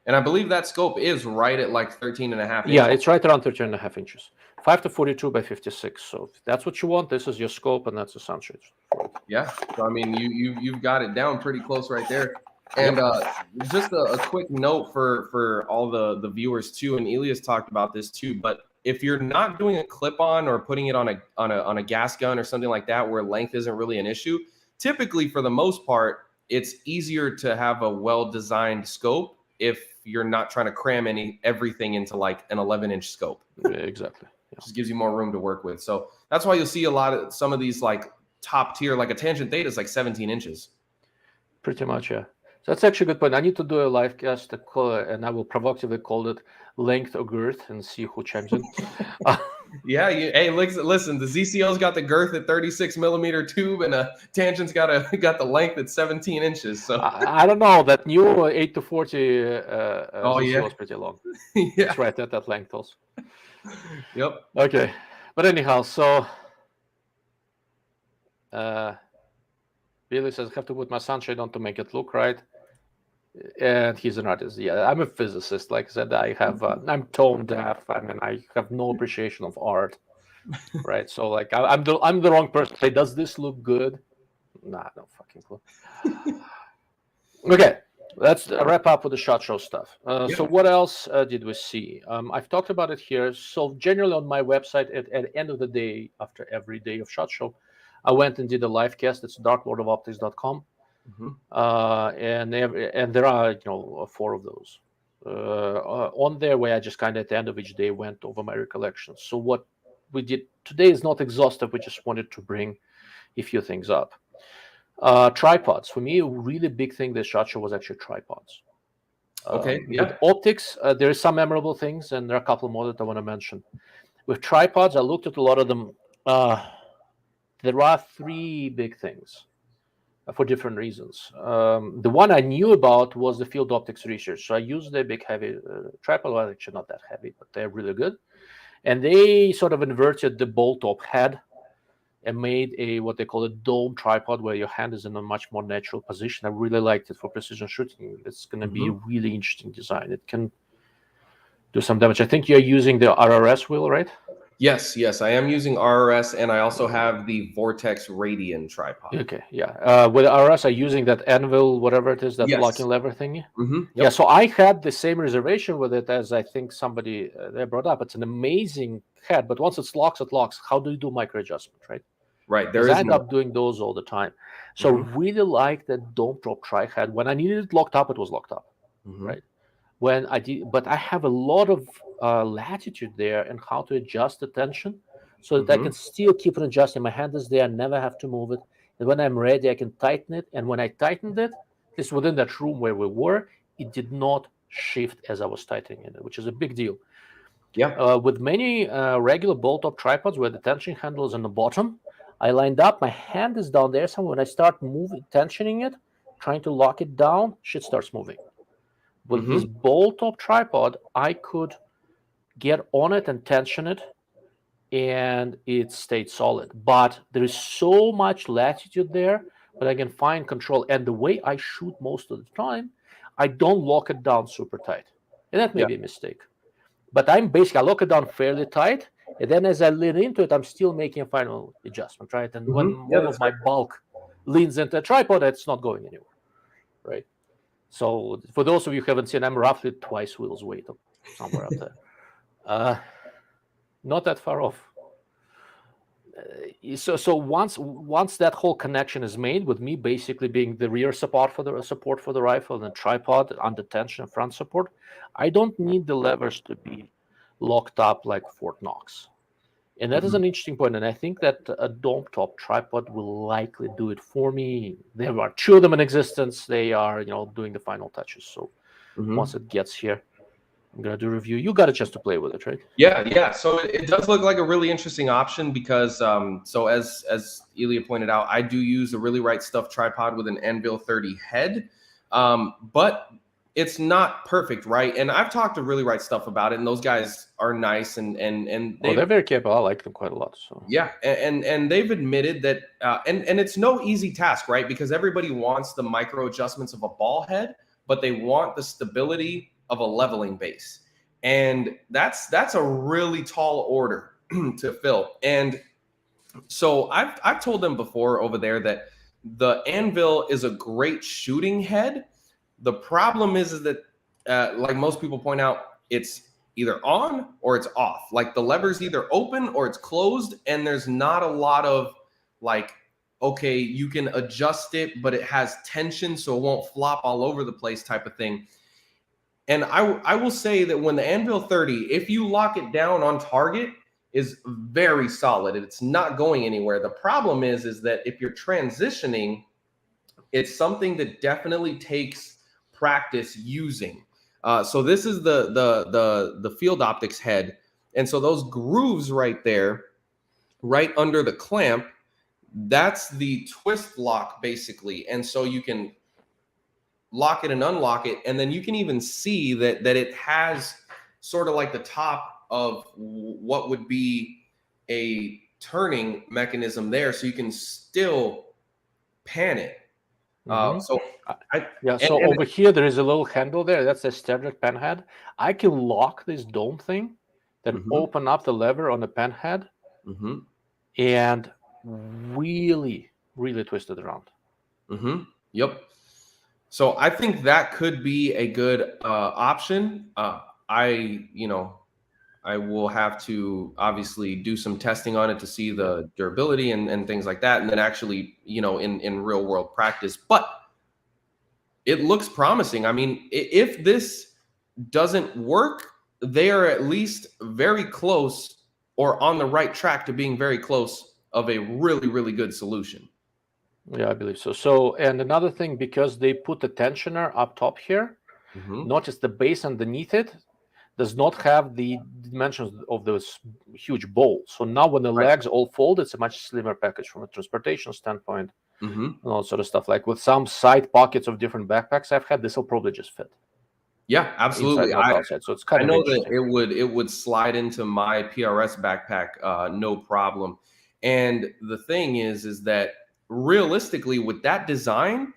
And I believe that scope is right at like 13.5 inches. Yeah, it's right around 13.5 inches. 5 to 42 by 56. So if that's what you want, this is your scope, and that's a sunshade. Yeah. So I mean, you've got it down pretty close right there. And just a quick note for all the viewers too, and Elias talked about this too. But if you're not doing a clip-on or putting it on a gas gun or something like that, where length isn't really an issue, typically for the most part, it's easier to have a well-designed scope if you're not trying to cram everything into like an 11-inch scope. Yeah, exactly. Yeah. Just gives you more room to work with. So that's why you'll see some of these like top tier, like a Tangent Theta is like 17 inches. Pretty much, yeah. So that's actually a good point. I need to do a live cast, and I will provocatively call it length or girth and see who chimes in. Yeah. Hey, listen, the ZCO's got the girth at 36 millimeter tube, and a Tangent's got the length at 17 inches. So I don't know, that new 8 to 40 ZCO is pretty long. Yeah. It's right at that length also. Yep. Okay. But anyhow, so Billy says, I have to put my sunshade on to make it look right. And he's an artist. Yeah, I'm a physicist. Like I said, I'm tone deaf. I mean, I have no appreciation of art, right? So like, I'm the wrong person to say, does this look good? Nah, no fucking clue. Okay, let's wrap up with the SHOT Show stuff. So what else did we see? I've talked about it here. So generally on my website, at the end of the day, after every day of SHOT Show, I went and did a live cast. It's darklordofoptics.com. And there are 4 of those on there, where I just kind of at the end of each day went over my recollections. So what we did today is not exhaustive. We just wanted to bring a few things up. Tripods. For me, a really big thing this SHOT Show was actually tripods. With optics, there are some memorable things, and there are a couple more that I want to mention. With tripods, I looked at a lot of them. There are 3 big things for different reasons. The one I knew about was the field optics research. So I used their big heavy tripod. Well, actually not that heavy, but they're really good. And they sort of inverted the bolt top head and made what they call a dome tripod, where your hand is in a much more natural position. I really liked it for precision shooting. It's going to be a really interesting design. It can do some damage. I think you're using the RRS wheel, right? Yes, I am using RRS, and I also have the Vortex Radian tripod. Okay, yeah. With RRS, I'm using that anvil, whatever it is, that locking lever thingy. Yeah, so I had the same reservation with it as I think somebody there brought up. It's an amazing head, but once it locks, how do you do micro adjustment, right? Right, there is I end up doing those all the time. So really like that dome drop tri head. When I needed it locked up, it was locked up, right? When I did, but I have a lot of latitude there and how to adjust the tension so that I can still keep it adjusting. My hand is there, I never have to move it. And when I'm ready, I can tighten it. And when I tightened it, this within that room where we were, it did not shift as I was tightening it, which is a big deal. Yeah. With many regular bolt-up tripods where the tension handle is on the bottom, I lined up, my hand is down there. So when I start tensioning it, trying to lock it down, shit starts moving. With this bolt-up tripod, I could get on it and tension it, and it stayed solid. But there is so much latitude there, but I can find control. And the way I shoot most of the time, I don't lock it down super tight. And that may be a mistake. But I lock it down fairly tight, and then as I lean into it, I'm still making a final adjustment, right? And when more of my bulk leans into a tripod, it's not going anywhere, right? So for those of you who haven't seen, I'm roughly twice wheel's weight, somewhere out there. Not that far off. So once that whole connection is made, with me basically being the rear support for the rifle and the tripod under tension front support, I don't need the levers to be locked up like Fort Knox. And that is an interesting point. And I think that a dome top tripod will likely do it for me. There are 2 of them in existence. They are, doing the final touches. So once it gets here, I'm going to do a review. You got a chance to play with it, right? Yeah. So it does look like a really interesting option because, so as Ilya pointed out, I do use a Really Right Stuff tripod with an Anvil 30 head, but it's not perfect, right? And I've talked to Really Right Stuff about it, and those guys are nice, and they're very capable. I like them quite a lot. So yeah, and they've admitted that, and it's no easy task, right? Because everybody wants the micro adjustments of a ball head, but they want the stability of a leveling base, and that's a really tall order to fill. And so I've told them before over there that the Anvil is a great shooting head. The problem is that like most people point out, it's either on or it's off. Like the lever's either open or it's closed, and there's not a lot of like, okay, you can adjust it, but it has tension so it won't flop all over the place type of thing. And I will say that when the Anvil 30, if you lock it down on target, is very solid. It's not going anywhere. The problem is that if you're transitioning, it's something that definitely takes practice using. So this is the field optics head. And so those grooves right there, right under the clamp, that's the twist lock basically. And so you can lock it and unlock it. And then you can even see that it has sort of like the top of what would be a turning mechanism there. So you can still pan it. So over here there is a little handle there. That's a standard pen head. I can lock this dome thing, then open up the lever on the pen head, and really really twisted around. Yep. So I think that could be a good option. I will have to obviously do some testing on it to see the durability and things like that, and then actually, in real world practice. But it looks promising. I mean, if this doesn't work, they are at least very close or on the right track to being very close of a really, really good solution. Yeah, I believe so. So, and another thing, because they put the tensioner up top here, notice the base underneath it does not have the dimensions of those huge balls. So now when the legs all fold, it's a much slimmer package from a transportation standpoint and all sort of stuff. Like with some side pockets of different backpacks I've had, this will probably just fit. Yeah, absolutely. Inside, not outside. So it's kind of interesting. I know that it would slide into my PRS backpack, no problem. And the thing is that realistically with that design,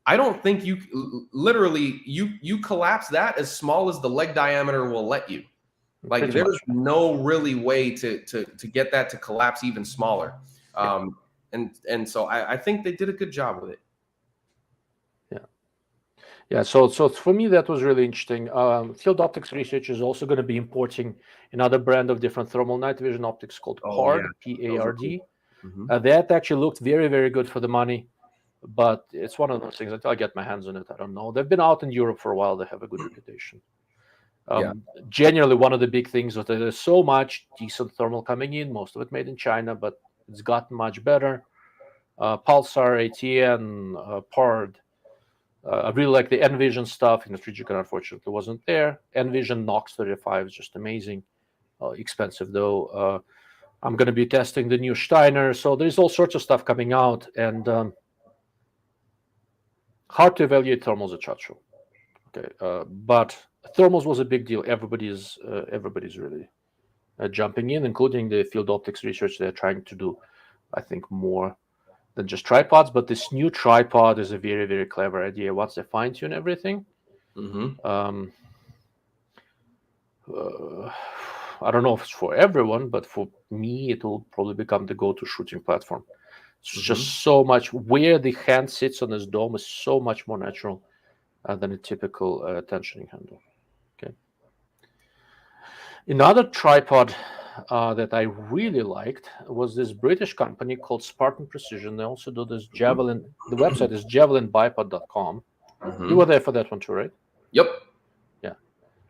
I don't think you literally you collapse that as small as the leg diameter will let you. Like Pretty there's much. no really way to get that to collapse even smaller. And so I think they did a good job with it. Yeah, so for me that was really interesting. Field Optics Research is also going to be importing another brand of different thermal night vision optics called PARD, P-A-R-D. That actually looked very, very good for the money, but it's one of those things until I get my hands on it, I don't know. They've been out in Europe for a while. They have a good reputation. Generally, one of the big things is that there's so much decent thermal coming in, most of it made in China, but it's gotten much better. Pulsar, ATN, PARD. I really like the Envision stuff. In the 3G unfortunately wasn't there. Envision Nox 35 is just amazing. Expensive though. I'm going to be testing the new Steiner. So there's all sorts of stuff coming out, and hard to evaluate thermals at SHOT Show. Okay, but thermals was a big deal. Everybody's really jumping in, including the Field Optics Research. They're trying to do, I think, more than just tripods, but this new tripod is a very, very clever idea. Once they fine tune everything, I don't know if it's for everyone, but for me, it will probably become the go-to shooting platform. It's just so much where the hand sits on this dome is so much more natural than a typical tensioning handle. Okay. Another tripod that I really liked was this British company called Spartan Precision. They also do this Javelin. The website is javelinbipod.com. You were there for that one too, right? Yep. Yeah.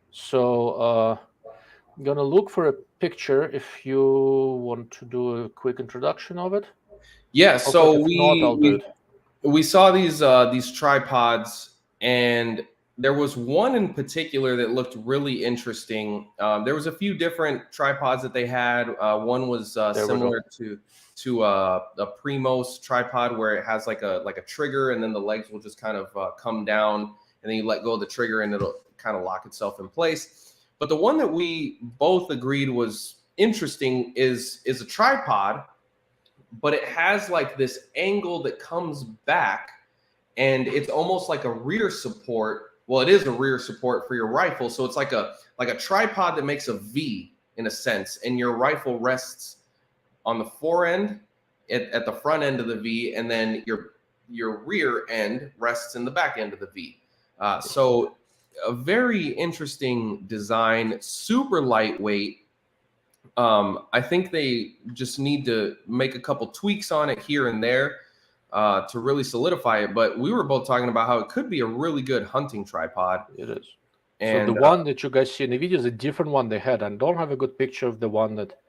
So I'm going to look for a picture if you want to do a quick introduction of it. Yeah, so we saw these tripods, and there was one in particular that looked really interesting. There was a few different tripods that they had. One was similar to a Primos tripod, where it has like a trigger, and then the legs will just kind of come down, and then you let go of the trigger, and it'll kind of lock itself in place. But the one that we both agreed was interesting is a tripod, but it has like this angle that comes back, and it's almost like a rear support. Well, it is a rear support for your rifle. So it's like a tripod that makes a V in a sense, and your rifle rests on the fore end at the front end of the V, and then your rear end rests in the back end of the V. So a very interesting design, super lightweight. I think they just need to make a couple tweaks on it here and there to really solidify it. But we were both talking about how it could be a really good hunting tripod. It is. And so the one that you guys see in the video is a different one they had. I don't have a good picture of the one that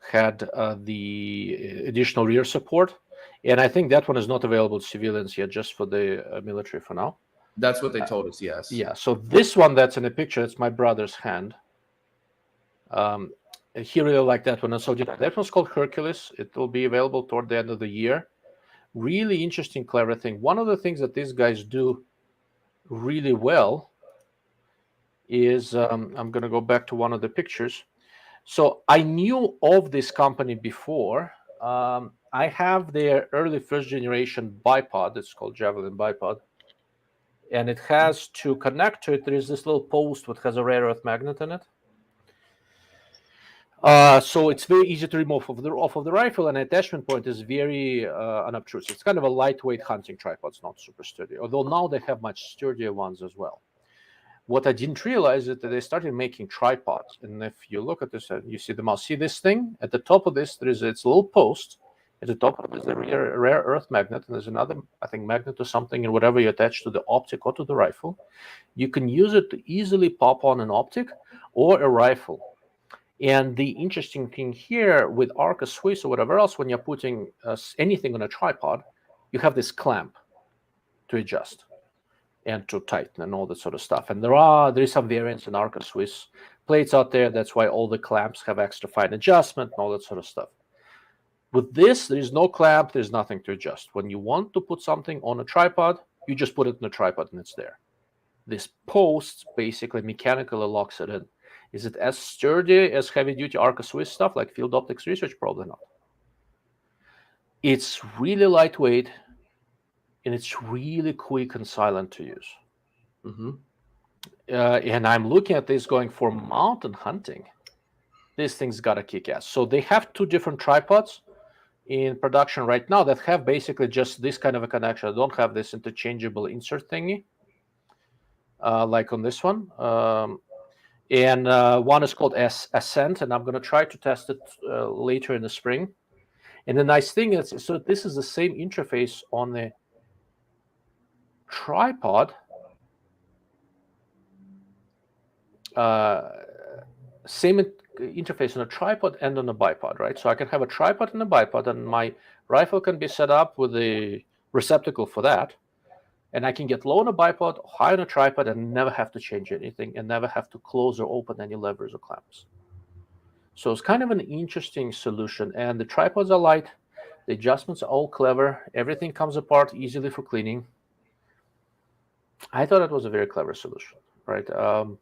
had the additional rear support. And I think that one is not available to civilians yet, just for the military for now. That's what they told us, yes. Yeah, so this one that's in the picture, it's my brother's hand. He really liked that one. And so that one's called Hercules. It will be available toward the end of the year. Really interesting, clever thing. One of the things that these guys do really well is, I'm going to go back to one of the pictures. So I knew of this company before. I have their early first generation bipod. It's called Javelin bipod. And it has to connect to it. There is this little post that has a rare earth magnet in it. So it's very easy to remove off of the rifle, and attachment point is very unobtrusive. It's kind of a lightweight hunting tripod. It's not super sturdy, although now they have much sturdier ones as well. What I didn't realize is that they started making tripods, and if you look at this, you see the mouse. See this thing at the top of this? There's its little post. At the top of it is a rare earth magnet, and there's another, I think, magnet or something, and whatever you attach to the optic or to the rifle, you can use it to easily pop on an optic or a rifle. And the interesting thing here with Arca Swiss or whatever else, when you're putting anything on a tripod, you have this clamp to adjust and to tighten and all that sort of stuff. And there is some variants in Arca Swiss plates out there. That's why all the clamps have extra fine adjustment and all that sort of stuff. With this, there is no clamp. There's nothing to adjust. When you want to put something on a tripod, you just put it in a tripod and it's there. This post basically mechanically locks it in. Is it as sturdy as heavy-duty Arca Swiss stuff like Field Optics Research? Probably not. It's really lightweight, and it's really quick and silent to use. Mm-hmm. And I'm looking at this going for mountain hunting. This thing's got a kick ass. So they have two different tripods in production right now that have basically just this kind of a connection. I don't have this interchangeable insert thingy like on this one. And one is called Ascent, and I'm going to try to test it later in the spring. And the nice thing is, so this is the same interface on the tripod. Same interface on a tripod and on a bipod, right? So I can have a tripod and a bipod, and my rifle can be set up with a receptacle for that. And I can get low on a bipod, high on a tripod, and never have to change anything, and never have to close or open any levers or clamps. So it's kind of an interesting solution. And the tripods are light. The adjustments are all clever. Everything comes apart easily for cleaning. I thought it was a very clever solution, right? And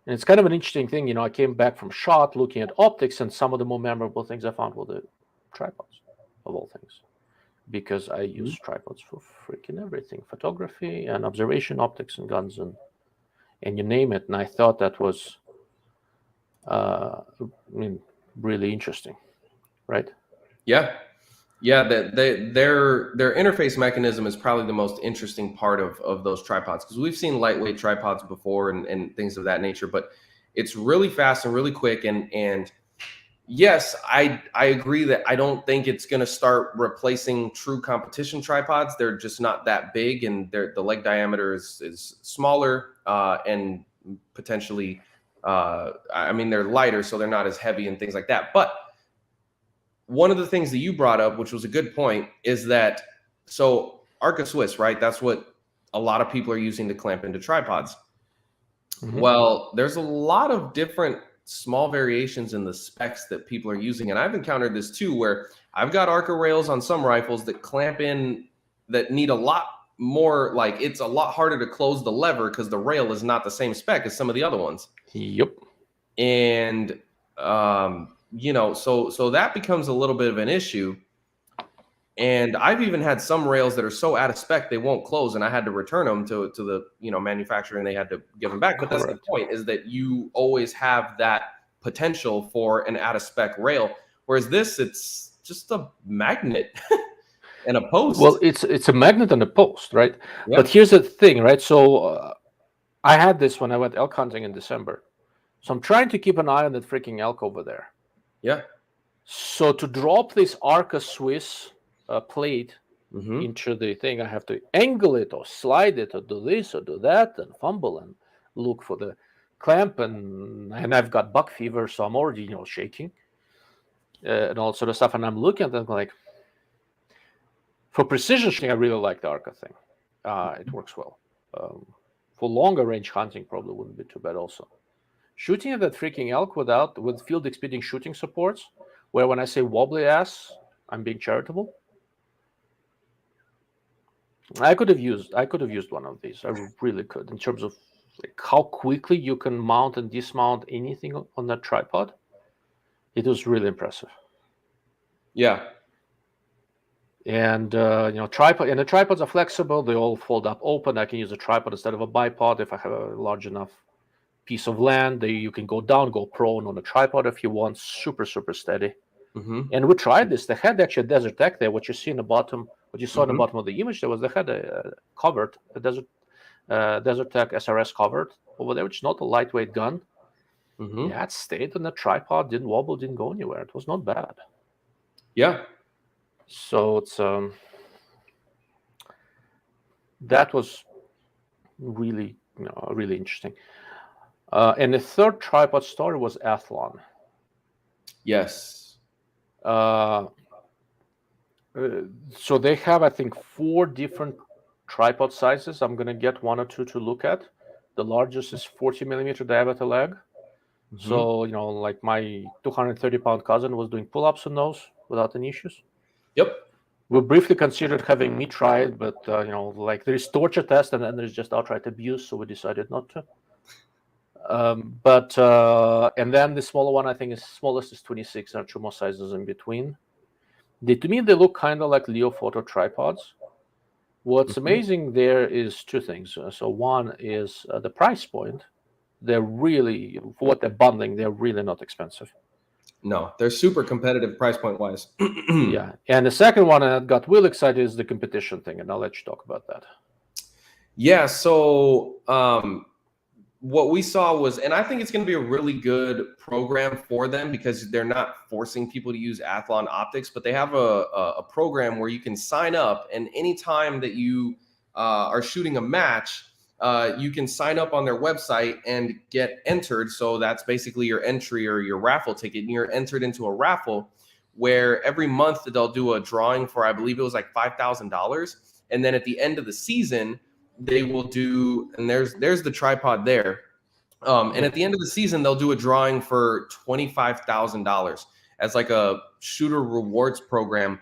it's kind of an interesting thing. You know, I came back from SHOT looking at optics, and some of the more memorable things I found were the tripods, of all things. Because I use tripods for freaking everything, photography and observation optics and guns and you name it. And I thought that was, really interesting, right? Yeah. Their interface mechanism is probably the most interesting part of those tripods, because we've seen lightweight tripods before and things of that nature, but it's really fast and really quick. And yes, I agree that I don't think it's going to start replacing true competition tripods. They're just not that big, and the leg diameter is smaller and potentially, they're lighter, so they're not as heavy and things like that. But one of the things that you brought up, which was a good point, is that so Arca Swiss, right? That's what a lot of people are using to clamp into tripods. Mm-hmm. Well, there's a lot of different small variations in the specs that people are using. And I've encountered this too, where I've got Arca rails on some rifles that clamp in that need a lot more, like it's a lot harder to close the lever because the rail is not the same spec as some of the other ones. Yep. And, so that becomes a little bit of an issue. And I've even had some rails that are so out of spec, they won't close. And I had to return them to the, manufacturer, and they had to give them back. But that's the point, is that you always have that potential for an out of spec rail. Whereas this, it's just a magnet and a post. Well, it's a magnet and a post, right? Yeah. But here's the thing, right? So I had this when I went elk hunting in December. So I'm trying to keep an eye on that freaking elk over there. Yeah. So to drop this Arca Swiss plate into the thing, I have to angle it or slide it or do this or do that and fumble and look for the clamp, and I've got buck fever, so I'm already shaking and all sort of stuff. And I'm looking at them like, for precision shooting, I really like the Arca thing. It works well. For longer range hunting, probably wouldn't be too bad also. Shooting at that freaking elk with field expedient shooting supports, where when I say wobbly ass, I'm being charitable. I could have used one of these. I really could, in terms of like how quickly you can mount and dismount anything on that tripod. It was really impressive. Yeah. And tripod, and the tripods are flexible. They all fold up open. I can use a tripod instead of a bipod if I have a large enough piece of land. You can go down, go prone on a tripod if you want. Super, super steady. And we tried this. They had actually a Desertec there. What you see in the bottom, what you saw in the bottom of the image, they had a covered a Desertec SRS covered over there, which is not a lightweight gun. Yeah, it stayed on the tripod, didn't wobble, didn't go anywhere. It was not bad. Yeah. So it's that was really really interesting. And the third tripod story was Athlon. Yes. So they have, I think, 4 different tripod sizes. I'm gonna get 1 or 2 to look at. The largest is 40 millimeter diameter leg. So like my 230-pound cousin was doing pull-ups on those without any issues. Yep. We briefly considered having me try it, but like there is torture test and then there's just outright abuse, so we decided not to. And then the smaller one, I think, is smallest is 26. There are 2 more sizes in between. To me, they look kind of like Leo photo tripods. What's amazing there is 2 things. So one is the price point. They're really, for what they're bundling, they're really not expensive. No, they're super competitive price point wise. Yeah. And the second one that got Will excited is the competition thing, and I'll let you talk about that. Yeah. So what we saw was, and I think it's going to be a really good program for them because they're not forcing people to use Athlon optics, but they have a program where you can sign up, and anytime that you are shooting a match, you can sign up on their website and get entered. So that's basically your entry or your raffle ticket. And you're entered into a raffle where every month they'll do a drawing for, I believe it was like $5,000. And then at the end of the season, they will do, and there's the tripod there. And at the end of the season, they'll do a drawing for $25,000 as like a shooter rewards program.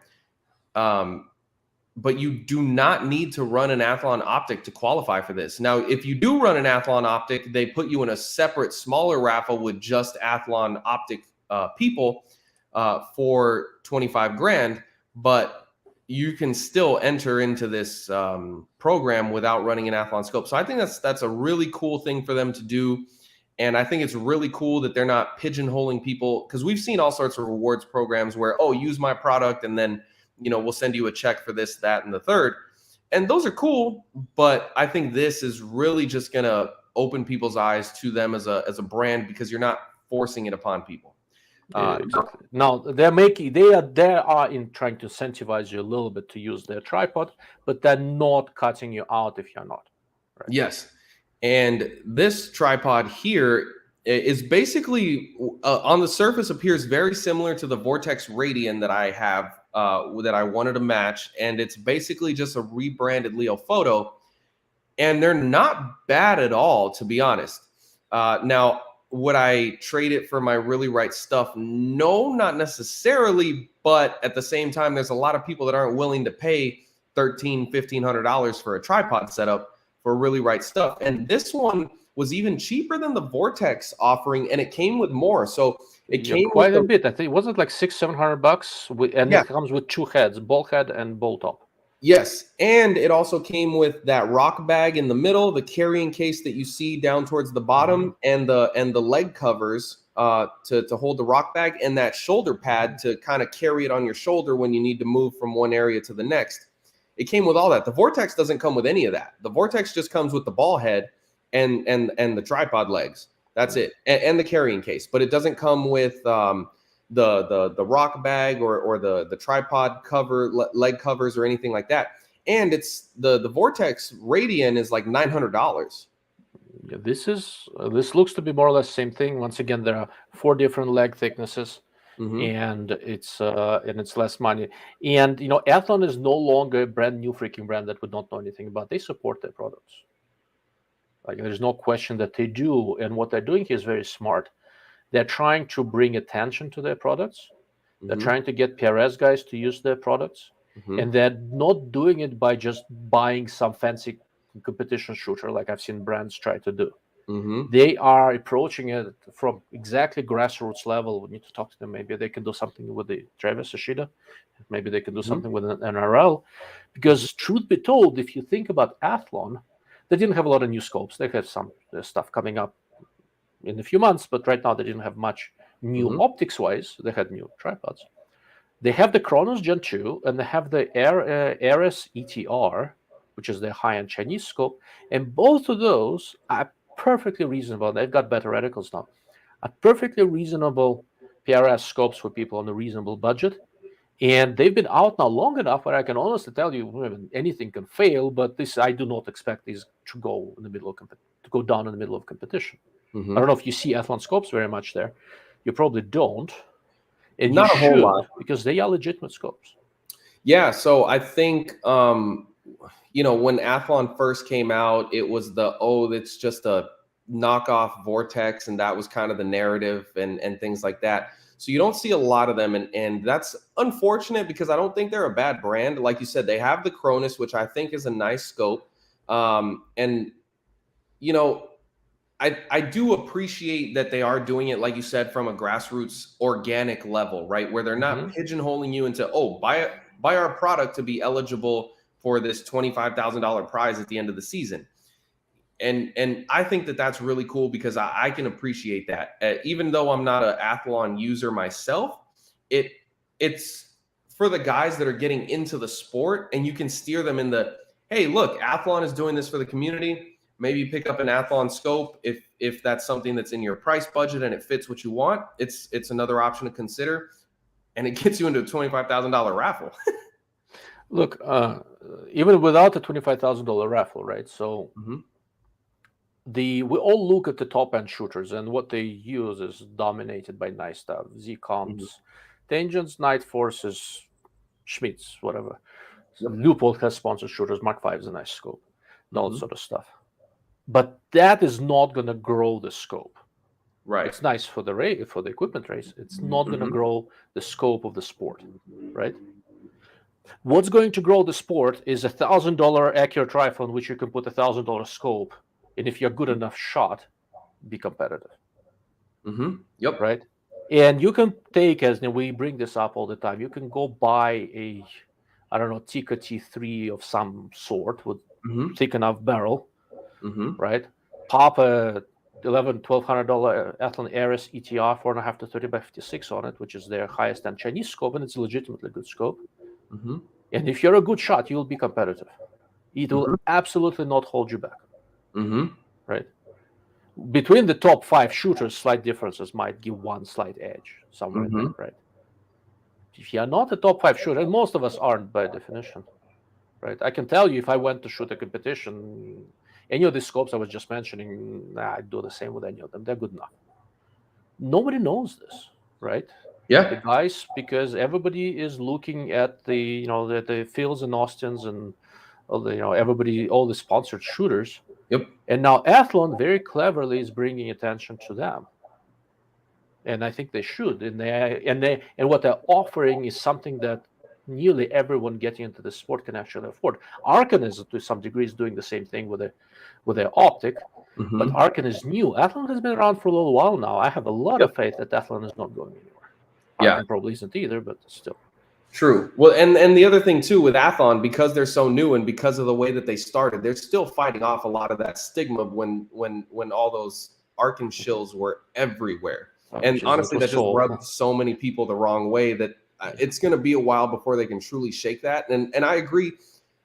But you do not need to run an Athlon optic to qualify for this. Now, if you do run an Athlon optic, they put you in a separate, smaller raffle with just Athlon optic people for $25,000. But you can still enter into this program without running an Athlon scope. So I think that's a really cool thing for them to do. And I think it's really cool that they're not pigeonholing people, because we've seen all sorts of rewards programs where, oh, use my product and then we'll send you a check for this, that, and the third. And those are cool, but I think this is really just going to open people's eyes to them as a brand, because you're not forcing it upon people. Exactly. Now they are in trying to incentivize you a little bit to use their tripod, but they're not cutting you out if you're not. Right? Yes. And this tripod here is basically on the surface appears very similar to the Vortex Radian that I have, that I wanted to match. And it's basically just a rebranded Leo photo. And they're not bad at all, to be honest. Now, would I trade it for my Really Right Stuff? No, not necessarily. But at the same time, there's a lot of people that aren't willing to pay $1,300, $1,500 for a tripod setup for Really Right Stuff. And this one was even cheaper than the Vortex offering, and it came with more. So it came quite a bit. I think wasn't like $600-700, and Yeah. it comes with 2 heads, ball head and ball top. Yes, and it also came with that rock bag in the middle, the carrying case that you see down towards the bottom, and the leg covers to hold the rock bag, and that shoulder pad to kind of carry it on your shoulder when you need to move from one area to the next. It came with all that. The Vortex doesn't come with any of that. The Vortex just comes with the ball head and the tripod legs. That's it, and the carrying case. But it doesn't come with the rock bag or the tripod cover, leg covers, or anything like that. And it's the Vortex Radian is like $900. Yeah, this looks to be more or less the same thing. Once again, there are 4 different leg thicknesses. And it's less money. And Athlon is no longer a brand new freaking brand that we don't know anything about. They support their products. Like, there's no question that they do. And what they're doing here is very smart. They're trying to bring attention to their products. They're trying to get PRS guys to use their products. And they're not doing it by just buying some fancy competition shooter like I've seen brands try to do. They are approaching it from exactly grassroots level. We need to talk to them. Maybe they can do something with the Travis Ashida. Maybe they can do something with an NRL. Because truth be told, if you think about Athlon, they didn't have a lot of new scopes. They had some stuff coming up in a few months, but right now they didn't have much new optics-wise. They had new tripods. They have the Chronos Gen 2, and they have the Ares ETR, which is their high-end Chinese scope, and both of those are perfectly reasonable. They've got better reticles now. Are perfectly reasonable PRS scopes for people on a reasonable budget. And they've been out now long enough where I can honestly tell you anything can fail, but this I do not expect these to go in the middle of to go down in the middle of competition. I don't know if you see Athlon scopes very much there. You probably don't, and Not you a whole should lot. because they are legitimate scopes. Yeah, so I think when Athlon first came out, it was it's just a knockoff Vortex, and that was kind of the narrative and things like that. So you don't see a lot of them, and that's unfortunate because I don't think they're a bad brand. Like you said, they have the Cronus, which I think is a nice scope. And I do appreciate that they are doing it, like you said, from a grassroots organic level, right? Where they're not pigeonholing you into, buy our product to be eligible for this $25,000 prize at the end of the season. And I think that that's really cool because I can appreciate that. Even though I'm not an Athlon user myself, it's for the guys that are getting into the sport, and you can steer them in hey, look, Athlon is doing this for the community. Maybe pick up an Athlon scope if that's something that's in your price budget and it fits what you want. It's another option to consider, and it gets you into a $25,000 raffle. Look, even without the $25,000 raffle, right? So we all look at the top end shooters, and what they use is dominated by nice stuff: Z comps, Tangents, Night Forces, Schmitz, whatever. Leupold has sponsored shooters. Mark V is a nice scope, all that sort of stuff. But that is not going to grow the scope. Right. It's nice for the equipment race. It's not going to grow the scope of the sport, right? What's going to grow the sport is $1,000 accurate rifle on which you can put $1,000 scope, and if you're good enough shot, be competitive. Yep. Right. And you can take, as we bring this up all the time, you can go buy a, Tika T3 of some sort with thick enough barrel, right? Pop a $1,200 Athlon Ares ETR 4.5 to 30 by 56 on it, which is their highest end Chinese scope, and it's a legitimately good scope. And if you're a good shot, you'll be competitive. It will absolutely not hold you back. Right? Between the top 5 shooters, slight differences might give one slight edge somewhere in there, right? If you're not a top 5 shooter, and most of us aren't by definition, right? I can tell you if I went to shoot a competition, any of the scopes I was just mentioning, I'd do the same with any of them. They're good enough. Nobody knows this, right? Yeah. The guys, because everybody is looking at the Phils and Austins and everybody, all the sponsored shooters. Yep. And now Athlon very cleverly is bringing attention to them, and I think they should. And what they're offering is something that nearly everyone getting into the sport can actually afford. Arkan is to some degree is doing the same thing with their optic, but Arkan is new. Athlon has been around for a little while now. I have a lot of faith that Athlon is not going anywhere. Arkan probably isn't either, but still. True. Well, and the other thing too with Athlon, because they're so new and because of the way that they started, they're still fighting off a lot of that stigma when all those Arkan shills were everywhere. And honestly, that just rubbed so many people the wrong way that it's going to be a while before they can truly shake that. And I agree.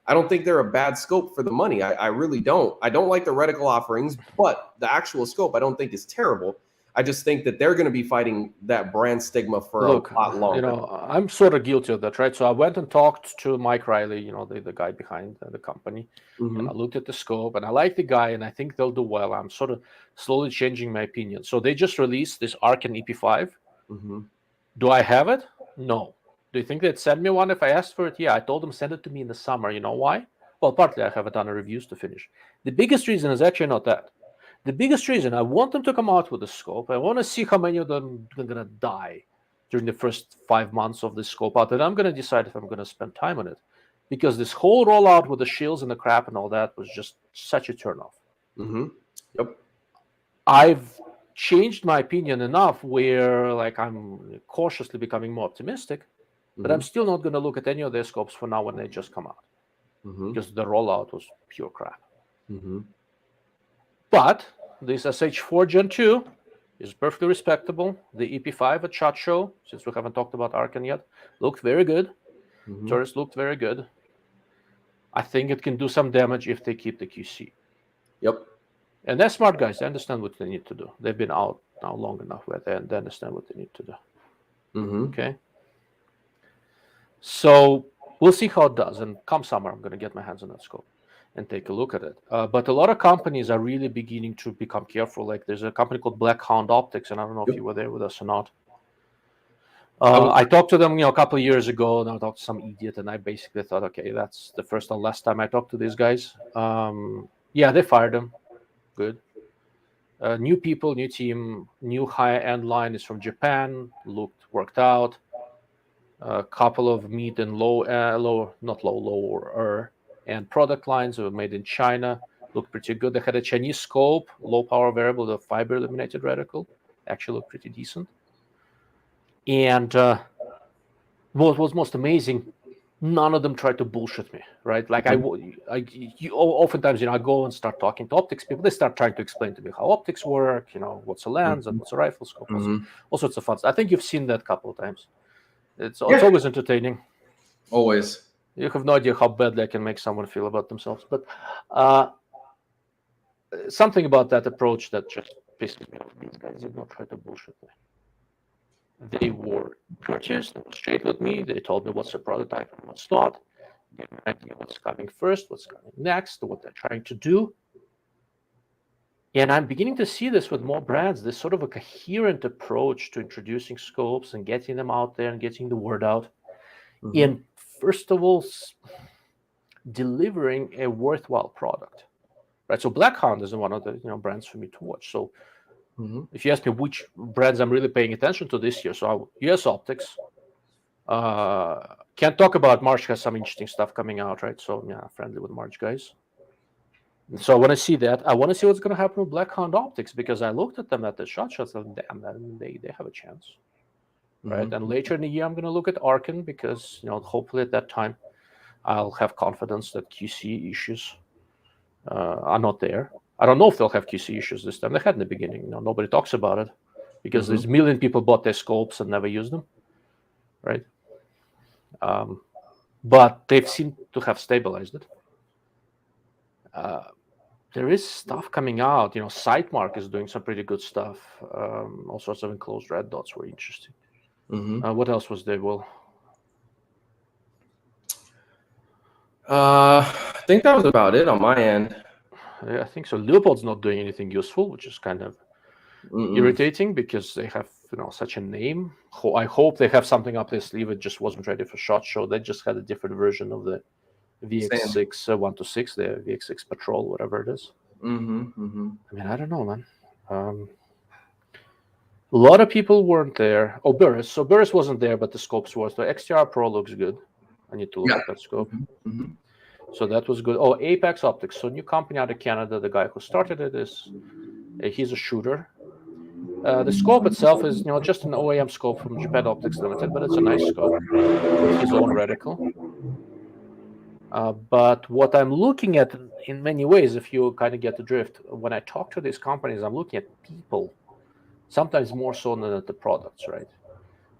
I don't think they're a bad scope for the money. I really don't. I don't like the reticle offerings, but the actual scope I don't think is terrible. I just think that they're going to be fighting that brand stigma for a lot longer. I'm sort of guilty of that, right? So I went and talked to Mike Riley, the guy behind the company. And I looked at the scope, and I like the guy, and I think they'll do well. I'm sort of slowly changing my opinion. So they just released this Arkan EP5. Do I have it? No. Do you think they'd send me one if I asked for it? Yeah, I told them send it to me in the summer. You know why? Well, partly I haven't done reviews to finish. The biggest reason is actually not that. The biggest reason, I want them to come out with a scope. I want to see how many of them are going to die during the first 5 months of this scope out. And I'm going to decide if I'm going to spend time on it. Because this whole rollout with the shields and the crap and all that was just such a turnoff. Yep. I've changed my opinion enough where I'm cautiously becoming more optimistic. But I'm still not going to look at any of their scopes for now when they just come out. Because the rollout was pure crap. But this SH4 Gen 2, is perfectly respectable. The EP5 at SHOT Show, since we haven't talked about Arcan yet, looked very good. Taurus looked very good. I think it can do some damage if they keep the QC. Yep. And they're smart guys. They understand what they need to do. They've been out now long enough where they understand what they need to do. Okay. So we'll see how it does. And come summer, I'm going to get my hands on that scope and take a look at it. But a lot of companies are really beginning to become careful. Like there's a company called Black Hound Optics, and I don't know if you were there with us or not. I talked to them, a couple of years ago, and I talked to some idiot, and I basically thought, okay, that's the first and last time I talked to these guys. Yeah, they fired them. Good. New people, new team, new high-end line is from Japan. Worked out. A couple of mid and lower and product lines were made in China. Looked pretty good. They had a Chinese scope, low power variable, the fiber illuminated reticle. Actually looked pretty decent. And what was most amazing, none of them tried to bullshit me, right? Like oftentimes, I go and start talking to optics people. They start trying to explain to me how optics work, what's a lens and what's a rifle scope, all sorts of fun. I think you've seen that a couple of times. It's always entertaining. Always. You have no idea how badly I can make someone feel about themselves. But something about that approach that just pisses me off. These guys did not try to bullshit me. They were courteous, they were straight with me. They told me what's a prototype and what's not. Give me an idea what's coming first, what's coming next, what they're trying to do. And I'm beginning to see this with more brands, this sort of a coherent approach to introducing scopes and getting them out there and getting the word out. And first of all, delivering a worthwhile product. Right. So Black Hound is one of the brands for me to watch. So if you ask me which brands I'm really paying attention to this year, so US Optics. Can't talk about March, has some interesting stuff coming out, right? So yeah, friendly with March guys. So when I see that, I want to see what's going to happen with Black Hound Optics, because I looked at them at the SHOT Show and damn, they have a chance, right? And later in the year, I'm going to look at Arcan because hopefully at that time, I'll have confidence that QC issues are not there. I don't know if they'll have QC issues this time. They had in the beginning. Nobody talks about it because there's a million people bought their scopes and never used them, right? But they've seemed to have stabilized it. There is stuff coming out. Sightmark is doing some pretty good stuff. All sorts of enclosed red dots were interesting. What else was there, Will? I think that was about it on my end. Yeah, I think so. Leopold's not doing anything useful, which is kind of irritating because they have such a name. I hope they have something up their sleeve. It just wasn't ready for SHOT Show. They just had a different version of the VX6 126, the VX6 Patrol, whatever it is. I mean, I don't know, man. A lot of people weren't there. Oh, Burris. So Burris wasn't there, but the scopes were. So XTR Pro looks good. I need to look at that scope. So that was good. Oh, Apex Optics. So new company out of Canada. The guy who started it he's a shooter. The scope itself is just an OEM scope from Japan Optics Limited, but it's a nice scope with his own reticle. But what I'm looking at in many ways, if you kind of get the drift, when I talk to these companies, I'm looking at people, sometimes more so than at the products, right?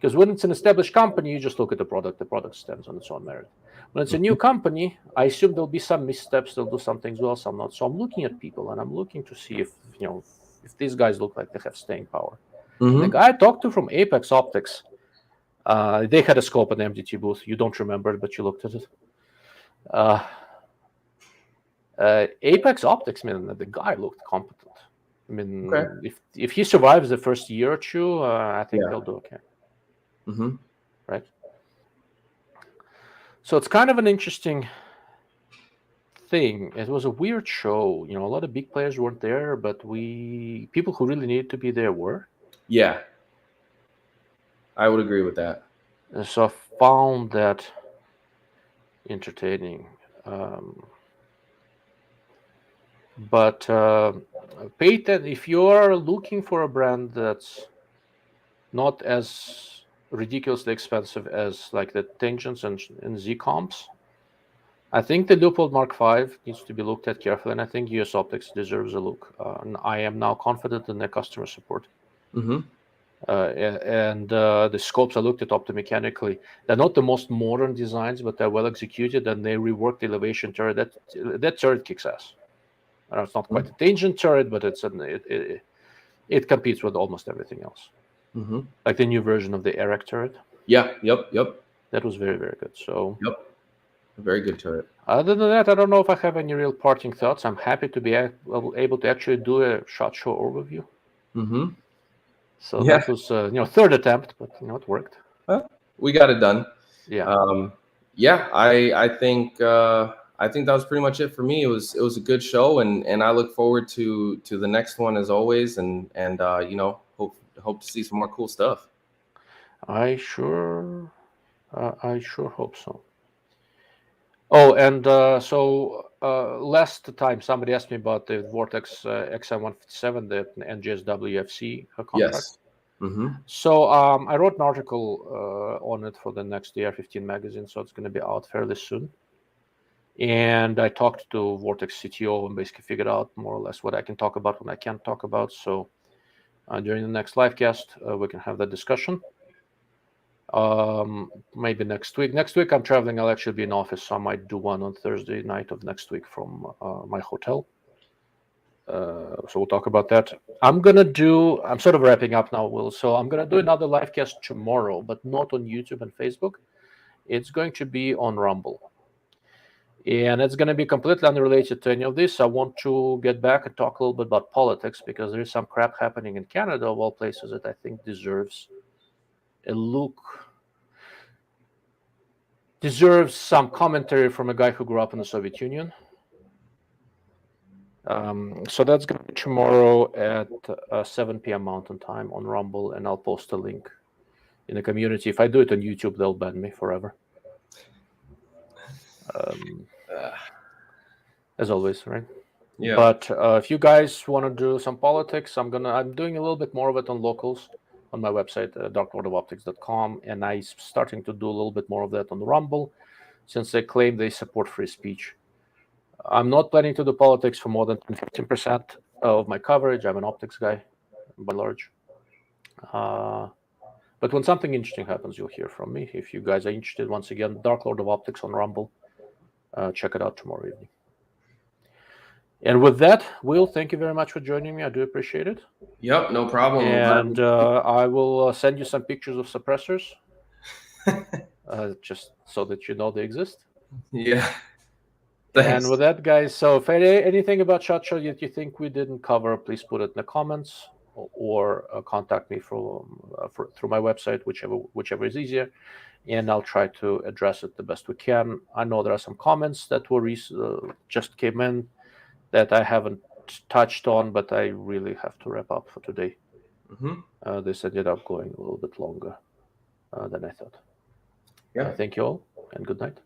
Because when it's an established company, you just look at the product stands on its own merit. When it's a new company, I assume there'll be some missteps, they'll do some things well, some not. So I'm looking at people and I'm looking to see if these guys look like they have staying power. The guy I talked to from Apex Optics, they had a scope at the MDT booth. You don't remember it, but you looked at it. Apex Optics, man, the guy looked competent. I mean, if he survives the first year or two, I think he'll do okay. Right. So it's kind of an interesting thing. It was a weird show. A lot of big players weren't there, but people who really needed to be there were. Yeah, I would agree with that. And so I found that entertaining. But pay attention if you're looking for a brand that's not as ridiculously expensive as like the Tangents and Z comps. I think the Leopold Mark V needs to be looked at carefully, and I think US Optics deserves a look. And I am now confident in their customer support. Mm-hmm. And the scopes I looked at optomechanically, they're not the most modern designs, but they're well executed, and they reworked the elevation turret. That turret kicks ass. It's not quite a tangent turret, but it competes with almost everything else. Mm-hmm. Like the new version of the Eric turret. Yeah. Yep. That was very, very good. So. Yep. A very good turret. Other than that, I don't know if I have any real parting thoughts. I'm happy to be able to actually do a SHOT Show overview. Mm-hmm. So that was third attempt, but it worked. Well, we got it done. Yeah. Yeah. I think that was pretty much it for me. It was a good show, and I look forward to the next one as always, and hope to see some more cool stuff. I sure hope so. Oh, and last time somebody asked me about the Vortex XM157, the NGSWFC contract. Yes. Mm-hmm. So I wrote an article on it for the next AR-15 magazine, so it's going to be out fairly soon. And I talked to Vortex CTO and basically figured out more or less what I can talk about, what I can't talk about. So during the next live cast, we can have that discussion. Maybe next week. Next week I'm traveling. I'll actually be in office, so I might do one on Thursday night of next week from my hotel. So we'll talk about that. I'm sort of wrapping up now, Will. So I'm gonna do another live cast tomorrow, but not on YouTube and Facebook. It's going to be on Rumble. And it's going to be completely unrelated to any of this. I want to get back and talk a little bit about politics, because there is some crap happening in Canada, of all places, that I think deserves some commentary from a guy who grew up in the Soviet Union. So that's going to be tomorrow at 7 p.m. Mountain Time on Rumble, and I'll post a link in the community. If I do it on YouTube, they'll ban me forever. As always, right? Yeah. But if you guys want to do some politics, I'm doing a little bit more of it on locals on my website, darklordofoptics.com, and I'm starting to do a little bit more of that on Rumble, since they claim they support free speech. I'm not planning to do politics for more than 15% of my coverage. I'm an optics guy, by and large. But when something interesting happens, you'll hear from me. If you guys are interested, once again, Dark Lord of Optics on Rumble. Check it out tomorrow evening. And with that, Will, thank you very much for joining me. I do appreciate it. Yep, no problem. And I will send you some pictures of suppressors, just so that you know they exist. Yeah. Thanks. And with that, guys, so if anything about SHOT Show that you think we didn't cover, please put it in the comments, or contact me through my website, whichever is easier, and I'll try to address it the best we can. I know there are some comments that were just came in that I haven't touched on, but I really have to wrap up for today. Mm-hmm. This ended up going a little bit longer than I thought. Yeah. Thank you all, and good night.